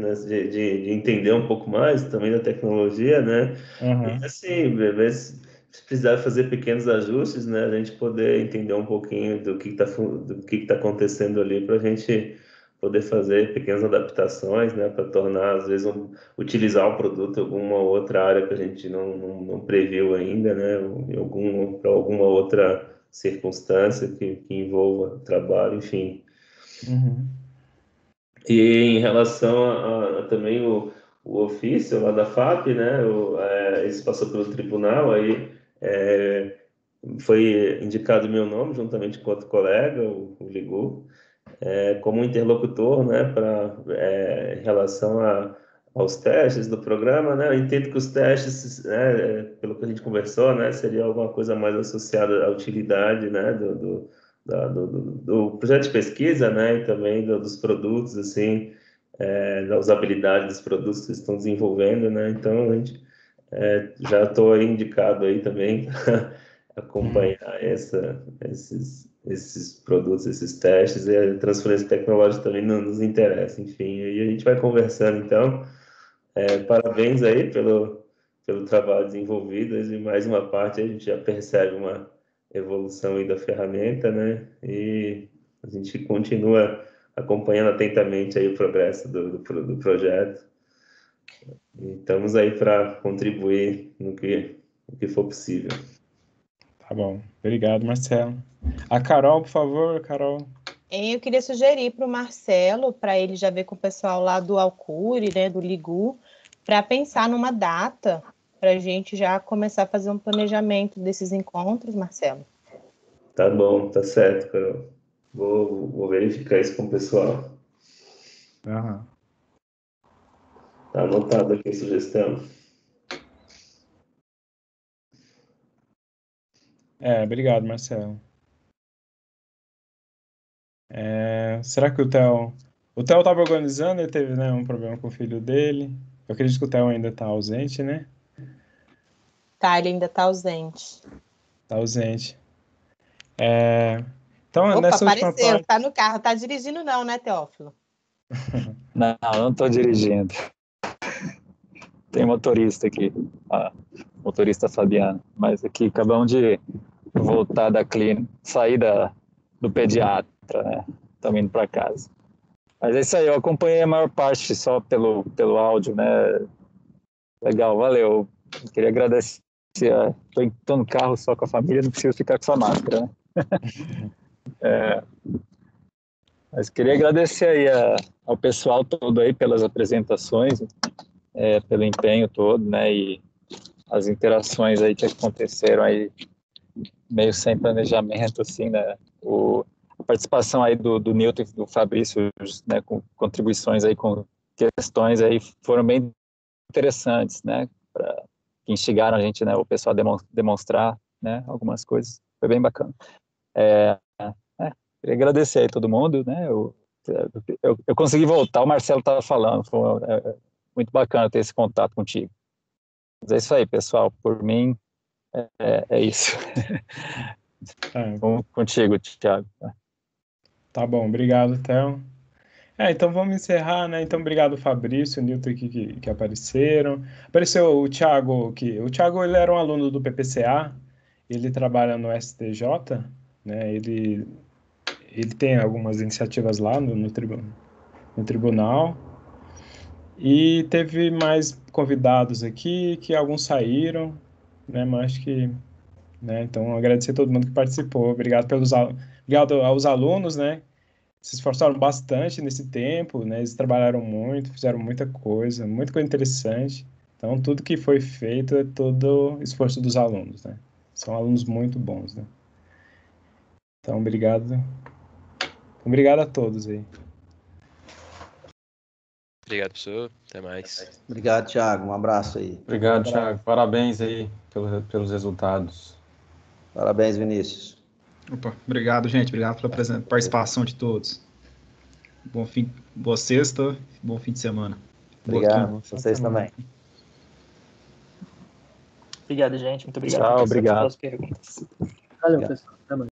De entender um pouco mais também da tecnologia, né? E assim, se precisar fazer pequenos ajustes, né? A gente poder entender um pouquinho do que está acontecendo ali, para a gente poder fazer pequenas adaptações, né? Para tornar, às vezes, utilizar o produto em alguma outra área que a gente não previu ainda, né? Para alguma outra circunstância que envolva trabalho, enfim. E em relação a também o ofício lá da FAP, né, esse passou pelo tribunal, aí foi indicado meu nome, juntamente com outro colega, o Ligu, como interlocutor, né, em relação aos testes do programa, né. Eu entendo que os testes, né, pelo que a gente conversou, né, seria alguma coisa mais associada à utilidade, né, do projeto de pesquisa, né, e também dos produtos, assim, da usabilidade dos produtos que estão desenvolvendo, né. Então a gente já estou indicado aí também para acompanhar esses produtos, esses testes, e a transferência tecnológica também nos interessa, enfim, aí a gente vai conversando, então, parabéns aí pelo trabalho desenvolvido, e mais uma parte a gente já percebe uma evolução aí da ferramenta, né, e a gente continua acompanhando atentamente aí o progresso do projeto, e estamos aí para contribuir no que for possível. Tá bom. Obrigado, Marcelo. A Carol, por favor, Carol. Eu queria sugerir para o Marcelo, para ele já ver com o pessoal lá do Alcure, né, do Ligu, para pensar numa data, para a gente já começar a fazer um planejamento desses encontros, Marcelo. Tá bom, tá certo, Carol. Vou verificar isso com o pessoal. Tá anotado aqui a sugestão. Obrigado, Marcelo. Será que o Theo estava organizando, ele teve, né, um problema com o filho dele? Eu acredito que o Theo ainda está ausente, né? Tá, ele ainda está ausente. Está ausente. Então, Opa, nessa última apareceu, parte... tá no carro, tá dirigindo não, né, Teófilo? Não estou dirigindo. Tem motorista aqui, motorista Fabiano, mas aqui acabamos de voltar da clínica, sair do pediatra, né? Estamos indo para casa. Mas é isso aí, eu acompanhei a maior parte só pelo áudio, né? Legal, valeu. Eu queria agradecer. Estou no carro só com a família, não preciso ficar com essa máscara, né? Mas queria agradecer aí ao pessoal todo aí pelas apresentações, pelo empenho todo, né? E as interações aí que aconteceram aí meio sem planejamento, assim, né? A participação aí do Newton e do Fabrício, né, com contribuições aí, com questões aí, foram bem interessantes, né, que instigaram a gente, né, o pessoal a demonstrar, né, algumas coisas, foi bem bacana. Queria agradecer aí todo mundo, né, eu consegui voltar, o Marcelo estava falando, foi muito bacana ter esse contato contigo. Mas é isso aí, pessoal, por mim, é isso. Contigo, Thiago. Tá bom, obrigado, Theo. Então vamos encerrar, né? Então, obrigado, Fabrício, Newton que apareceram. Apareceu o Thiago, o Thiago, ele era um aluno do PPCA, ele trabalha no STJ, né? Ele ele tem algumas iniciativas lá no tribunal. E teve mais convidados aqui, que alguns saíram, né? Mas acho que, né? Então, agradecer a todo mundo que participou. Obrigado aos alunos, né? Se esforçaram bastante nesse tempo, né? Eles trabalharam muito, fizeram muita coisa interessante. Então, tudo que foi feito é todo esforço dos alunos, né? São alunos muito bons, né? Então, obrigado. Obrigado a todos aí. Obrigado, professor. Até mais. Obrigado, Thiago. Um abraço aí. Obrigado, Thiago. Parabéns aí pelos resultados. Parabéns, Vinícius. Opa, obrigado, gente. Obrigado pela participação de todos. Boa sexta, bom fim de semana. Obrigado, vocês também. Obrigado, gente. Muito obrigado. Tchau, obrigado. Pelas perguntas. Valeu, pessoal. Até mais.